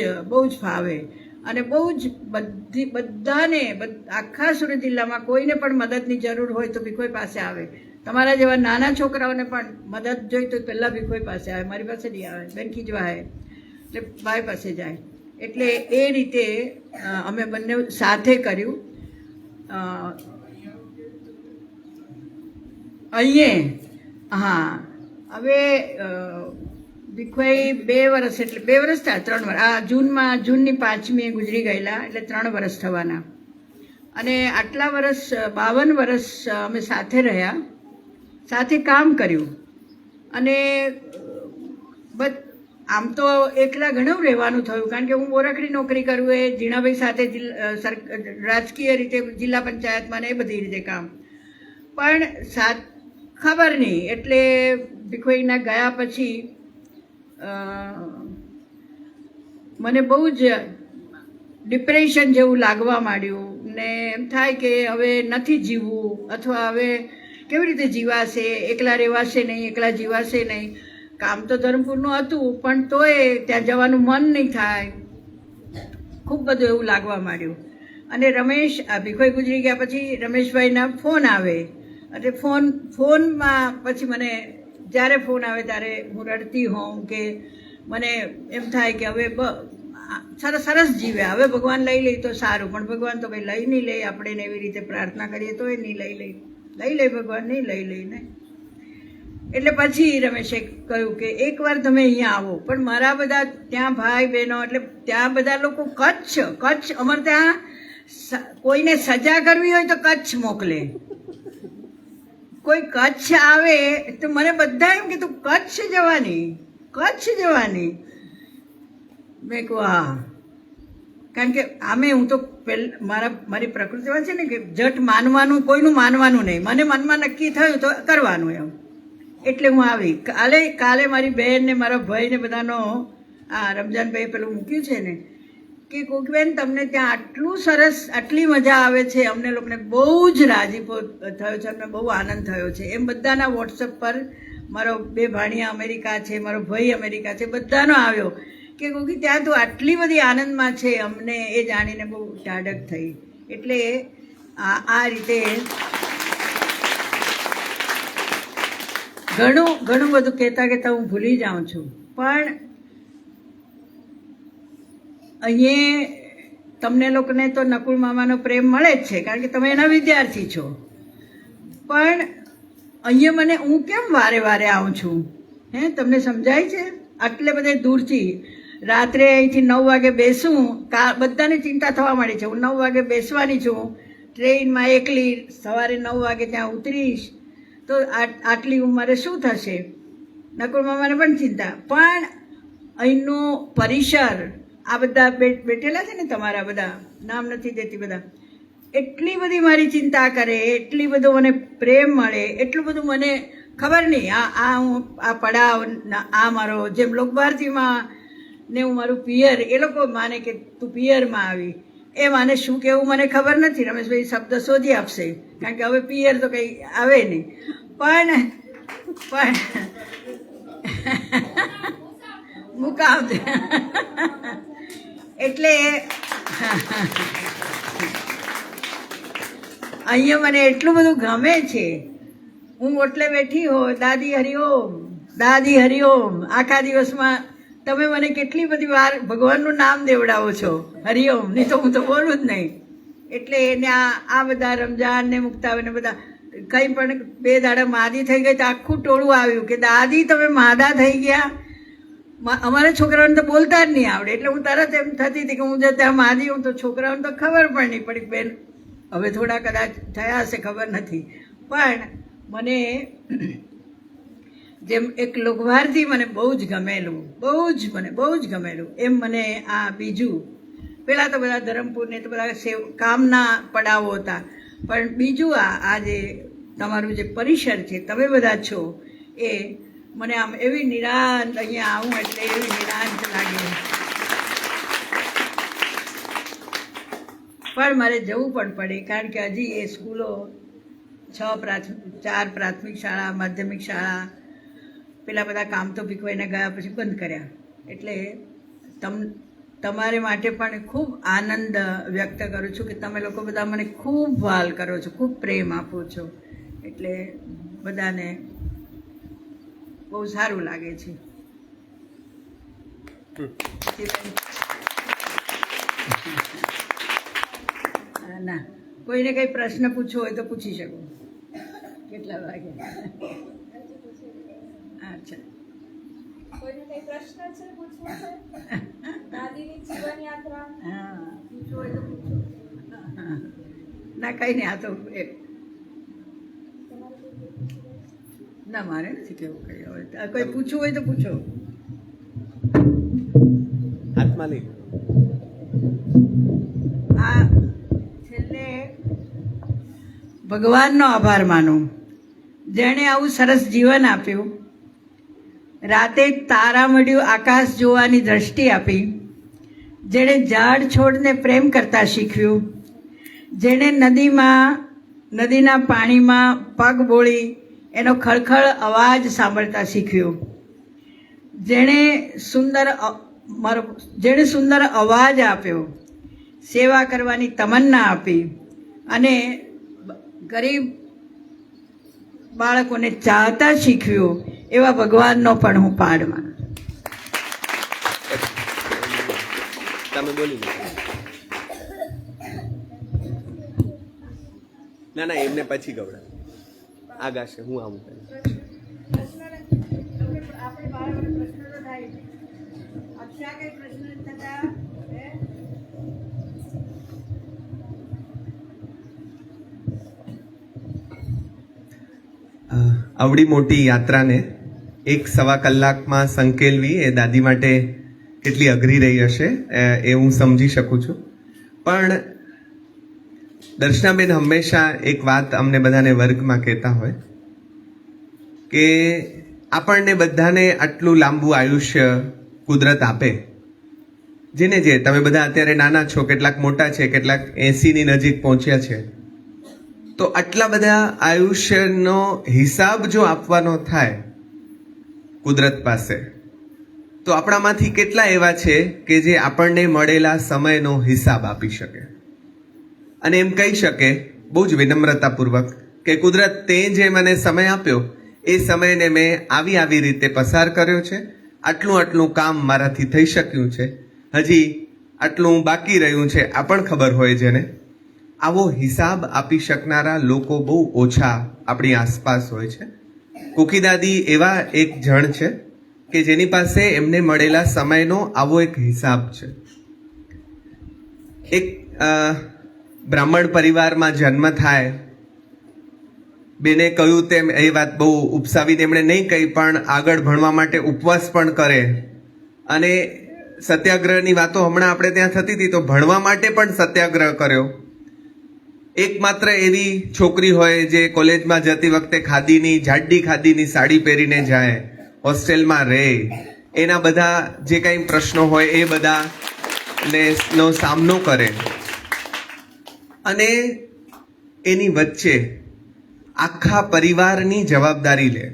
ફાવે. અને બહુ જ બધાને, આખા સુરત જિલ્લામાં કોઈને પણ મદદની જરૂર હોય તો ભીખોઈ પાસે આવે. તમારા જેવા નાના છોકરાઓને પણ મદદ જોઈ તો પહેલાં ભીખોઈ પાસે આવે, મારી પાસે નહીં આવે, બેન ખીજવા આવે એટલે ભાઈ પાસે જાય. એટલે એ રીતે અમે બંને સાથે કર્યું. હા, હવે ભીખોઈ 2 વર્ષ, એટલે 2 વર્ષ થયા, 3 વર્ષ. આ જૂનની 5મી ગુજરી ગયેલા, એટલે 3 વર્ષ થવાના. અને આટલા વર્ષ, 52 વર્ષ અમે સાથે રહ્યા, સાથે કામ કર્યું. અને આમ તો એકલા ઘણું રહેવાનું થયું, કારણ કે હું બોરખડી નોકરી કરું, એ જીણાભાઈ સાથે રાજકીય રીતે જિલ્લા પંચાયતમાં ને એ બધી રીતે કામ. પણ ખબર નહીં, એટલે ભીખોઈના ગયા પછી મને બહુ જ ડિપ્રેશન જેવું લાગવા માંડ્યું ને એમ થાય કે હવે નથી જીવવું, અથવા હવે કેવી રીતે જીવાશે, એકલા રહેવાશે નહીં, એકલા જીવાશે નહીં. કામ તો ધરમપુરનું હતું, પણ તોય ત્યાં જવાનું મન નહીં થાય. ખૂબ બધું એવું લાગવા માંડ્યું. અને રમેશ, આ ભીખોઈ ગુજરી ગયા પછી રમેશભાઈના ફોન આવે, એટલે ફોનમાં પછી મને જ્યારે ફોન આવે ત્યારે હું રડતી હોઉં કે મને એમ થાય કે હવે સરસ જીવ્યા, હવે ભગવાન લઈ લે તો સારું, પણ ભગવાન તો કંઈ લઈ નહીં લે. આપણે ને એવી રીતે પ્રાર્થના કરીએ તો એ નહીં લઈ લે ભગવાન, નહીં લઈ લઈને. એટલે પછી રમેશે કહ્યું કે એકવાર તમે અહીંયા આવો. પણ મારા બધા ત્યાં ભાઈ બહેનો, એટલે ત્યાં બધા લોકો કચ્છ અમારે ત્યાં કોઈને સજા કરવી હોય તો કચ્છ મોકલે. કોઈ કચ્છ આવે તો મને બધા એમ કીધું કચ્છ જવાની. મેં કહું હા, કારણ કે હું તો મારી પ્રકૃતિમાં છે ને કે જટ માનવાનું, કોઈનું માનવાનું નહીં. મને મનમાં નક્કી થયું તો કરવાનું એમ. એટલે હું આવી. કાલે મારી બહેન ને મારા ભાઈ ને બધાનો રમજાનભાઈ પેલું મૂક્યું છે ને કે કોકબેન તમને ત્યાં આટલું સરસ, આટલી મજા આવે છે, અમને લોકોને બહુ જ રાજીપો થયો છે, અમને બહુ આનંદ થયો છે. એમ બધાના વોટ્સઅપ પર મારો 2 ભાણિયા અમેરિકા છે, મારો ભાઈ અમેરિકા છે, બધાનો આવ્યો કે કોકી ત્યાં તું આટલી બધી આનંદમાં છે. અમને એ જાણીને બહુ ટાઢક થઈ. એટલે આ રીતે ઘણું બધું કહેતા હું ભૂલી જાઉં છું. પણ અહીંયા તમને લોકોને તો નકુલ મામાનો પ્રેમ મળે જ છે, કારણ કે તમે એના વિદ્યાર્થી છો. પણ અહીંયા હું કેમ વારે વારે આવું છું, તમને સમજાય છે? આટલે બધે દૂરથી રાત્રે અહીંથી 9 વાગે બેસું, બધાને ચિંતા થવા માંડી છે. હું 9 વાગે બેસવાની છું ટ્રેનમાં એકલી, સવારે 9 વાગે ત્યાં ઉતરીશ તો આટલી ઉંમરે શું થશે? નકુલ મામાને પણ ચિંતા. પણ અહીંનું પરિસર, આ બધા બેઠેલા છે ને તમારા, બધા નામ નથી દેતી, બધા એટલી બધી મારી ચિંતા કરે, એટલી બધો મને પ્રેમ મળે, એટલું બધું મને ખબર નહીં. હું આ પડાવ, આ મારો જેમ લોકભારતીમાં ને હું મારું પિયર, એ લોકો માને કે તું પિયરમાં આવી, એ માને શું કહેવું મને ખબર નથી. રમેશભાઈ શબ્દ શોધી આપશે, કારણ કે હવે પિયર તો કંઈ આવે નહીં. પણ મુકામ એટલે અહીંયા મને એટલું બધું ગમે છે. હું ઓટલે બેઠી હોય, દાદી હરિઓમ, દાદી હરિઓમ, આખા દિવસમાં તમે મને કેટલી બધી વાર ભગવાનનું નામ દેવડાવો છો, હરિઓમ, નહીં તો હું તો બોલું જ નહીં. એટલે એને આ બધા રમજાન ને મુક્તા ને બધા કંઈ પણ 2 દાડા માદી થઈ ગઈ તો આખું ટોળું આવ્યું કે દાદી તમે માદા થઈ ગયા. અમારા છોકરાઓને તો બોલતા જ નહીં આવડે, એટલે હું તરત એમ થતી હતી કે હું જો ત્યાં માદી હું તો છોકરાઓને તો ખબર પણ નહીં પડી. બેન હવે થોડા કદાચ થયા હશે, ખબર નથી. પણ મને જેમ એક લોકવારથી મને બહુ જ ગમેલું, મને બહુ જ ગમેલું, એમ મને આ બીજું, પહેલાં તો બધા ધરમપુર ને તો બધા કામના પડાવો હતા, પણ બીજું આ જે તમારું જે પરિસર છે, તમે બધા છો, એ મને આમ એવી નિરાંત, અહીંયા આવું એટલે એવી નિરાંત લાગે. પણ મારે જવું પણ પડે, કારણ કે હજી એ સ્કૂલો 4 પ્રાથમિક શાળા, માધ્યમિક શાળા, પેલા બધા કામ તો ભીખવાઈને ગયા પછી બંધ કર્યા. એટલે તમારે માટે પણ ખૂબ આનંદ વ્યક્ત કરું છું કે તમે લોકો બધા મને ખૂબ વહાલ કરો છો, ખૂબ પ્રેમ આપો છો. એટલે બધાને બહુ સારું લાગે છે. ના, કોઈને કંઈ પ્રશ્ન પૂછવો હોય તો પૂછી શકો. કેટલા વાગે? અચ્છા, કોઈને કઈ પ્રશ્ન છે, પૂછવો છે? દાદીની જીવન યાત્રા, હા, પૂછવું હોય તો પૂછો. ના, કંઈ નહીં, આ તો ના, મારે નથી કેવું કંઈ. હવે કોઈ પૂછવું હોય તો પૂછો. હાથમાં લઈ આ છેલ્લે ભગવાનનો આભાર માનું, જેણે આવું સરસ જીવન આપ્યું, રાતે તારા મળ્યું, આકાશ જોવાની દ્રષ્ટિ આપી, જેણે ઝાડ છોડને પ્રેમ કરતા શીખવ્યું, જેણે નદીના પાણીમાં પગ બોળી એનો ખળખળ અવાજ સાંભળતા શીખ્યું, જેણે સુંદર અવાજ આપ્યો, સેવા કરવાની તમન્ના આપી અને ગરીબ બાળકોને ચાહતા શીખવ્યું, એવા ભગવાનનો પણ હું પાડ માનું. તમે બોલી લો. ના, એમને પછી ગવડા આગાશે, હું આવું કરીશ. આવડી મોટી યાત્રાને 1-1.25 કલાકમાં સંકેલવી એ દાદી માટે કેટલી અઘરી રહી હશે એ હું સમજી શકું છું. પણ દર્શનાબેન હંમેશા એક વાત અમને બધાને વર્ગમાં કહેતા હોય કે આપણને બધાને આટલું લાંબુ આયુષ્ય કુદરત આપે, જેને જે તમે બધા અત્યારે નાના છો, કેટલાક મોટા છે, કેટલાક 80ની નજીક પહોંચ્યા છે, તો આટલા બધા આયુષ્યનો હિસાબ જો આપવાનો થાય કુદરત પાસે, તો આપણામાંથી કેટલા એવા છે કે જે આપણને મળેલા સમયનો હિસાબ આપી શકે અને એમ કહી શકે બહુ જ વિનમ્રતાપૂર્વક કે કુદરત તે જે મને સમય આપ્યો એ સમયને મેં આવી રીતે પસાર કર્યો છે, આટલું કામ મારાથી થઈ શક્યું છે, હજી આટલું બાકી રહ્યું છે, આ પણ ખબર હોય જેને. આવો હિસાબ આપી શકનારા લોકો બહુ ઓછા આપણી આસપાસ હોય છે. કુકી દાદી એવા એક જણ છે કે જેની પાસે એમને મળેલા સમયનો આવો એક હિસાબ છે. એક બ્રાહ્મણ પરિવારમાં જન્મ થાય, બેને કહ્યું તેમ એ વાત બહુ ઉપસાવીને એમણે નહીં કહી, પણ આગળ ભણવા માટે ઉપવાસ પણ કરે, અને સત્યાગ્રહની વાતો હમણાં આપણે ત્યાં થતી હતી, તો ભણવા માટે પણ સત્યાગ્રહ કર્યો. એકમાત્ર એવી છોકરી હોય જે કોલેજમાં જતી વખતે ખાદીની જાડી ખાદીની સાડી પહેરીને જાય, હોસ્ટેલમાં રહે, એના બધા જે કંઈ પ્રશ્નો હોય એ બધાનો સામનો કરે, અને એની વચ્ચે આખા પરિવારની જવાબદારી લે.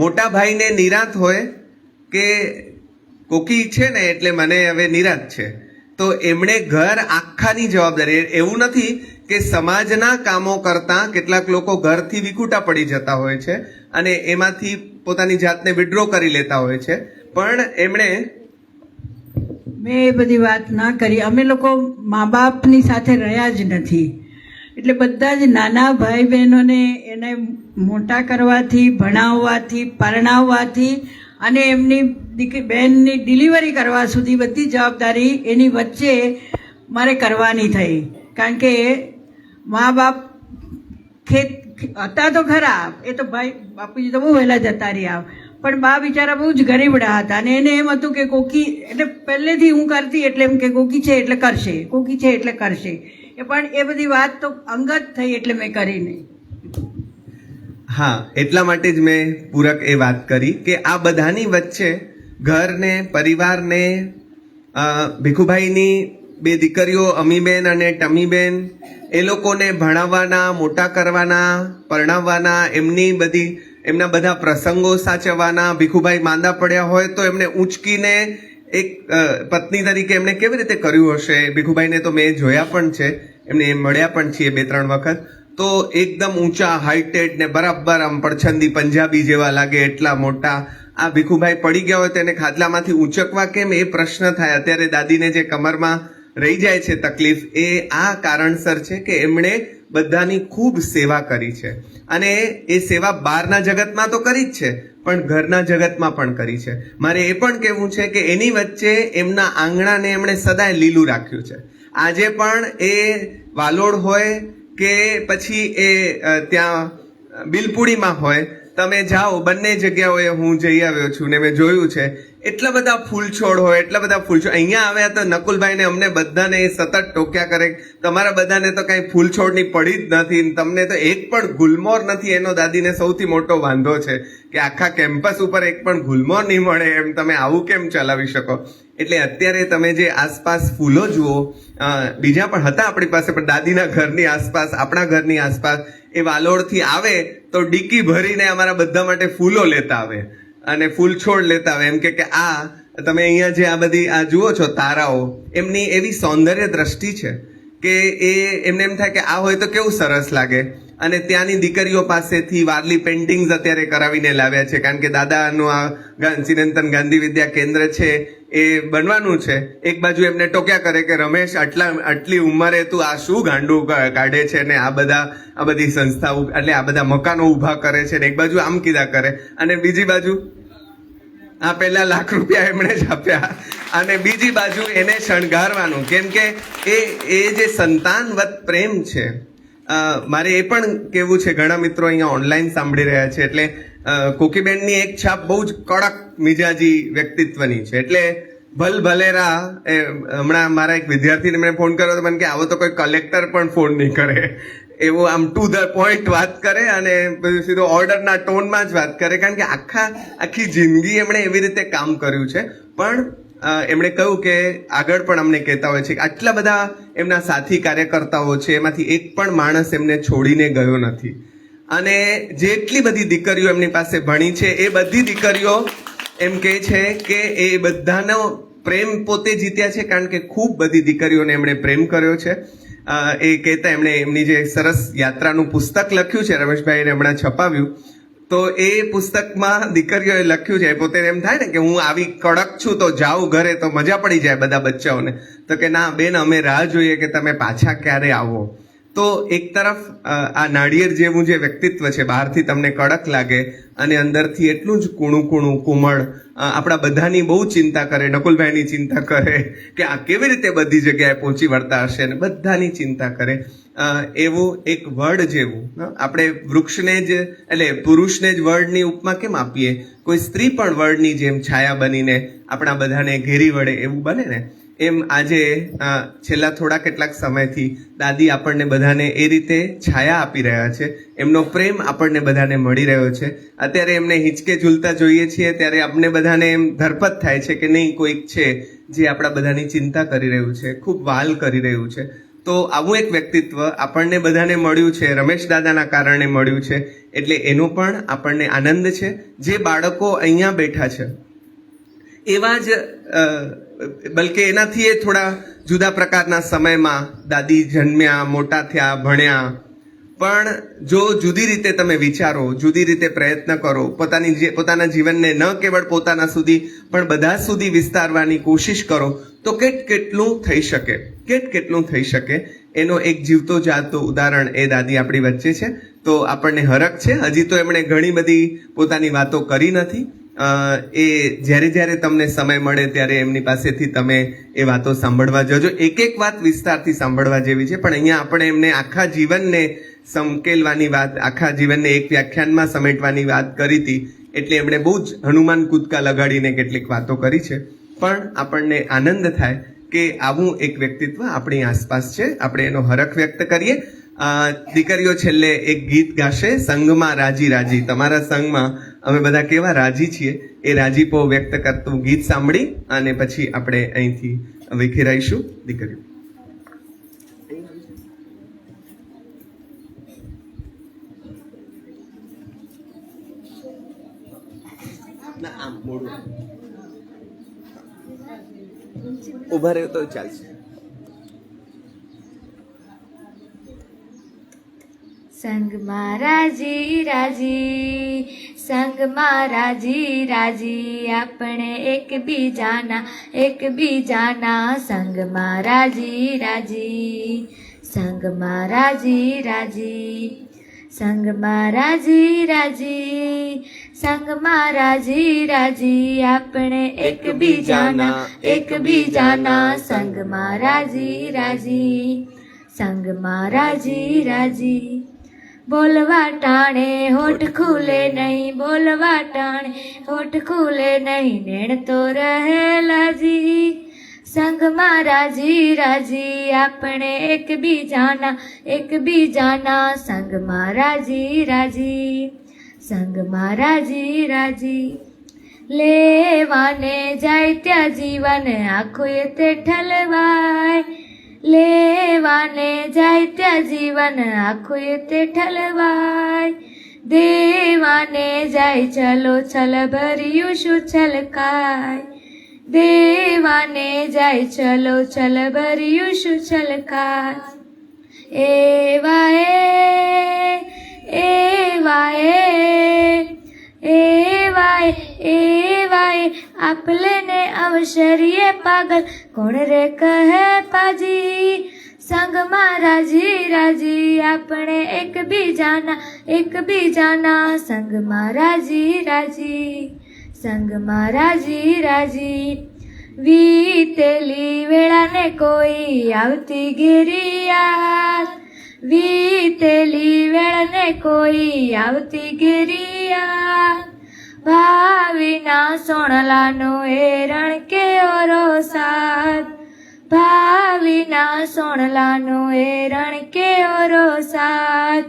મોટા ભાઈને નિરાંત હોય કે કોકી છે ને એટલે મને હવે નિરાંત છે, તો એમણે ઘર આખાની જવાબદારી. એવું નથી કે સમાજના કામો કરતા કેટલાક લોકો ઘરથી વિખૂટા પડી જતા હોય છે અને એમાંથી પોતાની જાતને વિડ્રો કરી લેતા હોય છે, પણ એમણે મેં એ બધી વાત ના કરી. અમે લોકો મા બાપની સાથે રહ્યા જ નથી, એટલે બધા જ નાના ભાઈ બહેનોને એને મોટા કરવાથી, ભણાવવાથી, પરણાવવાથી અને એમની બહેનની ડિલિવરી કરવા સુધી બધી જવાબદારી એની વચ્ચે મારે કરવાની થઈ. કારણ કે મા બાપ હતા તો ખરા, એ તો ભાઈ બાપુજી તો બહુ વહેલા જતા રહ્યા, પણ બા બિચારા બહુ જ ગરીબડા હતા, અને એને એમ હતું કે કોકી, એટલે પહેલેથી હું કરતી એટલે એમ કે કોકી છે એટલે કરશે, કોકી છે એટલે કરશે. પણ એ બધી વાત તો અંગત થઈ એટલે મેં કરી નહીં. હા, એટલા માટે જ મેં પૂરક એ વાત કરી કે આ બધાની વચ્ચે ઘરને, પરિવારને, ભીખુભાઈની બે દીકરીઓ અમીબેન અને ટમીબેન, એ લોકોને ભણાવવાના, મોટા કરવાના, પરણાવવાના, એમના બધા પ્રસંગો સાચવવાના. ભીખુભાઈ માંદા પડ્યા હોય તો એમને ઊંચકીને એક પત્ની તરીકે એમણે કેવી રીતે કર્યું હશે. ભીખુભાઈને તો મેં જોયા પણ છે, એમને મળ્યા પણ છીએ 2-3 વખત. તો એકદમ ઊંચા, હાઇટેડ ને બરાબર આમ પડછંદી પંજાબી જેવા લાગે, એટલા મોટા. આ ભીખુભાઈ પડી ગયા હોય તો એને ખાટલામાંથી ઊંચકવા કેમ, એ પ્રશ્ન થાય. અત્યારે દાદીને જે કમરમાં રહી જાય છે તકલીફ, એ આ કારણસર છે કે એમણે બધાની ખૂબ સેવા કરી છે, અને એ સેવા બહારના જગતમાં તો કરી જ છે, પણ ઘરના જગતમાં પણ કરી છે. મારે એ પણ કહેવું છે કે એની વચ્ચે એમના આંગણાને એમણે સદાય લીલું રાખ્યું છે. આજે પણ એ વાલોડ હોય કે પછી એ ત્યાં બિલપુડીમાં હોય, તમે જાઓ બંને જગ્યાઓએ હું જઈ આવ્યો છું ને મેં જોયું છે, એટલા બધા ફૂલ છોડ હોય, એટલા બધા ફૂલ છોડ. અહીંયા આવ્યા તો નકુલભાઈને અમને બધાને સતત ટોક્યા કરે, તમારા બધાને તો કાંઈ ફૂલ છોડની પડી જ નથી, તમને તો એક પણ ગુલમોર નથી. એનો દાદીને સૌથી મોટો વાંધો છે કે આખા કેમ્પસ ઉપર એક પણ ગુલમોર નહીં મળે, એમ તમે આવું કેમ ચલાવી શકો. એટલે અત્યારે તમે જે આસપાસ ફૂલો જુઓ, બીજા પણ હતા આપણી પાસે, પણ દાદીના ઘરની આસપાસ, આપણા ઘરની આસપાસ, એ વાલોડથી આવે તો ડીકી ભરીને અમારા બધા માટે ફૂલો લેતા આવે અને ફૂલ છોડ લેતા આવે. એમ કે આ તમે અહીંયા જે આ બધી આ જુઓ છો તારાઓ, એમની એવી સૌંદર્ય દ્રષ્ટિ છે કે એમને એમ થાય કે આ હોય તો કેવું સરસ લાગે. અને ત્યાંની દીકરીઓ પાસેથી વારલી પેઇન્ટિંગ્સ અત્યારે કરાવીને લાવ્યા છે, કારણ કે દાદાનું આ ચિરંતન ગાંધી વિદ્યા કેન્દ્ર છે એ બનવાનું છે. એક બાજુ એમને ટોક્યા કરે કે રમેશ, આટલી ઉંમરે તું આ શું ગાંડું કાઢે છે ને આ બધી સંસ્થાઓ, એટલે આ બધા મકાનો ઊભા કરે છે ને એક બાજુ આમ કીધા કરે, અને બીજી બાજુ આ પહેલા લાખ રૂપિયા એમણે જ આપ્યા, અને બીજી બાજુ એને શણગારવાનું. કેમ કે એ જે સંતાનવત પ્રેમ છે. મારે એ પણ કહેવું છે, ઘણા મિત્રો અહીંયા ઓનલાઈન સાંભળી રહ્યા છે, એટલે કોકીબેનની એક છાપ બહુ જ કડક મિજાજી વ્યક્તિત્વની છે. એટલે ભલેરા, હમણાં મારા એક વિદ્યાર્થીને મેં ફોન કર્યો તો મને કે આવો તો કોઈ કલેક્ટર પણ ફોન નહીં કરે, એવો આમ ટુ ધ પોઈન્ટ વાત કરે અને સીધો ઓર્ડરના ટોનમાં જ વાત કરે. કારણ કે આખી જિંદગી એમણે એવી રીતે કામ કર્યું છે. પણ એમણે કહ્યું કે આગળ પણ અમને કહેતા હોય છે કે આટલા બધા એમના સાથી કાર્યકર્તાઓ છે, એમાંથી એક પણ માણસ એમને છોડીને ગયો નથી. અને જેટલી બધી દીકરીઓ એમની પાસે ભણી છે, એ બધી દીકરીઓ એમ કહે છે કે એ બધાનો પ્રેમ પોતે જીત્યા છે, કારણ કે ખૂબ બધી દીકરીઓને એમણે પ્રેમ કર્યો છે. એ કહેતા એમણે એમની જે સરસ યાત્રાનું પુસ્તક લખ્યું છે, રમેશભાઈને હમણાં છપાવ્યું, તો એ પુસ્તકમાં દીકરીઓએ લખ્યું છે, પોતે એમ થાય ને કે હું આવી કડક છું તો જાઉં ઘરે તો મજા પડી જાય બધા બચ્ચાઓને, તો કે ના બેન, અમે રાહ જોઈએ કે તમે પાછા ક્યારે આવો. તો એક તરફ આ નાળિયેર જેવું જે વ્યક્તિત્વ છે બહારથી તમને કડક લાગે અને અંદરથી એટલું જ કૂણું કૂણું કોમળ, આપણા બધાની બહુ ચિંતા કરે, નકુલભાઈની ચિંતા કરે કે આ કેવી રીતે બધી જગ્યાએ પહોંચી વળતા હશે અને બધાની ચિંતા કરે, એવું એક વડ જેવું આપણે વૃક્ષને જ એટલે પુરુષને જ વડની ઉપમા કેમ આપીએ, કોઈ સ્ત્રી પણ વડની જેમ છાયા બનીને આપણા બધાને ઘેરી વળે એવું બને ને, એમ આજે છેલ્લા થોડા કેટલાક સમયથી દાદી આપણને બધાને એ રીતે છાયા આપી રહ્યા છે, એમનો પ્રેમ આપણને બધાને મળી રહ્યો છે. અત્યારે એમને હિંચકે ઝૂલતા જોઈએ છીએ ત્યારે અમને બધાને એમ ધરપત થાય છે કે નહીં, કોઈક છે જે આપણા બધાની ચિંતા કરી રહ્યું છે, ખૂબ વાલ કરી રહ્યું છે. તો આવું એક વ્યક્તિત્વ આપણને બધાને મળ્યું છે, રમેશ દાદાના કારણે મળ્યું છે, એટલે એનો પણ આપણને આનંદ છે. જે બાળકો અહીંયા બેઠા છે એવા જ બલકે એનાથી એ થોડા જુદા પ્રકારના સમયમાં દાદી જન્મ્યા, મોટા થયા, ભણ્યા, પણ જો જુદી રીતે તમે વિચારો, જુદી રીતે પ્રયત્ન કરો, પોતાના જીવનને ન કેવળ પોતાના સુધી પણ બધા સુધી વિસ્તારવાની કોશિશ કરો તો કેટલું થઈ શકે, કેટલું થઈ શકે. એનો એક જીવતો જાગતો ઉદાહરણ એ દાદી આપણી વચ્ચે છે. તો આપણને હરખ છે. હજી તો એમણે ઘણી બધી પોતાની વાતો કરી નથી. એ જ્યારે તમને સમય મળે ત્યારે એમની પાસેથી તમે એ વાતો સાંભળવા જજો. એક એક વાત વિસ્તારથી સાંભળવા જેવી છે, પણ અહીંયા આપણે એમને આખા જીવનને સંકેલવાની વાત, આખા જીવનને એક વ્યાખ્યાનમાં સમેટવાની વાત કરી હતી, એટલે એમણે બહુ જ હનુમાન કૂદકા લગાડીને કેટલીક વાતો કરી છે. પણ આપણને આનંદ થાય કે આવું એક વ્યક્તિત્વ આપણી આસપાસ છે, આપણે એનો હરખ વ્યક્ત કરીએ. દીકરીઓ છેલ્લે એક ગીત ગાશે, સંગમાં રાજી રાજી. તમારા સંગમાં અમે બધા કેવા રાજી છીએ એ રાજીપો વ્યક્ત કરતું ગીત સાંભળી અને પછી આપણે અહીંથી વિખેરાઈશું. દીકરીઓ ઉભા રહ્યો તો ચાલશે. સંગમાં રાજી રાજી, સંગમાં રાજી રાજી, આપણે એકબીજાના સંગમાં રાજી રાજી, સંગમાં રાજી રાજી, સંગમાં રાજી રાજી, સંગમાં રાજી રાજી, આપણે એકબીજાના સંગમાં રાજી રાજી, સંગમાં રાજી રાજી. બોલવા ટાણે હોઠ ખુલે નહીં, બોલવા ટાણે હોઠ ખુલે નહીં, નેણ તો રહેલા જી. સંગમાં રાજી રાજી, આપણે એકબીજાના સંગમાં રાજી રાજી, સંગમાં રાજી રાજી. લેવાને જાય ત્યાં જીવન આખું તે ઠલવાય, લેવાને જાય ત્યાં જીવન આખું તે ઠલવાય, દેવાને જાય ચલો છલ ભર્યું શું છલકાય, દેવાને જાય ચલો છલ ભર્યું શું છલકાય. એવાય આપલે અવસરીએ પાગલ, કોણ રે કહે પાજી. સંગમાં રાજી રાજી, આપણે એકબીજાના સંગમાં રાજી રાજી, સંગમાં રાજી રાજી. વીતેલી વેળાને કોઈ આવતી ઘેરી યાદ, વીતેલી વેળાને કોઈ આવતી ઘેરી યાદ. ભાવિના સોણલાનો એરણ કેરો સાથ, ભાવિના સોણલાનો એરણ કેરો સાથ.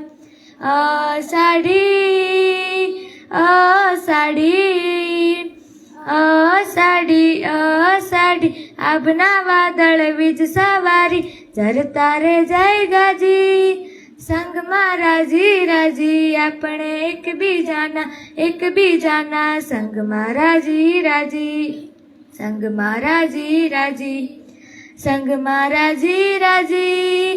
અષાઢી આભના વાદળ વીજ સવારી, જરતા રે જાય ગાજી. સંગમાં રાજી રાજી, આપણે એકબીજાના સંગમાં રાજી રાજી, સંગમાં રાજી રાજી, સંગમાં રાજી રાજી,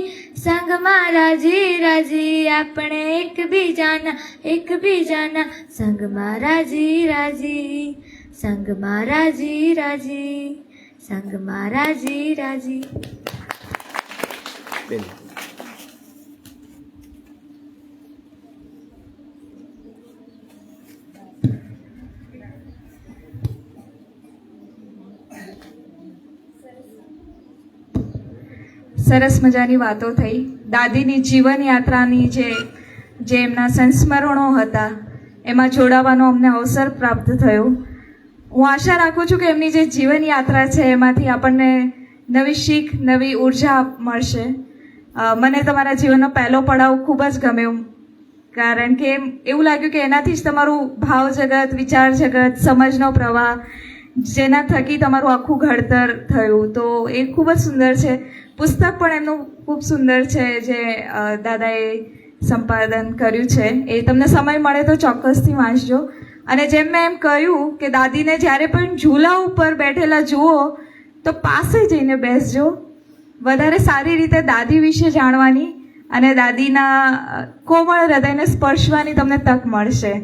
સંગમાં રાજી રાજી, આપણે એકબીજાના સંગમાં રાજી રાજી, સંગમાં રાજી રાજી, સંગમાં રાજી રાજી. સરસ મજાની વાતો થઈ. દાદીની જીવન યાત્રાની જે એમના સંસ્મરણો હતા એમાં જોડાવાનો અમને અવસર પ્રાપ્ત થયો. હું આશા રાખું છું કે એમની જે જીવન યાત્રા છે એમાંથી આપણને નવી શીખ, નવી ઉર્જા મળશે. મને તમારા જીવનનો પહેલો પડાવ ખૂબ જ ગમ્યો, કારણ કે એવું લાગ્યું કે એનાથી જ તમારું ભાવ જગત, વિચાર જગત, સમજનો પ્રવાહ, જેના થકી તમારું આખું ઘડતર થયું. તો એ ખૂબ જ સુંદર છે. પુસ્તક પણ એમનું ખૂબ સુંદર છે જે દાદાએ સંપાદન કર્યું છે. એ તમને સમય મળે તો ચોક્કસથી વાંચજો. અને જેમ મેં એમ કહ્યું કે દાદીને જ્યારે પણ ઝૂલા ઉપર બેઠેલા જુઓ તો પાસે જઈને બેસજો. વધારે સારી રીતે દાદી વિશે જાણવાની અને દાદીના કોમળ હૃદયને સ્પર્શવાની તમને તક મળશે.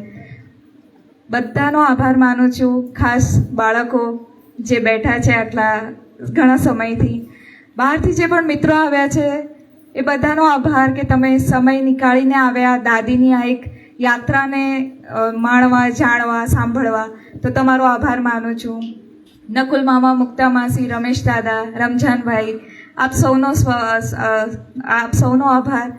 બધાનો આભાર માનું છું, ખાસ બાળકો જે બેઠા છે આટલા ઘણા સમયથી. બહારથી જે પણ મિત્રો આવ્યા છે એ બધાનો આભાર કે તમે સમય નીકાળીને આવ્યા દાદીની આ એક યાત્રાને માણવા, જાણવા, સાંભળવા. તો તમારો આભાર માનું છું. નકુલ મામા, મુક્તા માસી, રમેશ દાદા, રમઝાનભાઈ, આપ સૌનો આભાર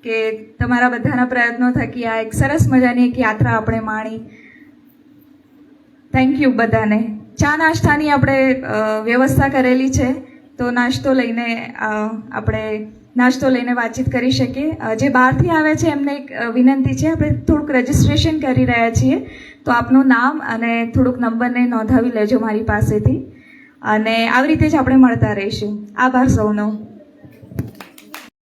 કે તમારા બધાના પ્રયત્નો થકી આ એક સરસ મજાની એક યાત્રા આપણે માણી. થેન્ક યુ બધાને. ચા નાસ્તાની આપણે વ્યવસ્થા કરેલી છે, તો નાસ્તો લઈને વાતચીત કરી શકીએ. જે બહારથી આવે છે એમને એક વિનંતી છે, આપણે થોડુંક રજિસ્ટ્રેશન કરી રહ્યા છીએ, તો આપનું નામ અને થોડુંક નંબરને નોંધાવી લેજો મારી પાસેથી. અને આવી રીતે જ આપણે મળતા રહીશું. આભાર સૌનો.